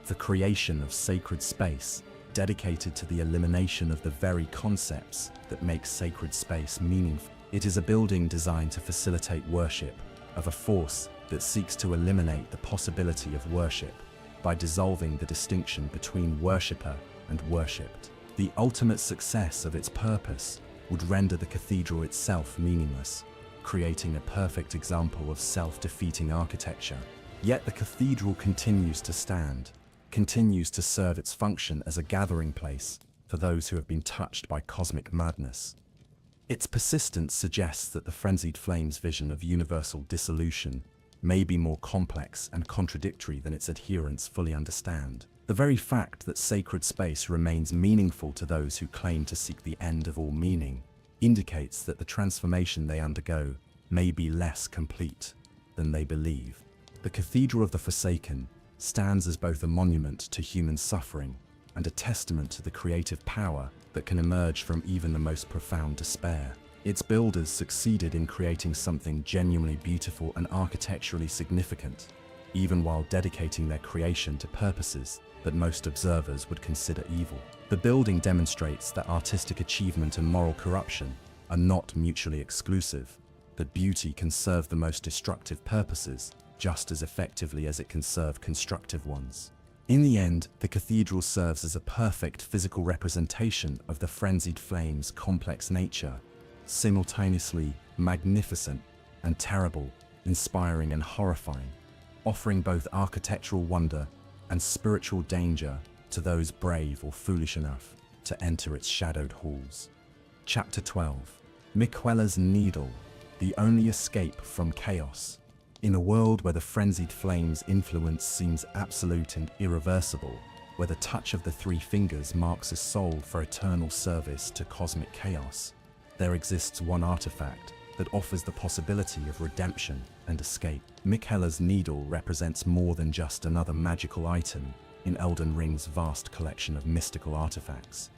the creation of sacred space dedicated to the elimination of the very concepts that make sacred space meaningful. It is a building designed to facilitate worship of a force that seeks to eliminate the possibility of worship by dissolving the distinction between worshipper and worshipped. The ultimate success of its purpose would render the cathedral itself meaningless, creating a perfect example of self-defeating architecture. Yet the cathedral continues to stand, continues to serve its function as a gathering place for those who have been touched by cosmic madness. Its persistence suggests that the Frenzied Flames' vision of universal dissolution may be more complex and contradictory than its adherents fully understand. The very fact that sacred space remains meaningful to those who claim to seek the end of all meaning indicates that the transformation they undergo may be less complete than they believe. The Cathedral of the Forsaken stands as both a monument to human suffering and a testament to the creative power that can emerge from even the most profound despair. Its builders succeeded in creating something genuinely beautiful and architecturally significant, even while dedicating their creation to purposes that most observers would consider evil. The building demonstrates that artistic achievement and moral corruption are not mutually exclusive, that beauty can serve the most destructive purposes just as effectively as it can serve constructive ones. In the end, the cathedral serves as a perfect physical representation of the Frenzied Flames' complex nature, simultaneously magnificent and terrible, inspiring and horrifying, offering both architectural wonder and spiritual danger to those brave or foolish enough to enter its shadowed halls. Chapter 12. Miquella's Needle, the only escape from chaos. In a world where the Frenzied Flames' influence seems absolute and irreversible, where the touch of the three fingers marks a soul for eternal service to cosmic chaos, there exists one artifact that offers the possibility of redemption and escape. Miquella's Needle represents more than just another magical item in Elden Ring's vast collection of mystical artifacts.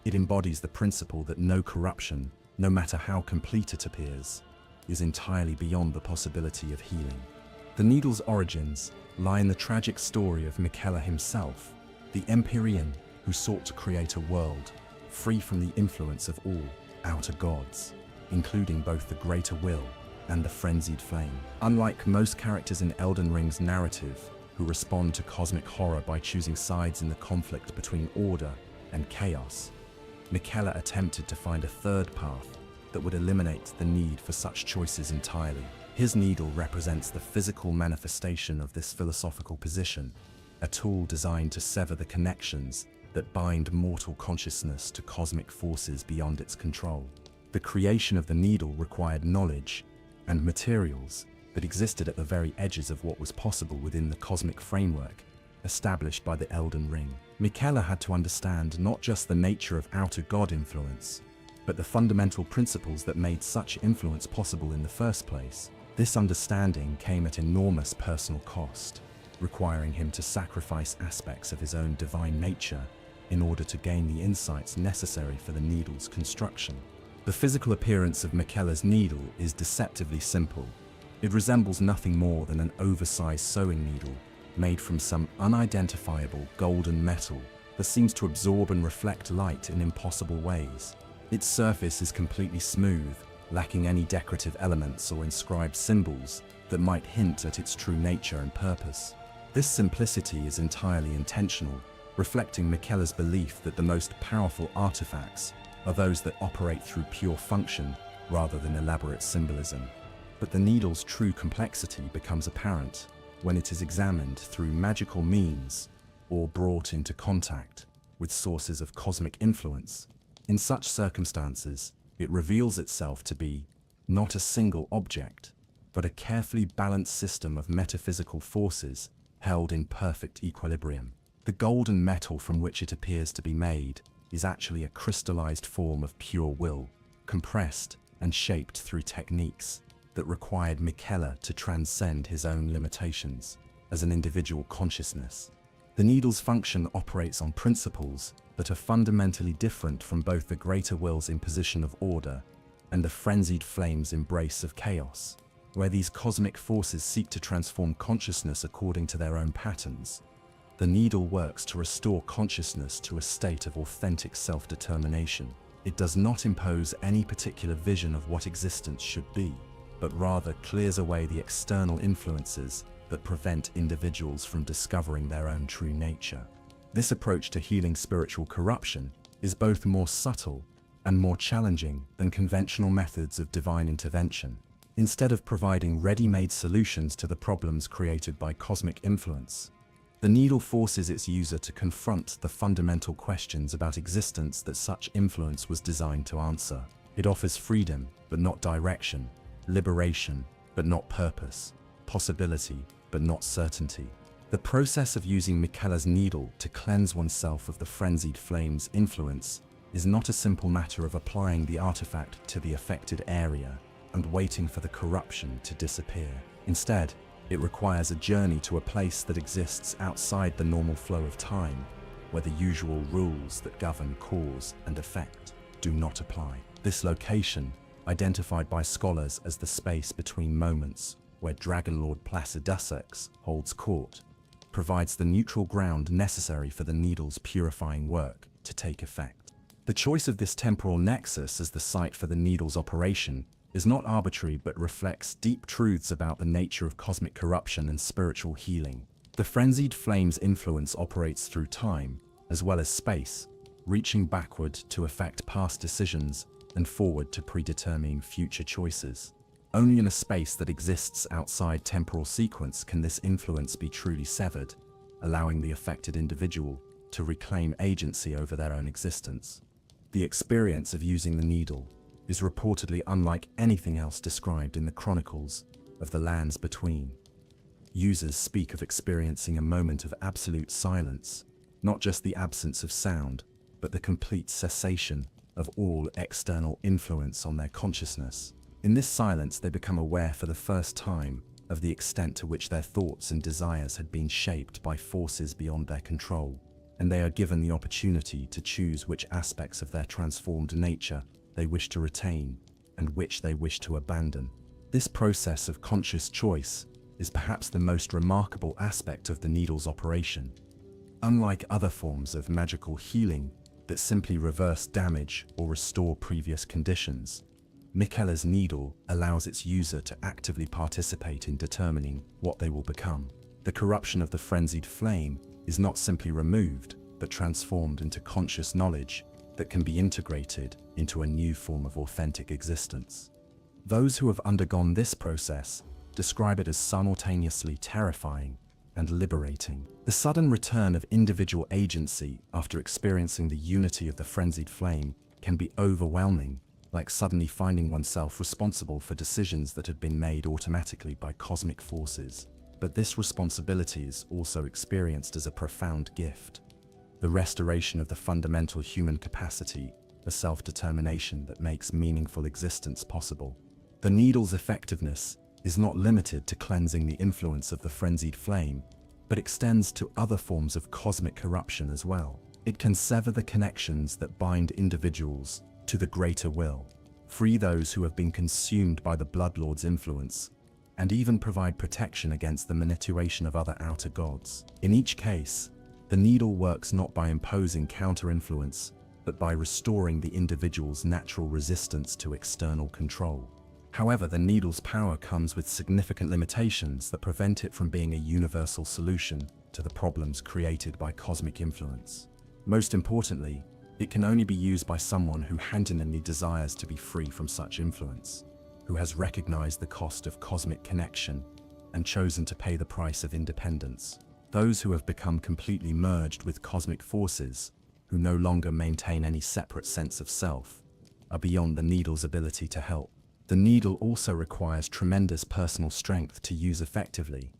It embodies the principle that no corruption, no matter how complete it appears, is entirely beyond the possibility of healing. The needle's origins lie in the tragic story of Miquella himself, the Empyrean who sought to create a world free from the influence of all outer gods, including both the Greater Will and the Frenzied Flame. Unlike most characters in Elden Ring's narrative, who respond to cosmic horror by choosing sides in the conflict between order and chaos, Miquella attempted to find a third path that would eliminate the need for such choices entirely. His needle represents the physical manifestation of this philosophical position, a tool designed to sever the connections that bind mortal consciousness to cosmic forces beyond its control. The creation of the needle required knowledge and materials that existed at the very edges of what was possible within the cosmic framework established by the Elden Ring. Miquella had to understand not just the nature of outer god influence, but the fundamental principles that made such influence possible in the first place. This understanding came at enormous personal cost, requiring him to sacrifice aspects of his own divine nature in order to gain the insights necessary for the needle's construction. The physical appearance of Miquella's needle is deceptively simple. It resembles nothing more than an oversized sewing needle made from some unidentifiable golden metal that seems to absorb and reflect light in impossible ways. Its surface is completely smooth, lacking any decorative elements or inscribed symbols that might hint at its true nature and purpose. This simplicity is entirely intentional, reflecting Miquella's belief that the most powerful artifacts are those that operate through pure function rather than elaborate symbolism. But the needle's true complexity becomes apparent when it is examined through magical means or brought into contact with sources of cosmic influence. In such circumstances, it reveals itself to be not a single object, but a carefully balanced system of metaphysical forces held in perfect equilibrium. The golden metal from which it appears to be made is actually a crystallized form of pure will, compressed and shaped through techniques that required Miquella to transcend his own limitations as an individual consciousness. The needle's function operates on principles that are fundamentally different from both the greater will's imposition of order and the frenzied flame's embrace of chaos, where these cosmic forces seek to transform consciousness according to their own patterns. The needle works to restore consciousness to a state of authentic self-determination. It does not impose any particular vision of what existence should be, but rather clears away the external influences that prevent individuals from discovering their own true nature. This approach to healing spiritual corruption is both more subtle and more challenging than conventional methods of divine intervention. Instead of providing ready-made solutions to the problems created by cosmic influence, the needle forces its user to confront the fundamental questions about existence that such influence was designed to answer. It offers freedom, but not direction, liberation, but not purpose, possibility, but not certainty. The process of using Miquella's needle to cleanse oneself of the frenzied flame's influence is not a simple matter of applying the artifact to the affected area and waiting for the corruption to disappear. Instead, it requires a journey to a place that exists outside the normal flow of time, where the usual rules that govern cause and effect do not apply. This location, identified by scholars as the space between moments where Dragonlord Placidussex holds court, provides the neutral ground necessary for the needle's purifying work to take effect. The choice of this temporal nexus as the site for the needle's operation is not arbitrary but reflects deep truths about the nature of cosmic corruption and spiritual healing. The frenzied flame's influence operates through time, as well as space, reaching backward to affect past decisions and forward to predetermine future choices. Only in a space that exists outside temporal sequence can this influence be truly severed, allowing the affected individual to reclaim agency over their own existence. The experience of using the needle is reportedly unlike anything else described in the chronicles of the lands between. Users speak of experiencing a moment of absolute silence, not just the absence of sound, but the complete cessation of all external influence on their consciousness. In this silence, they become aware for the first time of the extent to which their thoughts and desires had been shaped by forces beyond their control, and they are given the opportunity to choose which aspects of their transformed nature they wish to retain and which they wish to abandon. This process of conscious choice is perhaps the most remarkable aspect of the needle's operation. Unlike other forms of magical healing that simply reverse damage or restore previous conditions, Miquella's needle allows its user to actively participate in determining what they will become. The corruption of the frenzied flame is not simply removed, but transformed into conscious knowledge that can be integrated into a new form of authentic existence. Those who have undergone this process describe it as simultaneously terrifying and liberating. The sudden return of individual agency after experiencing the unity of the frenzied flame can be overwhelming, like suddenly finding oneself responsible for decisions that had been made automatically by cosmic forces. But this responsibility is also experienced as a profound gift, the restoration of the fundamental human capacity for self-determination that makes meaningful existence possible. The needle's effectiveness is not limited to cleansing the influence of the frenzied flame, but extends to other forms of cosmic corruption as well. It can sever the connections that bind individuals to the greater will, free those who have been consumed by the Bloodlord's influence, and even provide protection against the manipulation of other outer gods. In each case, the needle works not by imposing counter-influence, but by restoring the individual's natural resistance to external control. However, the needle's power comes with significant limitations that prevent it from being a universal solution to the problems created by cosmic influence. Most importantly, it can only be used by someone who genuinely desires to be free from such influence, who has recognized the cost of cosmic connection and chosen to pay the price of independence. Those who have become completely merged with cosmic forces, who no longer maintain any separate sense of self, are beyond the needle's ability to help. The needle also requires tremendous personal strength to use effectively.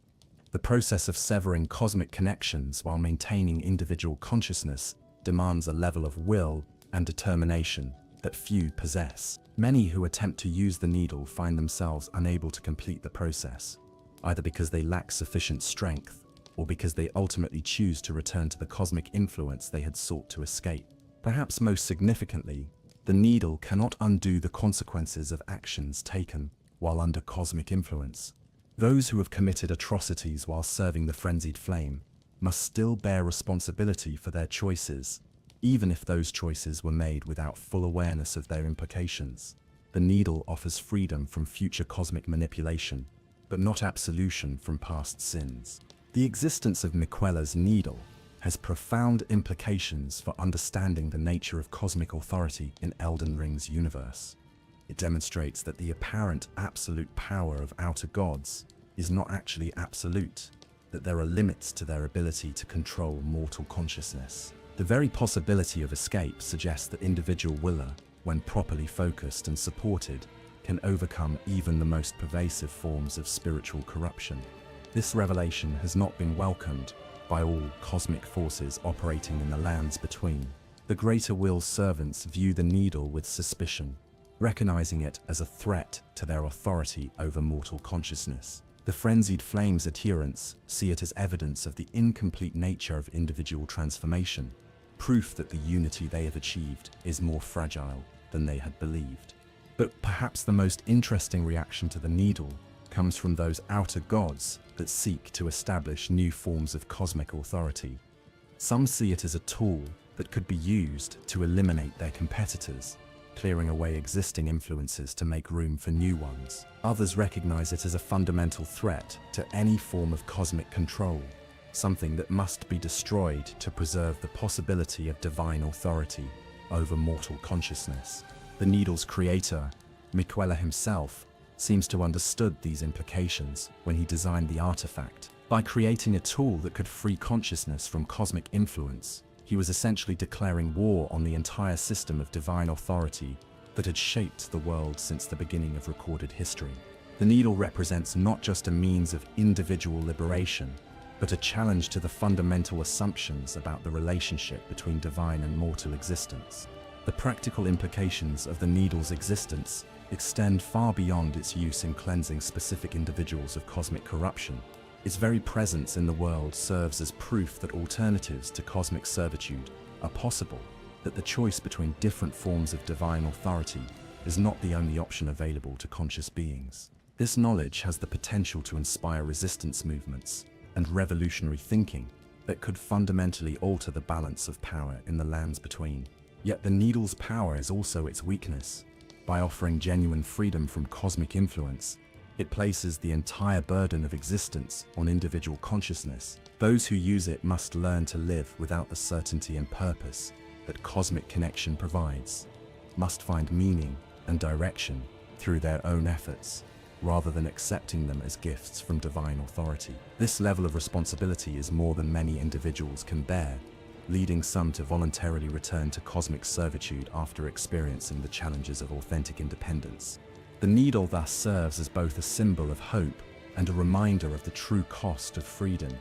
The process of severing cosmic connections while maintaining individual consciousness demands a level of will and determination that few possess. Many who attempt to use the needle find themselves unable to complete the process, either because they lack sufficient strength or because they ultimately choose to return to the cosmic influence they had sought to escape. Perhaps most significantly, the needle cannot undo the consequences of actions taken while under cosmic influence. Those who have committed atrocities while serving the frenzied flame must still bear responsibility for their choices, even if those choices were made without full awareness of their implications. The needle offers freedom from future cosmic manipulation, but not absolution from past sins. The existence of Miquella's needle has profound implications for understanding the nature of cosmic authority in Elden Ring's universe. It demonstrates that the apparent absolute power of outer gods is not actually absolute, that there are limits to their ability to control mortal consciousness. The very possibility of escape suggests that individual will, when properly focused and supported, can overcome even the most pervasive forms of spiritual corruption. This revelation has not been welcomed by all cosmic forces operating in the lands between. The Greater Will's servants view the needle with suspicion, recognizing it as a threat to their authority over mortal consciousness. The Frenzied Flame's adherents see it as evidence of the incomplete nature of individual transformation, proof that the unity they have achieved is more fragile than they had believed. But perhaps the most interesting reaction to the needle comes from those outer gods that seek to establish new forms of cosmic authority. Some see it as a tool that could be used to eliminate their competitors, clearing away existing influences to make room for new ones. Others recognize it as a fundamental threat to any form of cosmic control, something that must be destroyed to preserve the possibility of divine authority over mortal consciousness. The needle's creator, Miquella himself, seems to have understood these implications when he designed the artifact. By creating a tool that could free consciousness from cosmic influence, he was essentially declaring war on the entire system of divine authority that had shaped the world since the beginning of recorded history. The needle represents not just a means of individual liberation, but a challenge to the fundamental assumptions about the relationship between divine and mortal existence. The practical implications of the needle's existence extend far beyond its use in cleansing specific individuals of cosmic corruption. Its very presence in the world serves as proof that alternatives to cosmic servitude are possible, that the choice between different forms of divine authority is not the only option available to conscious beings. This knowledge has the potential to inspire resistance movements and revolutionary thinking that could fundamentally alter the balance of power in the lands between. Yet the needle's power is also its weakness. By offering genuine freedom from cosmic influence, it places the entire burden of existence on individual consciousness. Those who use it must learn to live without the certainty and purpose that cosmic connection provides, must find meaning and direction through their own efforts, rather than accepting them as gifts from divine authority. This level of responsibility is more than many individuals can bear, leading some to voluntarily return to cosmic servitude after experiencing the challenges of authentic independence. The needle thus serves as both a symbol of hope and a reminder of the true cost of freedom.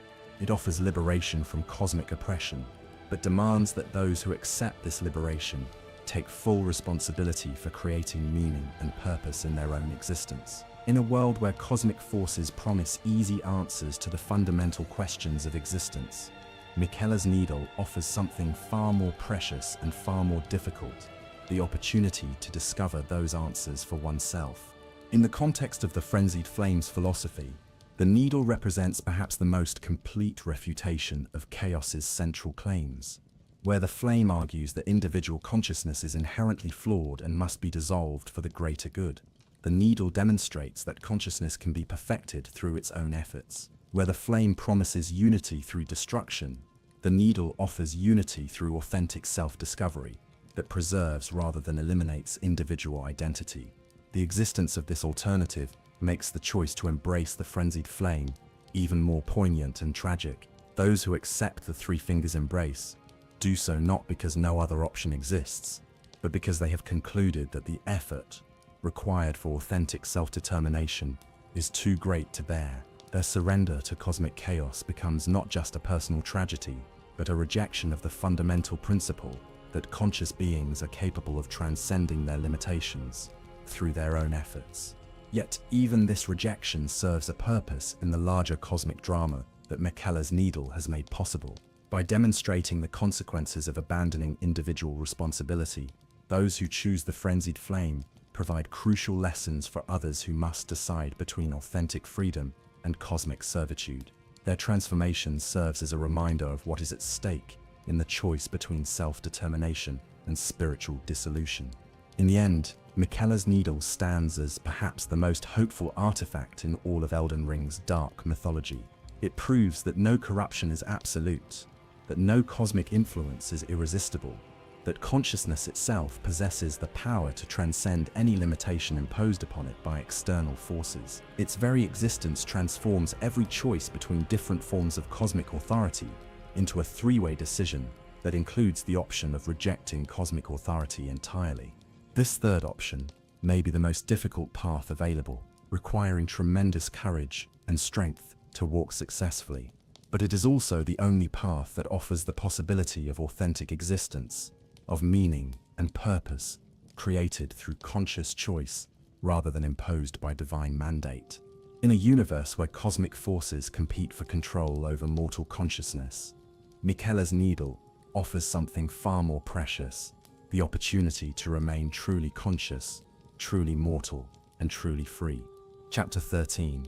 It offers liberation from cosmic oppression, but demands that those who accept this liberation take full responsibility for creating meaning and purpose in their own existence. In a world where cosmic forces promise easy answers to the fundamental questions of existence, Miquella's needle offers something far more precious and far more difficult: the opportunity to discover those answers for oneself. In the context of the Frenzied Flame's philosophy, the needle represents perhaps the most complete refutation of chaos's central claims. where the flame argues that individual consciousness is inherently flawed and must be dissolved for the greater good. The needle demonstrates that consciousness can be perfected through its own efforts. Where the flame promises unity through destruction, the needle offers unity through authentic self-discovery that preserves rather than eliminates individual identity. The existence of this alternative makes the choice to embrace the frenzied flame even more poignant and tragic. Those who accept the three fingers embrace do so not because no other option exists, but because they have concluded that the effort required for authentic self-determination is too great to bear. Their surrender to cosmic chaos becomes not just a personal tragedy, but a rejection of the fundamental principle that conscious beings are capable of transcending their limitations through their own efforts. Yet even this rejection serves a purpose in the larger cosmic drama that Miquella's needle has made possible. By demonstrating the consequences of abandoning individual responsibility, those who choose the frenzied flame provide crucial lessons for others who must decide between authentic freedom and cosmic servitude. Their transformation serves as a reminder of what is at stake in the choice between self-determination and spiritual dissolution. In the end, Miquella's needle stands as perhaps the most hopeful artifact in all of Elden Ring's dark mythology. It proves that no corruption is absolute, that no cosmic influence is irresistible, that consciousness itself possesses the power to transcend any limitation imposed upon it by external forces. Its very existence transforms every choice between different forms of cosmic authority into a three-way decision that includes the option of rejecting cosmic authority entirely. This third option may be the most difficult path available, requiring tremendous courage and strength to walk successfully. But it is also the only path that offers the possibility of authentic existence, of meaning and purpose, created through conscious choice rather than imposed by divine mandate. In a universe where cosmic forces compete for control over mortal consciousness, Miquella's needle offers something far more precious: the opportunity to remain truly conscious, truly mortal, and truly free. Chapter 13.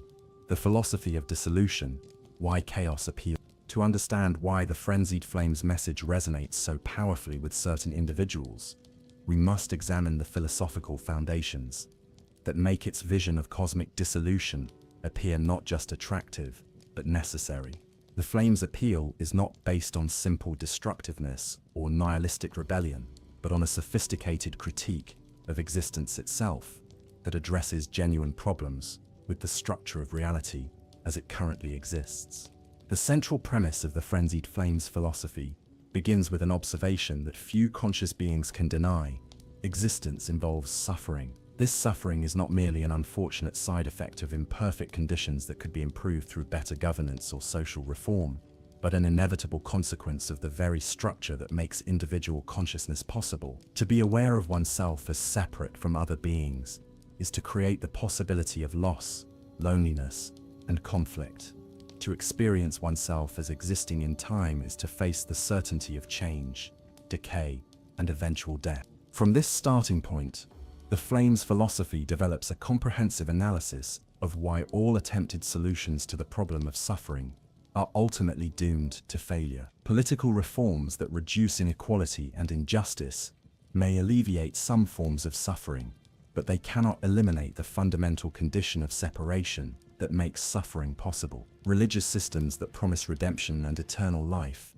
The Philosophy of Dissolution: Why Chaos Appeals. To understand why the frenzied flame's message resonates so powerfully with certain individuals, we must examine the philosophical foundations that make its vision of cosmic dissolution appear not just attractive, but necessary. The flame's appeal is not based on simple destructiveness or nihilistic rebellion, but on a sophisticated critique of existence itself that addresses genuine problems with the structure of reality as it currently exists. The central premise of the Frenzied Flame's philosophy begins with an observation that few conscious beings can deny: existence involves suffering. This suffering is not merely an unfortunate side effect of imperfect conditions that could be improved through better governance or social reform, but an inevitable consequence of the very structure that makes individual consciousness possible. To be aware of oneself as separate from other beings is to create the possibility of loss, loneliness, and conflict. To experience oneself as existing in time is to face the certainty of change, decay, and eventual death. From this starting point, the Flame's philosophy develops a comprehensive analysis of why all attempted solutions to the problem of suffering are ultimately doomed to failure. Political reforms that reduce inequality and injustice may alleviate some forms of suffering, but they cannot eliminate the fundamental condition of separation that makes suffering possible. Religious systems that promise redemption and eternal life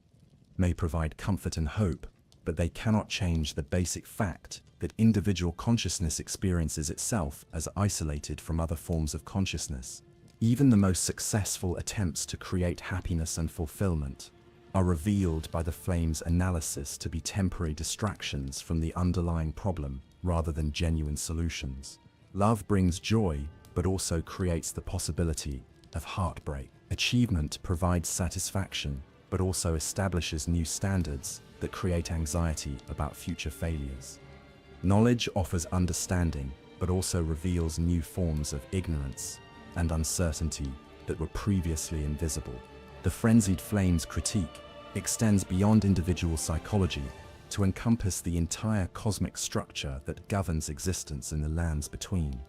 may provide comfort and hope, but they cannot change the basic fact that individual consciousness experiences itself as isolated from other forms of consciousness. Even the most successful attempts to create happiness and fulfillment are revealed by the Flame's analysis to be temporary distractions from the underlying problem rather than genuine solutions. Love brings joy, but also creates the possibility of heartbreak. Achievement provides satisfaction, but also establishes new standards that create anxiety about future failures. Knowledge offers understanding, but also reveals new forms of ignorance and uncertainty that were previously invisible. The Frenzied Flame's critique extends beyond individual psychology to encompass the entire cosmic structure that governs existence in the lands between.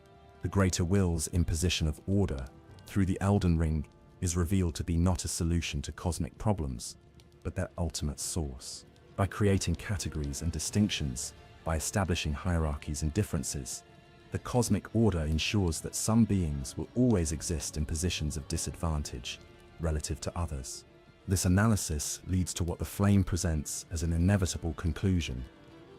The Greater Will's imposition of order through the Elden Ring is revealed to be not a solution to cosmic problems, but their ultimate source. By creating categories and distinctions, by establishing hierarchies and differences, the cosmic order ensures that some beings will always exist in positions of disadvantage relative to others. This analysis leads to what the flame presents as an inevitable conclusion.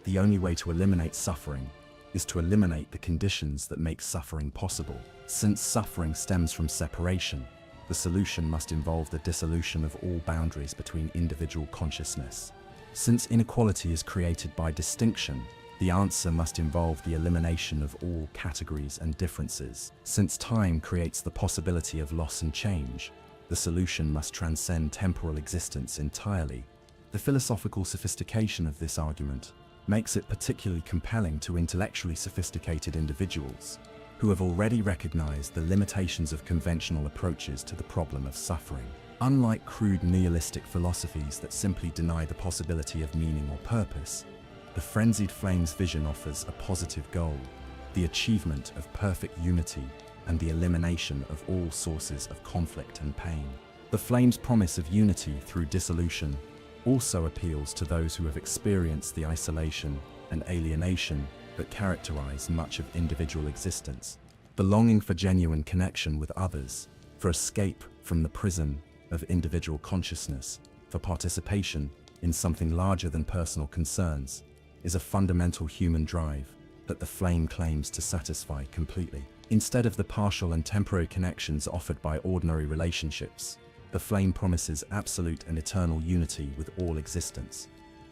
The only way to eliminate suffering is to eliminate the conditions that make suffering possible. Since suffering stems from separation, the solution must involve the dissolution of all boundaries between individual consciousness. Since inequality is created by distinction, the answer must involve the elimination of all categories and differences. Since time creates the possibility of loss and change, the solution must transcend temporal existence entirely. The philosophical sophistication of this argument makes it particularly compelling to intellectually sophisticated individuals who have already recognized the limitations of conventional approaches to the problem of suffering. Unlike crude nihilistic philosophies that simply deny the possibility of meaning or purpose, the Frenzied Flame's vision offers a positive goal: the achievement of perfect unity and the elimination of all sources of conflict and pain. The Flame's promise of unity through dissolution also appeals to those who have experienced the isolation and alienation that characterize much of individual existence. The longing for genuine connection with others, for escape from the prison of individual consciousness, for participation in something larger than personal concerns, is a fundamental human drive that the flame claims to satisfy completely. Instead of the partial and temporary connections offered by ordinary relationships, the flame promises absolute and eternal unity with all existence.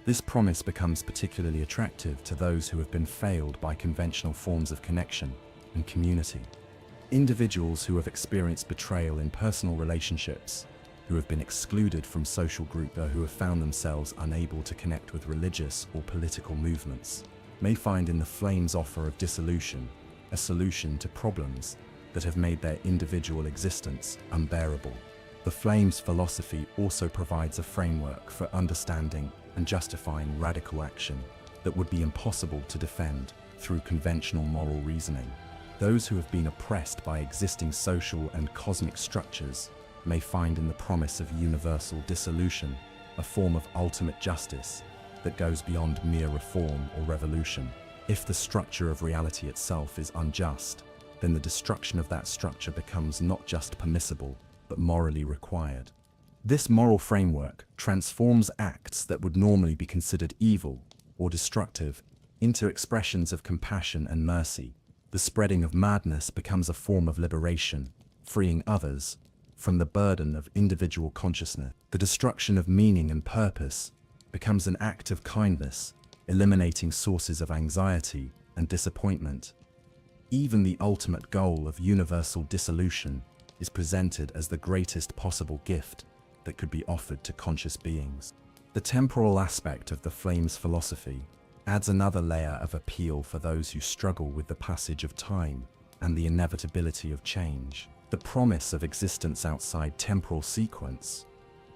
This promise becomes particularly attractive to those who have been failed by conventional forms of connection and community. Individuals who have experienced betrayal in personal relationships, who have been excluded from social groups, or who have found themselves unable to connect with religious or political movements, may find in the flame's offer of dissolution a solution to problems that have made their individual existence unbearable. The flame's philosophy also provides a framework for understanding and justifying radical action that would be impossible to defend through conventional moral reasoning. Those who have been oppressed by existing social and cosmic structures may find in the promise of universal dissolution a form of ultimate justice that goes beyond mere reform or revolution. If the structure of reality itself is unjust, then the destruction of that structure becomes not just permissible, but morally required. This moral framework transforms acts that would normally be considered evil or destructive into expressions of compassion and mercy. The spreading of madness becomes a form of liberation, freeing others from the burden of individual consciousness. The destruction of meaning and purpose becomes an act of kindness, eliminating sources of anxiety and disappointment. Even the ultimate goal of universal dissolution is presented as the greatest possible gift that could be offered to conscious beings. The temporal aspect of the flame's philosophy adds another layer of appeal for those who struggle with the passage of time and the inevitability of change. The promise of existence outside temporal sequence,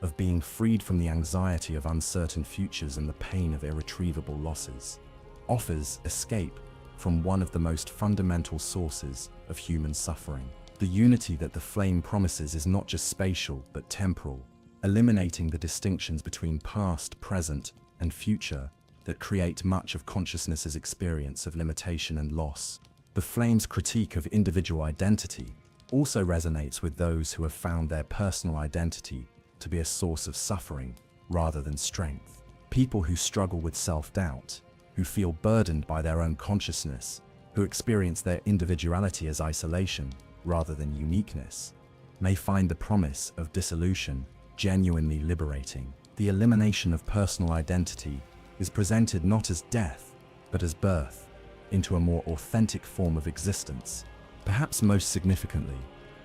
of being freed from the anxiety of uncertain futures and the pain of irretrievable losses, offers escape from one of the most fundamental sources of human suffering. The unity that the flame promises is not just spatial but temporal, eliminating the distinctions between past, present, and future that create much of consciousness's experience of limitation and loss. The flame's critique of individual identity also resonates with those who have found their personal identity to be a source of suffering rather than strength. People who struggle with self-doubt, who feel burdened by their own consciousness, who experience their individuality as isolation rather than uniqueness, may find the promise of dissolution genuinely liberating. The elimination of personal identity is presented not as death, but as birth into a more authentic form of existence. Perhaps most significantly,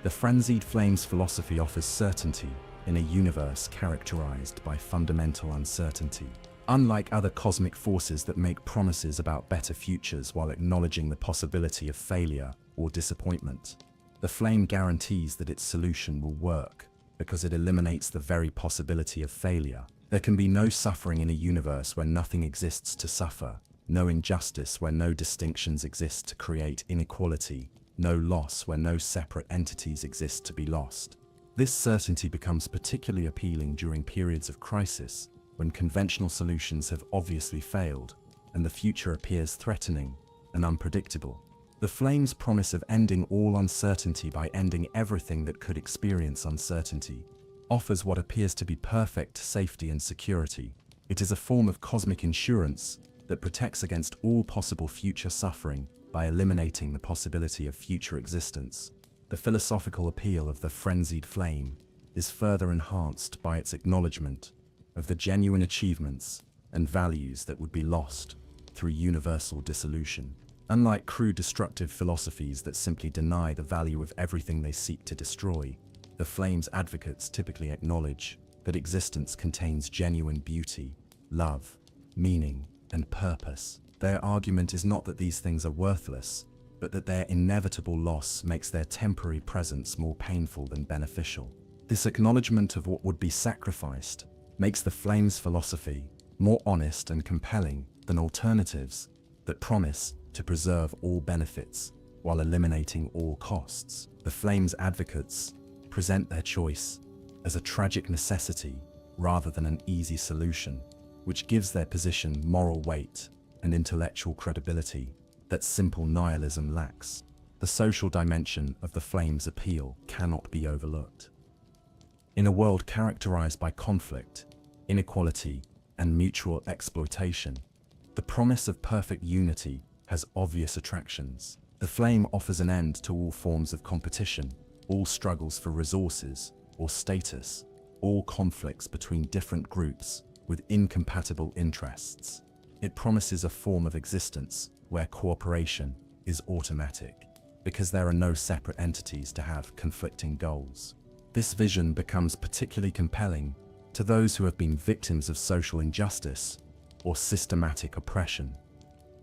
the Frenzied Flame's philosophy offers certainty in a universe characterized by fundamental uncertainty. Unlike other cosmic forces that make promises about better futures while acknowledging the possibility of failure or disappointment, the flame guarantees that its solution will work because it eliminates the very possibility of failure. There can be no suffering in a universe where nothing exists to suffer, no injustice where no distinctions exist to create inequality, no loss where no separate entities exist to be lost. This certainty becomes particularly appealing during periods of crisis, when conventional solutions have obviously failed and the future appears threatening and unpredictable. The flame's promise of ending all uncertainty by ending everything that could experience uncertainty offers what appears to be perfect safety and security. It is a form of cosmic insurance that protects against all possible future suffering by eliminating the possibility of future existence. The philosophical appeal of the frenzied flame is further enhanced by its acknowledgement of the genuine achievements and values that would be lost through universal dissolution. Unlike crude destructive philosophies that simply deny the value of everything they seek to destroy, the flame's advocates typically acknowledge that existence contains genuine beauty, love, meaning, and purpose. Their argument is not that these things are worthless, but that their inevitable loss makes their temporary presence more painful than beneficial. This acknowledgement of what would be sacrificed makes the flame's philosophy more honest and compelling than alternatives that promise to preserve all benefits while eliminating all costs. The flame's advocates present their choice as a tragic necessity rather than an easy solution, which gives their position moral weight and intellectual credibility that simple nihilism lacks. The social dimension of the flame's appeal cannot be overlooked. In a world characterized by conflict, inequality, and mutual exploitation, the promise of perfect unity has obvious attractions. The flame offers an end to all forms of competition, all struggles for resources or status, all conflicts between different groups with incompatible interests. It promises a form of existence where cooperation is automatic, because there are no separate entities to have conflicting goals. This vision becomes particularly compelling to those who have been victims of social injustice or systematic oppression.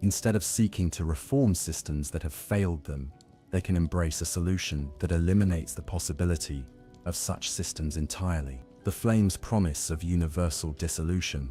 Instead of seeking to reform systems that have failed them, they can embrace a solution that eliminates the possibility of such systems entirely. The flame's promise of universal dissolution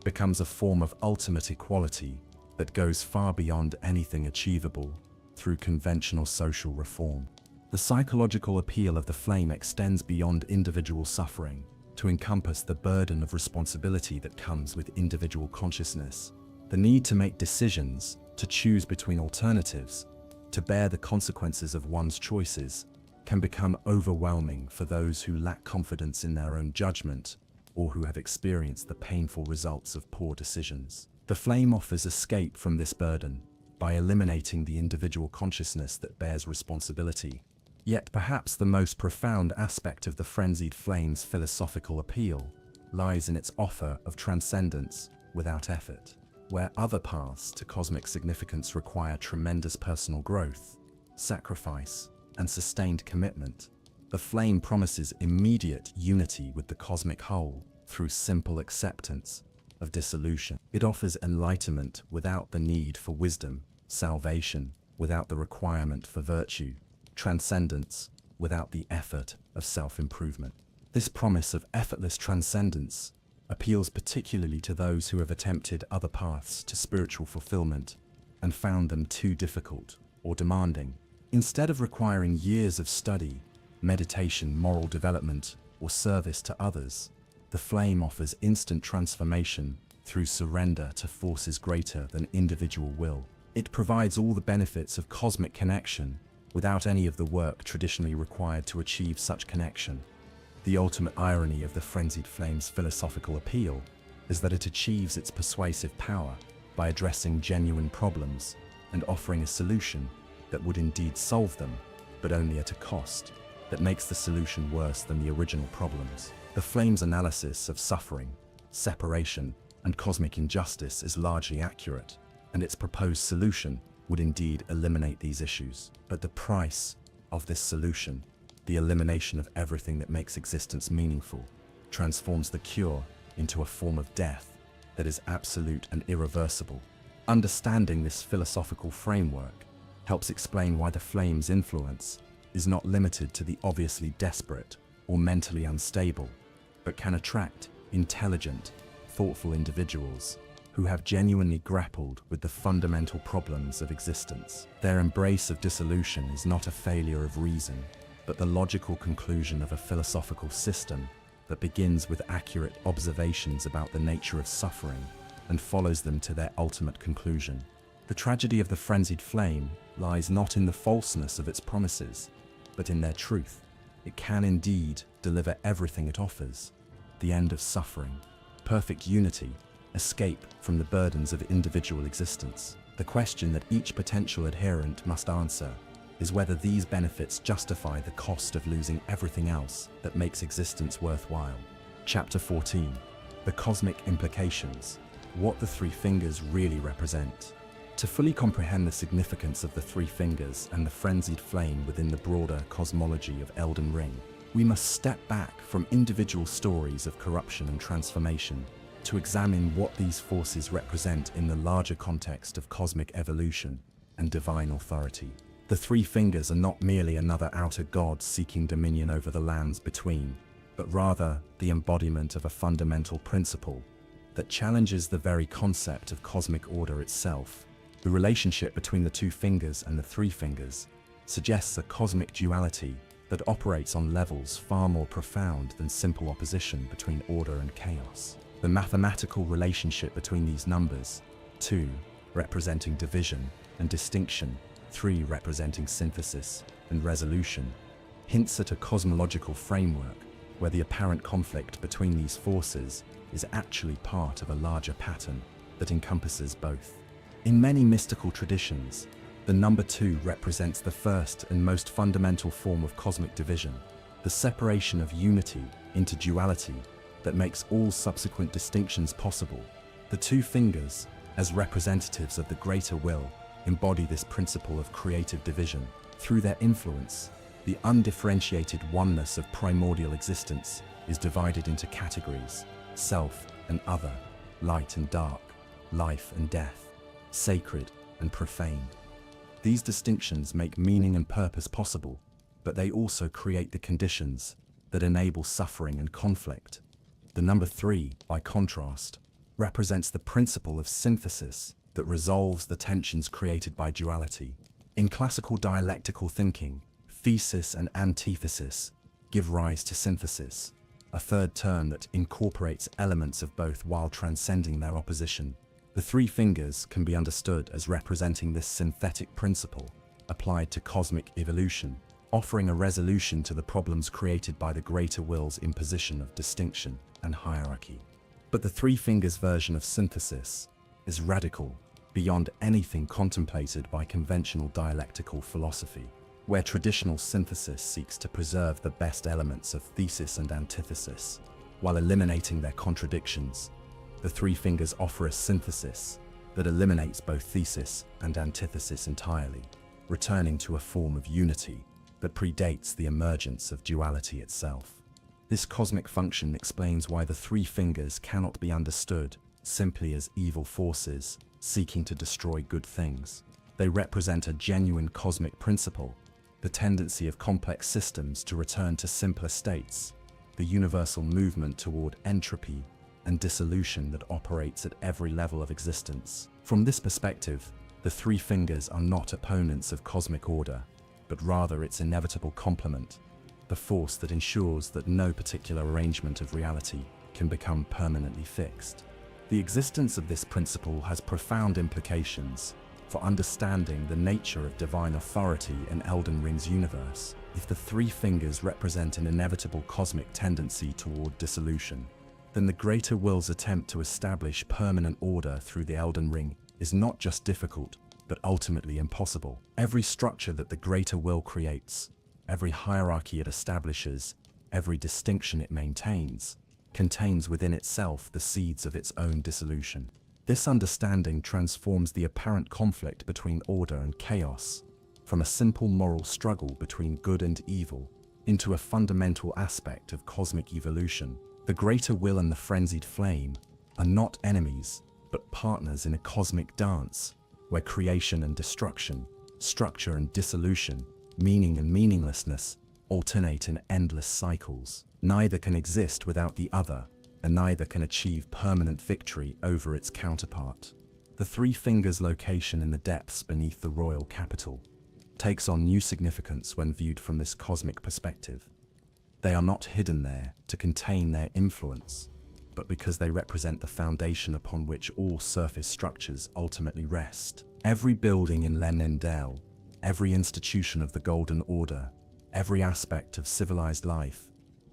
becomes a form of ultimate equality that goes far beyond anything achievable through conventional social reform. The psychological appeal of the flame extends beyond individual suffering to encompass the burden of responsibility that comes with individual consciousness. The need to make decisions, to choose between alternatives, to bear the consequences of one's choices, can become overwhelming for those who lack confidence in their own judgment or who have experienced the painful results of poor decisions. The flame offers escape from this burden by eliminating the individual consciousness that bears responsibility. Yet perhaps the most profound aspect of the frenzied flame's philosophical appeal lies in its offer of transcendence without effort. Where other paths to cosmic significance require tremendous personal growth, sacrifice, and sustained commitment, the flame promises immediate unity with the cosmic whole through simple acceptance of dissolution. It offers enlightenment without the need for wisdom, salvation without the requirement for virtue, transcendence without the effort of self-improvement. This promise of effortless transcendence appeals particularly to those who have attempted other paths to spiritual fulfillment and found them too difficult or demanding. Instead of requiring years of study, meditation, moral development, or service to others, the flame offers instant transformation through surrender to forces greater than individual will. It provides all the benefits of cosmic connection without any of the work traditionally required to achieve such connection. The ultimate irony of the frenzied flame's philosophical appeal is that it achieves its persuasive power by addressing genuine problems and offering a solution that would indeed solve them, but only at a cost that makes the solution worse than the original problems. The flame's analysis of suffering, separation, and cosmic injustice is largely accurate, and its proposed solution would indeed eliminate these issues. But the price of this solution, the elimination of everything that makes existence meaningful, transforms the cure into a form of death that is absolute and irreversible. Understanding this philosophical framework helps explain why the flame's influence is not limited to the obviously desperate or mentally unstable, but can attract intelligent, thoughtful individuals who have genuinely grappled with the fundamental problems of existence. Their embrace of dissolution is not a failure of reason, but the logical conclusion of a philosophical system that begins with accurate observations about the nature of suffering and follows them to their ultimate conclusion. The tragedy of the frenzied flame lies not in the falseness of its promises, but in their truth. It can indeed deliver everything it offers: the end of suffering, perfect unity, escape from the burdens of individual existence. The question that each potential adherent must answer is whether these benefits justify the cost of losing everything else that makes existence worthwhile. Chapter 14. The Cosmic Implications. What the Three Fingers really represent. To fully comprehend the significance of the Three Fingers and the frenzied flame within the broader cosmology of Elden Ring, we must step back from individual stories of corruption and transformation to examine what these forces represent in the larger context of cosmic evolution and divine authority. The Three Fingers are not merely another outer god seeking dominion over the lands between, but rather the embodiment of a fundamental principle that challenges the very concept of cosmic order itself. The relationship between the two fingers and the three fingers suggests a cosmic duality that operates on levels far more profound than simple opposition between order and chaos. The mathematical relationship between these numbers, 2 representing division and distinction, 3 representing synthesis and resolution, hints at a cosmological framework where the apparent conflict between these forces is actually part of a larger pattern that encompasses both. In many mystical traditions, the number 2 represents the first and most fundamental form of cosmic division, the separation of unity into duality that makes all subsequent distinctions possible. The two fingers, as representatives of the greater will, embody this principle of creative division. Through their influence, the undifferentiated oneness of primordial existence is divided into categories: self and other, light and dark, life and death, sacred and profane. These distinctions make meaning and purpose possible, but they also create the conditions that enable suffering and conflict. The number 3, by contrast, represents the principle of synthesis that resolves the tensions created by duality. In classical dialectical thinking, thesis and antithesis give rise to synthesis, a third term that incorporates elements of both while transcending their opposition. The three fingers can be understood as representing this synthetic principle applied to cosmic evolution, offering a resolution to the problems created by the greater will's imposition of distinction and hierarchy. But the three fingers version of synthesis is radical, beyond anything contemplated by conventional dialectical philosophy, where traditional synthesis seeks to preserve the best elements of thesis and antithesis, while eliminating their contradictions. The three fingers offer a synthesis that eliminates both thesis and antithesis entirely, returning to a form of unity that predates the emergence of duality itself. This cosmic function explains why the three fingers cannot be understood simply as evil forces seeking to destroy good things. They represent a genuine cosmic principle, the tendency of complex systems to return to simpler states, the universal movement toward entropy and dissolution that operates at every level of existence. From this perspective, the three fingers are not opponents of cosmic order, but rather its inevitable complement, the force that ensures that no particular arrangement of reality can become permanently fixed. The existence of this principle has profound implications for understanding the nature of divine authority in Elden Ring's universe. If the three fingers represent an inevitable cosmic tendency toward dissolution, then the greater will's attempt to establish permanent order through the Elden Ring is not just difficult, but ultimately impossible. Every structure that the greater will creates, every hierarchy it establishes, every distinction it maintains, contains within itself the seeds of its own dissolution. This understanding transforms the apparent conflict between order and chaos from a simple moral struggle between good and evil into a fundamental aspect of cosmic evolution. The greater will and the frenzied flame are not enemies, but partners in a cosmic dance where creation and destruction, structure and dissolution, meaning and meaninglessness alternate in endless cycles. Neither can exist without the other, and neither can achieve permanent victory over its counterpart. The three fingers' location in the depths beneath the royal capital takes on new significance when viewed from this cosmic perspective. They are not hidden there to contain their influence, but because they represent the foundation upon which all surface structures ultimately rest. Every building in Lenendale, every institution of the Golden Order, every aspect of civilized life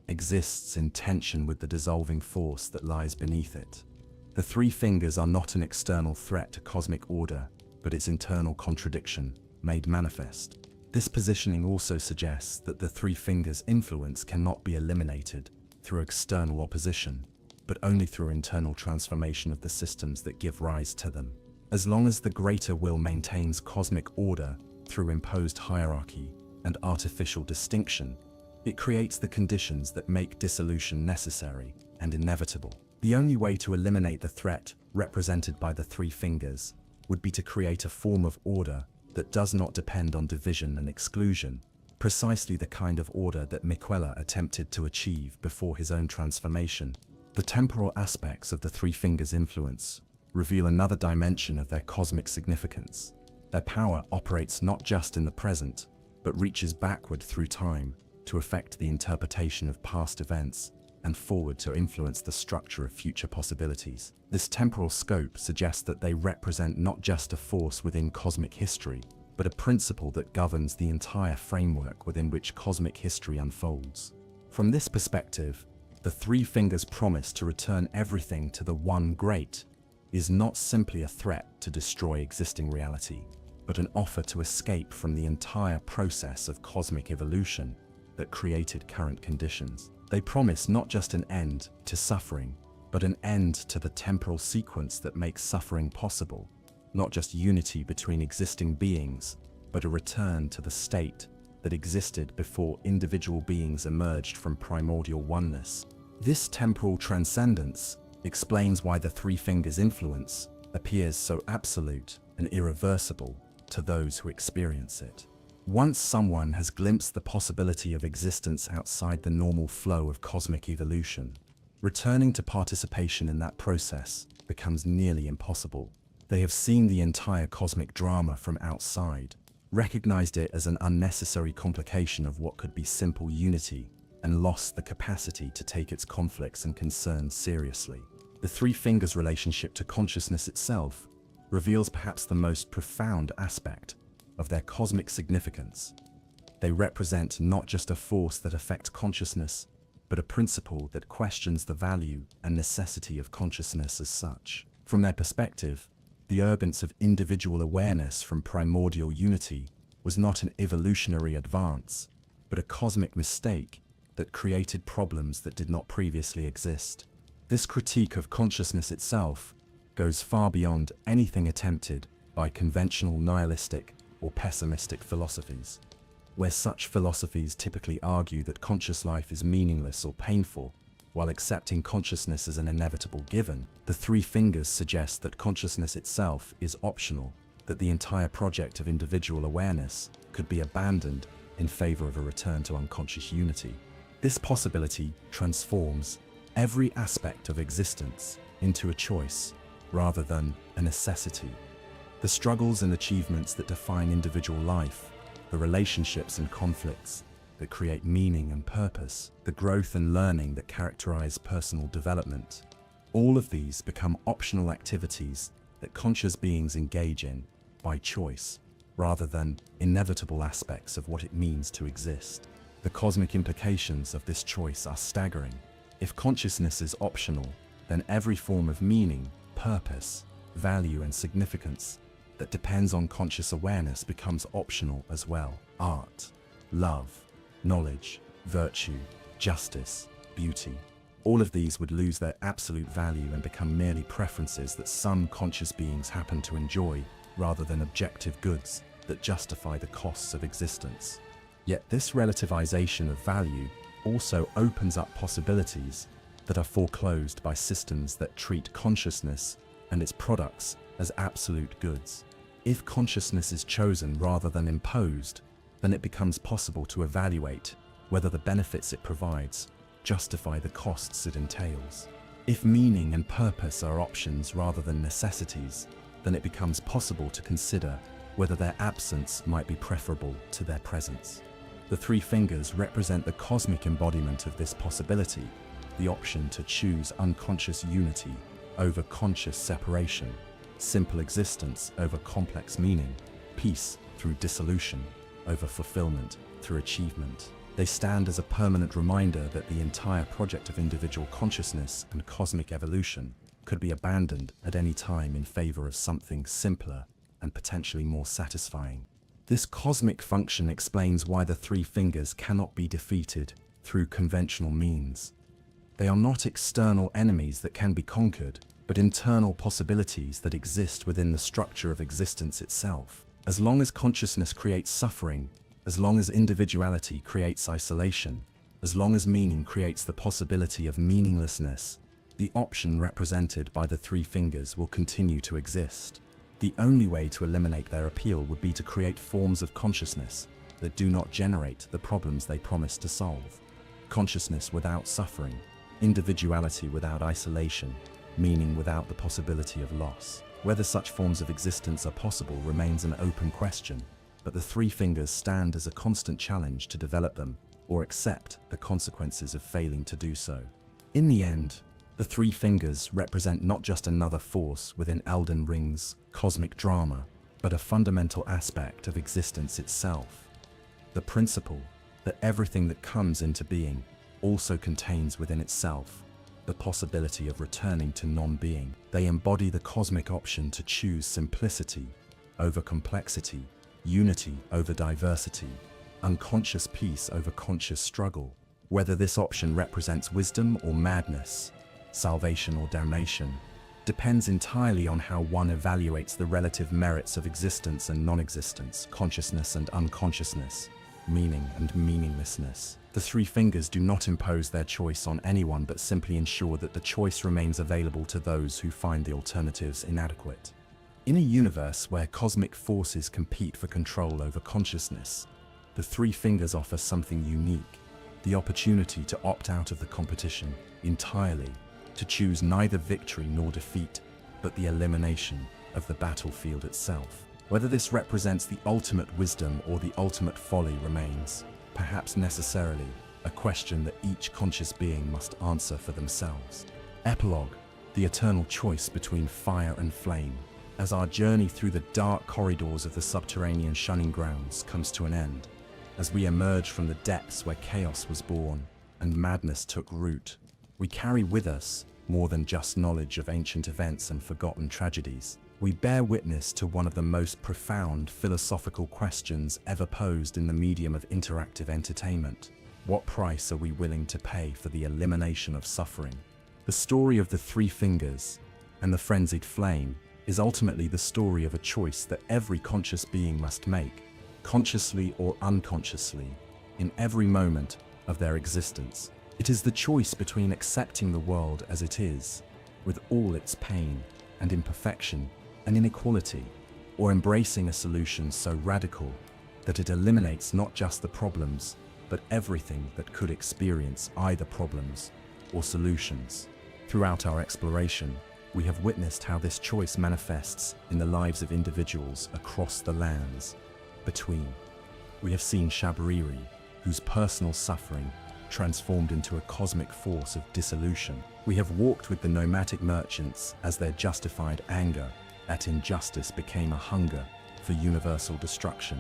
exists in tension with the dissolving force that lies beneath it. The Three Fingers are not an external threat to cosmic order, but its internal contradiction made manifest. This positioning also suggests that the Three Fingers' influence cannot be eliminated through external opposition, but only through internal transformation of the systems that give rise to them. As long as the greater will maintains cosmic order through imposed hierarchy and artificial distinction, it creates the conditions that make dissolution necessary and inevitable. The only way to eliminate the threat represented by the Three Fingers would be to create a form of order that does not depend on division and exclusion, precisely the kind of order that Miquella attempted to achieve before his own transformation. The temporal aspects of the Three Fingers' influence reveal another dimension of their cosmic significance. Their power operates not just in the present, but reaches backward through time to affect the interpretation of past events and forward to influence the structure of future possibilities. This temporal scope suggests that they represent not just a force within cosmic history, but a principle that governs the entire framework within which cosmic history unfolds. From this perspective, the Three Fingers' promise to return everything to the One Great is not simply a threat to destroy existing reality, but an offer to escape from the entire process of cosmic evolution that created current conditions. They promise not just an end to suffering, but an end to the temporal sequence that makes suffering possible, not just unity between existing beings, but a return to the state that existed before individual beings emerged from primordial oneness. This temporal transcendence explains why the Three Fingers' influence appears so absolute and irreversible to those who experience it. Once someone has glimpsed the possibility of existence outside the normal flow of cosmic evolution, returning to participation in that process becomes nearly impossible. They have seen the entire cosmic drama from outside, recognized it as an unnecessary complication of what could be simple unity, and lost the capacity to take its conflicts and concerns seriously. The Three Fingers' relationship to consciousness itself reveals perhaps the most profound aspect of their cosmic significance. They represent not just a force that affects consciousness, but a principle that questions the value and necessity of consciousness as such. From their perspective, the emergence of individual awareness from primordial unity was not an evolutionary advance, but a cosmic mistake that created problems that did not previously exist. This critique of consciousness itself goes far beyond anything attempted by conventional nihilistic or pessimistic philosophies. Where such philosophies typically argue that conscious life is meaningless or painful, while accepting consciousness as an inevitable given, the Three Fingers suggest that consciousness itself is optional, that the entire project of individual awareness could be abandoned in favor of a return to unconscious unity. This possibility transforms every aspect of existence into a choice rather than a necessity. The struggles and achievements that define individual life, the relationships and conflicts that create meaning and purpose, the growth and learning that characterize personal development, all of these become optional activities that conscious beings engage in by choice, rather than inevitable aspects of what it means to exist. The cosmic implications of this choice are staggering. If consciousness is optional, then every form of meaning, purpose, value, and significance that depends on conscious awareness becomes optional as well. Art, love, knowledge, virtue, justice, beauty. All of these would lose their absolute value and become merely preferences that some conscious beings happen to enjoy, rather than objective goods that justify the costs of existence. Yet this relativization of value also opens up possibilities that are foreclosed by systems that treat consciousness and its products as absolute goods. If consciousness is chosen rather than imposed, then it becomes possible to evaluate whether the benefits it provides justify the costs it entails. If meaning and purpose are options rather than necessities, then it becomes possible to consider whether their absence might be preferable to their presence. The three fingers represent the cosmic embodiment of this possibility, the option to choose unconscious unity over conscious separation, simple existence over complex meaning, peace through dissolution over fulfillment through achievement. They stand as a permanent reminder that the entire project of individual consciousness and cosmic evolution could be abandoned at any time in favor of something simpler and potentially more satisfying. This cosmic function explains why the three fingers cannot be defeated through conventional means. They are not external enemies that can be conquered, but internal possibilities that exist within the structure of existence itself. As long as consciousness creates suffering, as long as individuality creates isolation, as long as meaning creates the possibility of meaninglessness, the option represented by the three fingers will continue to exist. The only way to eliminate their appeal would be to create forms of consciousness that do not generate the problems they promise to solve. Consciousness without suffering, individuality without isolation, meaning without the possibility of loss. Whether such forms of existence are possible remains an open question, but the three fingers stand as a constant challenge to develop them or accept the consequences of failing to do so. In the end, the three fingers represent not just another force within Elden Ring's cosmic drama, but a fundamental aspect of existence itself. The principle that everything that comes into being also contains within itself the possibility of returning to non-being. They embody the cosmic option to choose simplicity over complexity, unity over diversity, unconscious peace over conscious struggle. Whether this option represents wisdom or madness, salvation or damnation, depends entirely on how one evaluates the relative merits of existence and non-existence, consciousness and unconsciousness, meaning and meaninglessness. The three fingers do not impose their choice on anyone, but simply ensure that the choice remains available to those who find the alternatives inadequate. In a universe where cosmic forces compete for control over consciousness, the three fingers offer something unique: the opportunity to opt out of the competition entirely, to choose neither victory nor defeat, but the elimination of the battlefield itself. Whether this represents the ultimate wisdom or the ultimate folly remains, perhaps necessarily, a question that each conscious being must answer for themselves. Epilogue: the eternal choice between fire and flame. As our journey through the dark corridors of the subterranean shunning grounds comes to an end, as we emerge from the depths where chaos was born and madness took root, we carry with us more than just knowledge of ancient events and forgotten tragedies. We bear witness to one of the most profound philosophical questions ever posed in the medium of interactive entertainment. What price are we willing to pay for the elimination of suffering? The story of the three fingers and the frenzied flame is ultimately the story of a choice that every conscious being must make, consciously or unconsciously, in every moment of their existence. It is the choice between accepting the world as it is, with all its pain and imperfection and inequality, or embracing a solution so radical that it eliminates not just the problems, but everything that could experience either problems or solutions. Throughout our exploration, we have witnessed how this choice manifests in the lives of individuals across the lands between. We have seen Shabriri, whose personal suffering transformed into a cosmic force of dissolution. We have walked with the nomadic merchants as their justified anger at injustice became a hunger for universal destruction.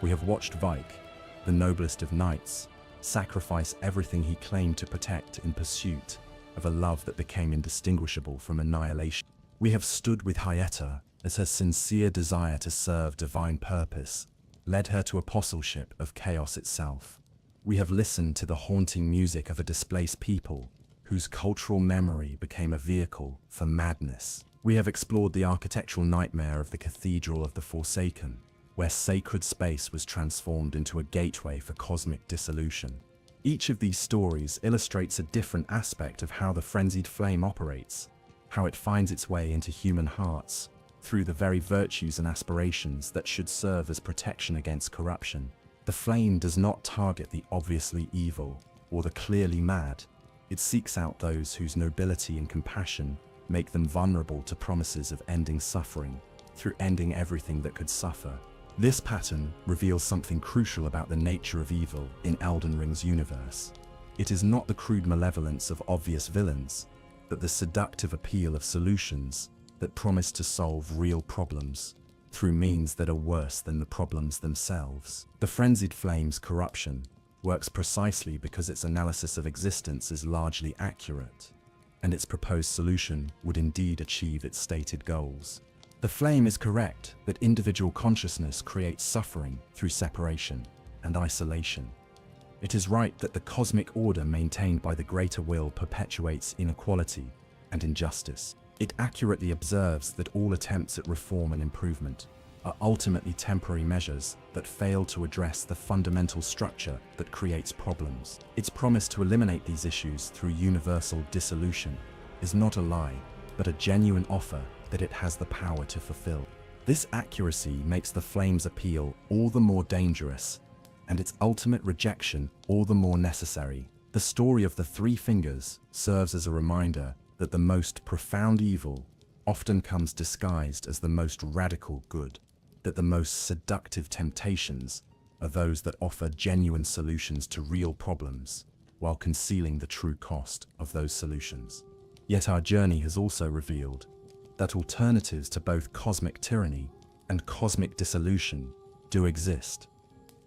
We have watched Vyke, the noblest of knights, sacrifice everything he claimed to protect in pursuit of a love that became indistinguishable from annihilation. We have stood with Hyetta as her sincere desire to serve divine purpose led her to apostleship of chaos itself. We have listened to the haunting music of a displaced people whose cultural memory became a vehicle for madness. We have explored the architectural nightmare of the Cathedral of the Forsaken, where sacred space was transformed into a gateway for cosmic dissolution. Each of these stories illustrates a different aspect of how the frenzied flame operates, how it finds its way into human hearts through the very virtues and aspirations that should serve as protection against corruption. The flame does not target the obviously evil or the clearly mad. It seeks out those whose nobility and compassion make them vulnerable to promises of ending suffering through ending everything that could suffer. This pattern reveals something crucial about the nature of evil in Elden Ring's universe. It is not the crude malevolence of obvious villains, but the seductive appeal of solutions that promise to solve real problems through means that are worse than the problems themselves. The Frenzied Flame's corruption works precisely because its analysis of existence is largely accurate, and its proposed solution would indeed achieve its stated goals. The flame is correct that individual consciousness creates suffering through separation and isolation. It is right that the cosmic order maintained by the greater will perpetuates inequality and injustice. It accurately observes that all attempts at reform and improvement are ultimately temporary measures that fail to address the fundamental structure that creates problems. Its promise to eliminate these issues through universal dissolution is not a lie, but a genuine offer that it has the power to fulfill. This accuracy makes the flame's appeal all the more dangerous, and its ultimate rejection all the more necessary. The story of the Three Fingers serves as a reminder that the most profound evil often comes disguised as the most radical good, that the most seductive temptations are those that offer genuine solutions to real problems, while concealing the true cost of those solutions. Yet our journey has also revealed that alternatives to both cosmic tyranny and cosmic dissolution do exist.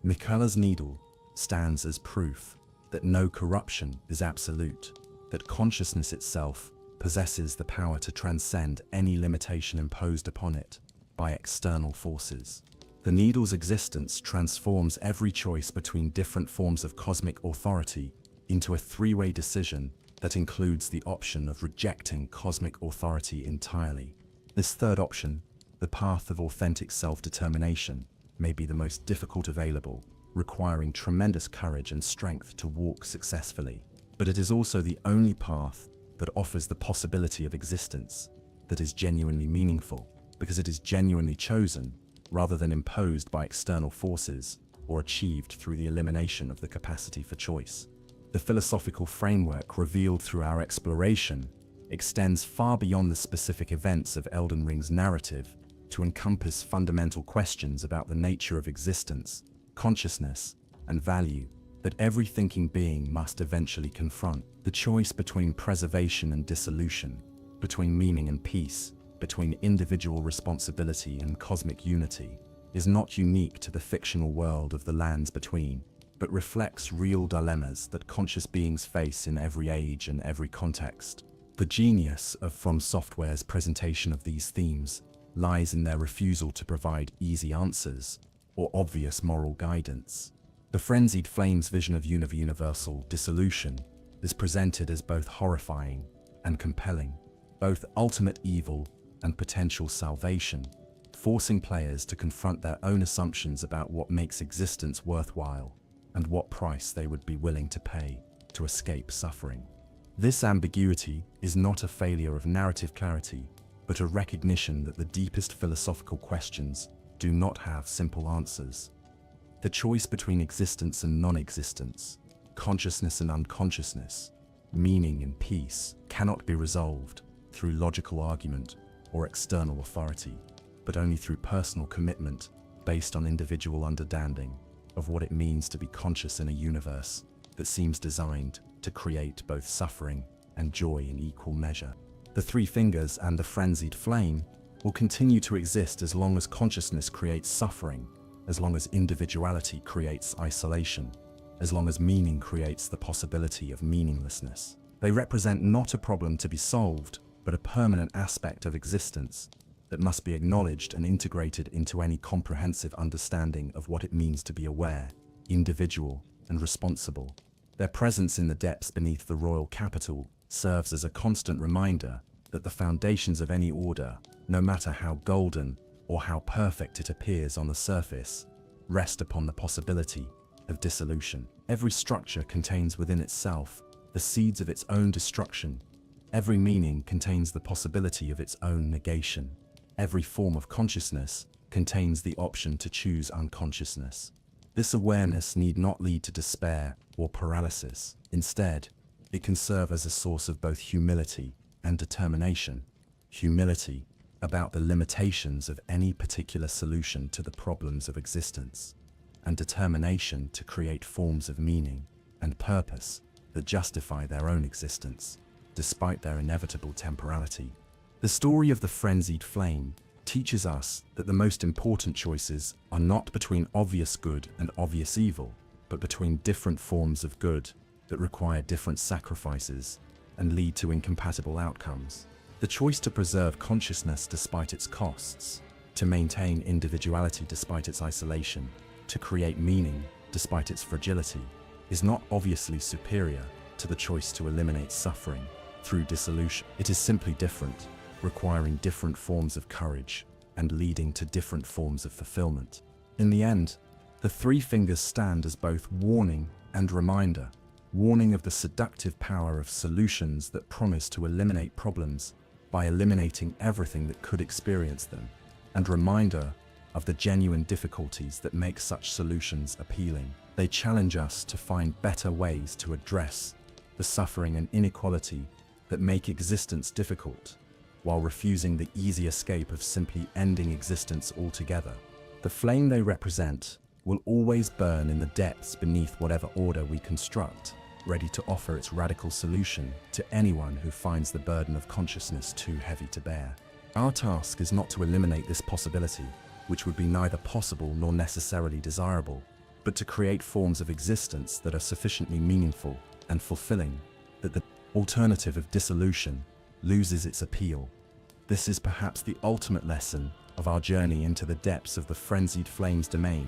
Miquella's needle stands as proof that no corruption is absolute, that consciousness itself possesses the power to transcend any limitation imposed upon it by external forces. The needle's existence transforms every choice between different forms of cosmic authority into a three-way decision that includes the option of rejecting cosmic authority entirely. This third option, the path of authentic self-determination, may be the most difficult available, requiring tremendous courage and strength to walk successfully. But it is also the only path that offers the possibility of existence that is genuinely meaningful, because it is genuinely chosen rather than imposed by external forces or achieved through the elimination of the capacity for choice. The philosophical framework revealed through our exploration extends far beyond the specific events of Elden Ring's narrative to encompass fundamental questions about the nature of existence, consciousness, and value that every thinking being must eventually confront. The choice between preservation and dissolution, between meaning and peace, between individual responsibility and cosmic unity, is not unique to the fictional world of the Lands Between, but reflects real dilemmas that conscious beings face in every age and every context. The genius of From Software's presentation of these themes lies in their refusal to provide easy answers or obvious moral guidance. The Frenzied Flame's vision of universal dissolution is presented as both horrifying and compelling, both ultimate evil and potential salvation, forcing players to confront their own assumptions about what makes existence worthwhile and what price they would be willing to pay to escape suffering. This ambiguity is not a failure of narrative clarity, but a recognition that the deepest philosophical questions do not have simple answers. The choice between existence and non-existence, consciousness and unconsciousness, meaning and peace cannot be resolved through logical argument or external authority, but only through personal commitment based on individual understanding of what it means to be conscious in a universe that seems designed to create both suffering and joy in equal measure. The Three Fingers and the Frenzied Flame will continue to exist as long as consciousness creates suffering, as long as individuality creates isolation, as long as meaning creates the possibility of meaninglessness. They represent not a problem to be solved, but a permanent aspect of existence that must be acknowledged and integrated into any comprehensive understanding of what it means to be aware, individual, and responsible. Their presence in the depths beneath the royal capital serves as a constant reminder that the foundations of any order, no matter how golden or how perfect it appears on the surface, rest upon the possibility of dissolution. Every structure contains within itself the seeds of its own destruction. Every meaning contains the possibility of its own negation. Every form of consciousness contains the option to choose unconsciousness. This awareness need not lead to despair or paralysis. Instead, it can serve as a source of both humility and determination. Humility, about the limitations of any particular solution to the problems of existence, and determination to create forms of meaning and purpose that justify their own existence, despite their inevitable temporality. The story of the Frenzied Flame teaches us that the most important choices are not between obvious good and obvious evil, but between different forms of good that require different sacrifices and lead to incompatible outcomes. The choice to preserve consciousness despite its costs, to maintain individuality despite its isolation, to create meaning despite its fragility, is not obviously superior to the choice to eliminate suffering through dissolution. It is simply different, requiring different forms of courage and leading to different forms of fulfillment. In the end, the three fingers stand as both warning and reminder, warning of the seductive power of solutions that promise to eliminate problems by eliminating everything that could experience them, and reminder of the genuine difficulties that make such solutions appealing. They challenge us to find better ways to address the suffering and inequality that make existence difficult, while refusing the easy escape of simply ending existence altogether. The flame they represent will always burn in the depths beneath whatever order we construct, ready to offer its radical solution to anyone who finds the burden of consciousness too heavy to bear. Our task is not to eliminate this possibility, which would be neither possible nor necessarily desirable, but to create forms of existence that are sufficiently meaningful and fulfilling that the alternative of dissolution loses its appeal. This is perhaps the ultimate lesson of our journey into the depths of the Frenzied Flame's domain,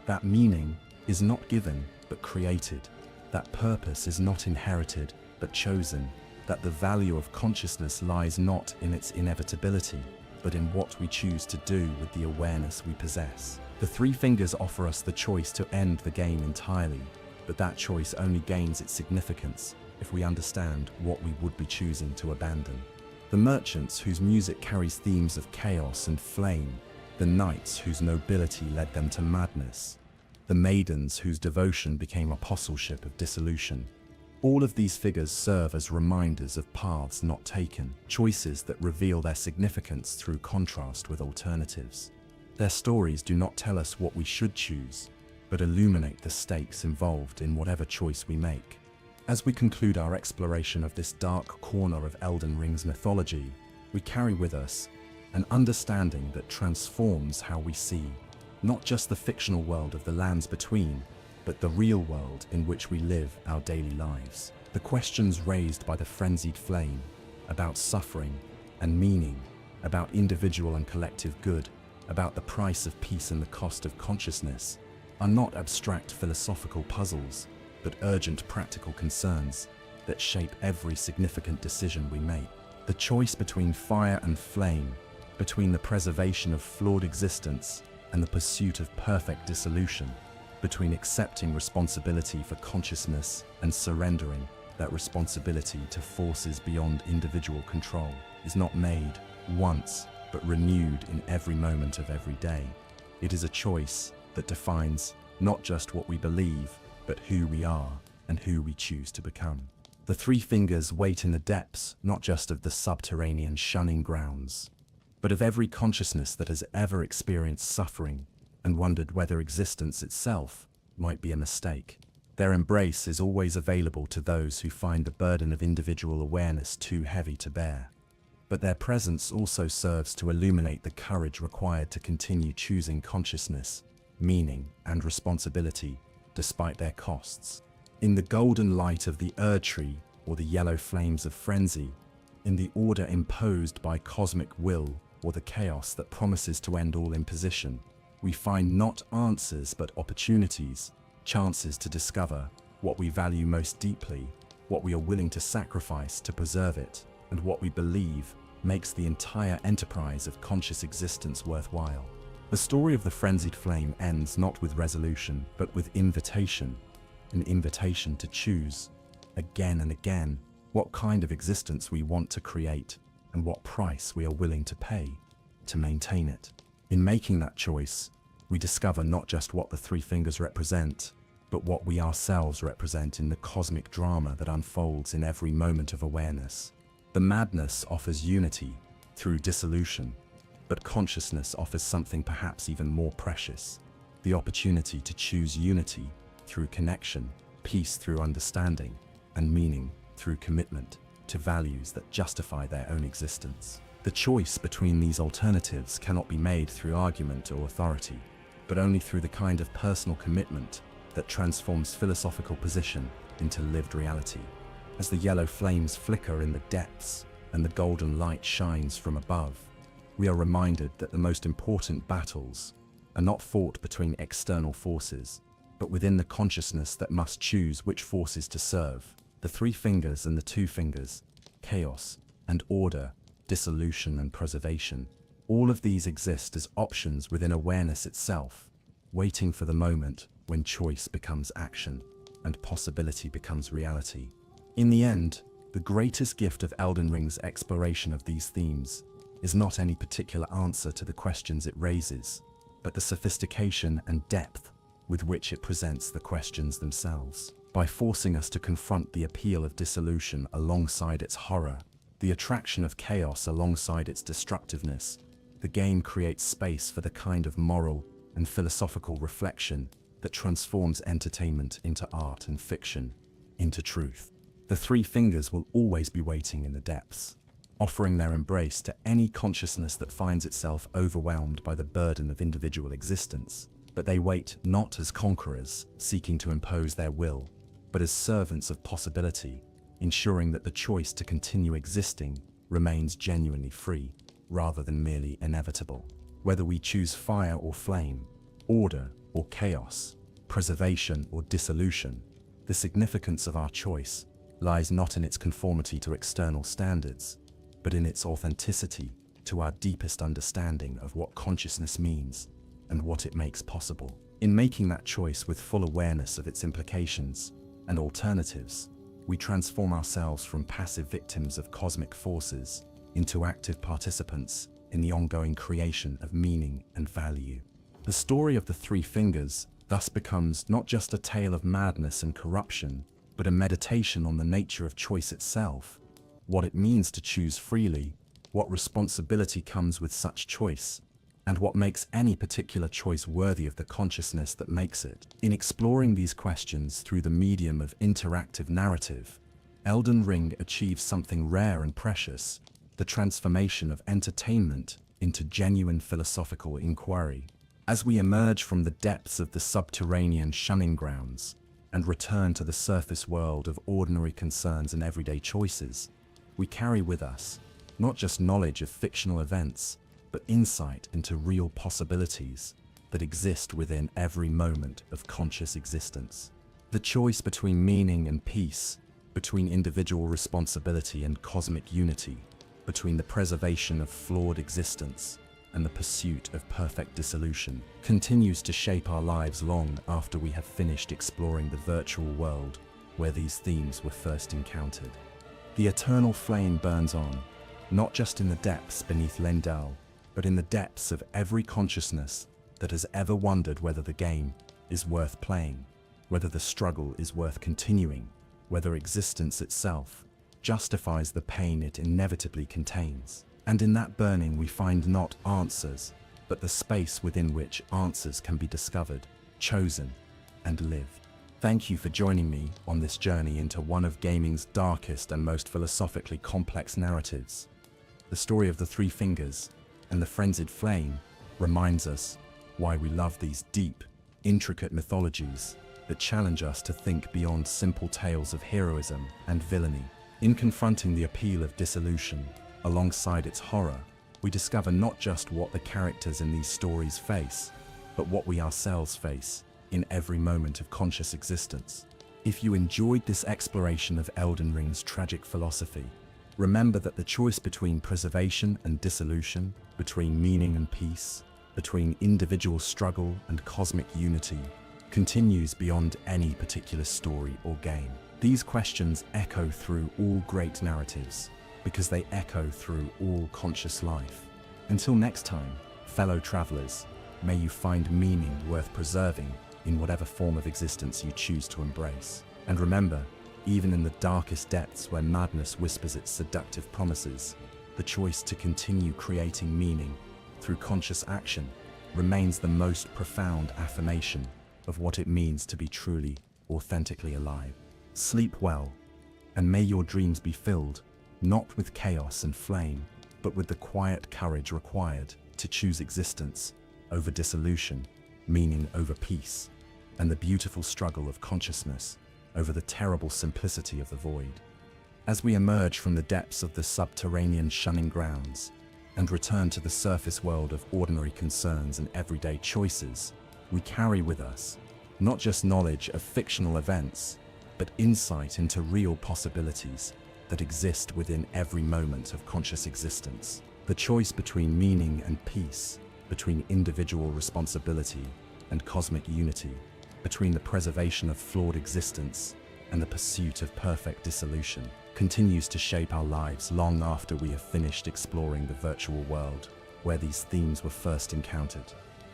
that meaning is not given but created, that purpose is not inherited but chosen, that the value of consciousness lies not in its inevitability, but in what we choose to do with the awareness we possess. The three fingers offer us the choice to end the game entirely, but that choice only gains its significance if we understand what we would be choosing to abandon. The merchants whose music carries themes of chaos and flame, the knights whose nobility led them to madness, the maidens whose devotion became apostleship of dissolution. All of these figures serve as reminders of paths not taken, choices that reveal their significance through contrast with alternatives. Their stories do not tell us what we should choose, but illuminate the stakes involved in whatever choice we make. As we conclude our exploration of this dark corner of Elden Ring's mythology, we carry with us an understanding that transforms how we see, not just the fictional world of the lands between, but the real world in which we live our daily lives. The questions raised by the Frenzied Flame about suffering and meaning, about individual and collective good, about the price of peace and the cost of consciousness, are not abstract philosophical puzzles, but urgent practical concerns that shape every significant decision we make. The choice between fire and flame, between the preservation of flawed existence and the pursuit of perfect dissolution, between accepting responsibility for consciousness and surrendering that responsibility to forces beyond individual control, is not made once, but renewed in every moment of every day. It is a choice that defines not just what we believe, but who we are and who we choose to become. The three fingers wait in the depths not just of the subterranean shunning grounds, but of every consciousness that has ever experienced suffering and wondered whether existence itself might be a mistake. Their embrace is always available to those who find the burden of individual awareness too heavy to bear. But their presence also serves to illuminate the courage required to continue choosing consciousness, meaning, and responsibility, despite their costs. In the golden light of the Tree or the yellow flames of frenzy, in the order imposed by cosmic will or the chaos that promises to end all imposition, we find not answers but opportunities, chances to discover what we value most deeply, what we are willing to sacrifice to preserve it, and what we believe makes the entire enterprise of conscious existence worthwhile. The story of the Frenzied Flame ends not with resolution, but with invitation, an invitation to choose, again and again, what kind of existence we want to create and what price we are willing to pay to maintain it. In making that choice, we discover not just what the three fingers represent, but what we ourselves represent in the cosmic drama that unfolds in every moment of awareness. The madness offers unity through dissolution, But consciousness offers something perhaps even more precious: the opportunity to choose unity through connection, peace through understanding, and meaning through commitment to values that justify their own existence. The choice between these alternatives cannot be made through argument or authority, but only through the kind of personal commitment that transforms philosophical position into lived reality. As the yellow flames flicker in the depths and the golden light shines from above, we are reminded that the most important battles are not fought between external forces, but within the consciousness that must choose which forces to serve. The three fingers and the two fingers, chaos and order, dissolution and preservation, all of these exist as options within awareness itself, waiting for the moment when choice becomes action and possibility becomes reality. In the end, the greatest gift of Elden Ring's exploration of these themes is not any particular answer to the questions it raises, but the sophistication and depth with which it presents the questions themselves. By forcing us to confront the appeal of dissolution alongside its horror, the attraction of chaos alongside its destructiveness, the game creates space for the kind of moral and philosophical reflection that transforms entertainment into art and fiction into truth. The three fingers will always be waiting in the depths, offering their embrace to any consciousness that finds itself overwhelmed by the burden of individual existence. But they wait not as conquerors seeking to impose their will, but as servants of possibility, ensuring that the choice to continue existing remains genuinely free, rather than merely inevitable. Whether we choose fire or flame, order or chaos, preservation or dissolution, the significance of our choice lies not in its conformity to external standards, but in its authenticity to our deepest understanding of what consciousness means and what it makes possible. In making that choice with full awareness of its implications and alternatives, we transform ourselves from passive victims of cosmic forces into active participants in the ongoing creation of meaning and value. The story of the three fingers thus becomes not just a tale of madness and corruption, but a meditation on the nature of choice itself, what it means to choose freely, what responsibility comes with such choice, and what makes any particular choice worthy of the consciousness that makes it. In exploring these questions through the medium of interactive narrative, Elden Ring achieves something rare and precious: the transformation of entertainment into genuine philosophical inquiry. As we emerge from the depths of the subterranean shunning grounds and return to the surface world of ordinary concerns and everyday choices, we carry with us not just knowledge of fictional events, but insight into real possibilities that exist within every moment of conscious existence. The choice between meaning and peace, between individual responsibility and cosmic unity, between the preservation of flawed existence and the pursuit of perfect dissolution, continues to shape our lives long after we have finished exploring the virtual world where these themes were first encountered. The eternal flame burns on, not just in the depths beneath Lendal, but in the depths of every consciousness that has ever wondered whether the game is worth playing, whether the struggle is worth continuing, whether existence itself justifies the pain it inevitably contains. And in that burning we find not answers, but the space within which answers can be discovered, chosen, and lived. Thank you for joining me on this journey into one of gaming's darkest and most philosophically complex narratives. The story of the Three Fingers and the Frenzied Flame reminds us why we love these deep, intricate mythologies that challenge us to think beyond simple tales of heroism and villainy. In confronting the appeal of dissolution, alongside its horror, we discover not just what the characters in these stories face, but what we ourselves face in every moment of conscious existence. If you enjoyed this exploration of Elden Ring's tragic philosophy, remember that the choice between preservation and dissolution, between meaning and peace, between individual struggle and cosmic unity, continues beyond any particular story or game. These questions echo through all great narratives, because they echo through all conscious life. Until next time, fellow travelers, may you find meaning worth preserving in whatever form of existence you choose to embrace. And remember, even in the darkest depths where madness whispers its seductive promises, the choice to continue creating meaning through conscious action, remains the most profound affirmation of what it means to be truly, authentically alive. Sleep well, and may your dreams be filled, not with chaos and flame, but with the quiet courage required to choose existence over dissolution, meaning over peace, and the beautiful struggle of consciousness over the terrible simplicity of the void. As we emerge from the depths of the subterranean shunning grounds and return to the surface world of ordinary concerns and everyday choices, we carry with us not just knowledge of fictional events, but insight into real possibilities that exist within every moment of conscious existence. The choice between meaning and peace, between individual responsibility and cosmic unity, between the preservation of flawed existence and the pursuit of perfect dissolution, continues to shape our lives long after we have finished exploring the virtual world where these themes were first encountered.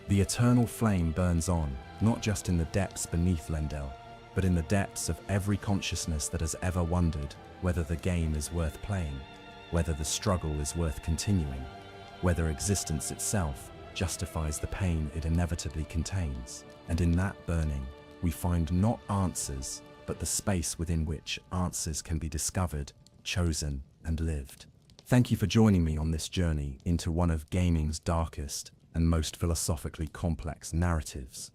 The eternal flame burns on, not just in the depths beneath Lendel, but in the depths of every consciousness that has ever wondered whether the game is worth playing, whether the struggle is worth continuing, whether existence itself justifies the pain it inevitably contains. And in that burning, we find not answers, but the space within which answers can be discovered, chosen, and lived. Thank you for joining me on this journey into one of gaming's darkest and most philosophically complex narratives.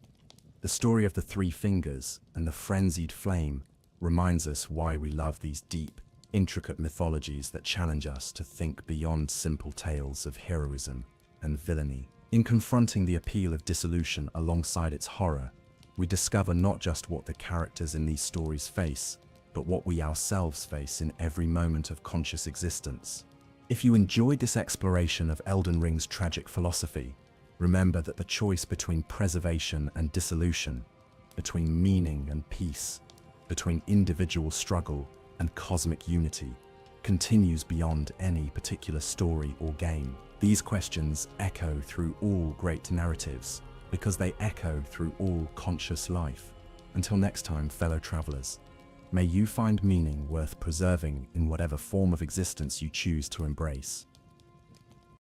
The story of the Three Fingers and the Frenzied Flame reminds us why we love these deep, intricate mythologies that challenge us to think beyond simple tales of heroism and villainy. In confronting the appeal of dissolution alongside its horror, we discover not just what the characters in these stories face, but what we ourselves face in every moment of conscious existence. If you enjoyed this exploration of Elden Ring's tragic philosophy, remember that the choice between preservation and dissolution, between meaning and peace, between individual struggle and cosmic unity, continues beyond any particular story or game. These questions echo through all great narratives, because they echo through all conscious life. Until next time, fellow travelers, may you find meaning worth preserving in whatever form of existence you choose to embrace.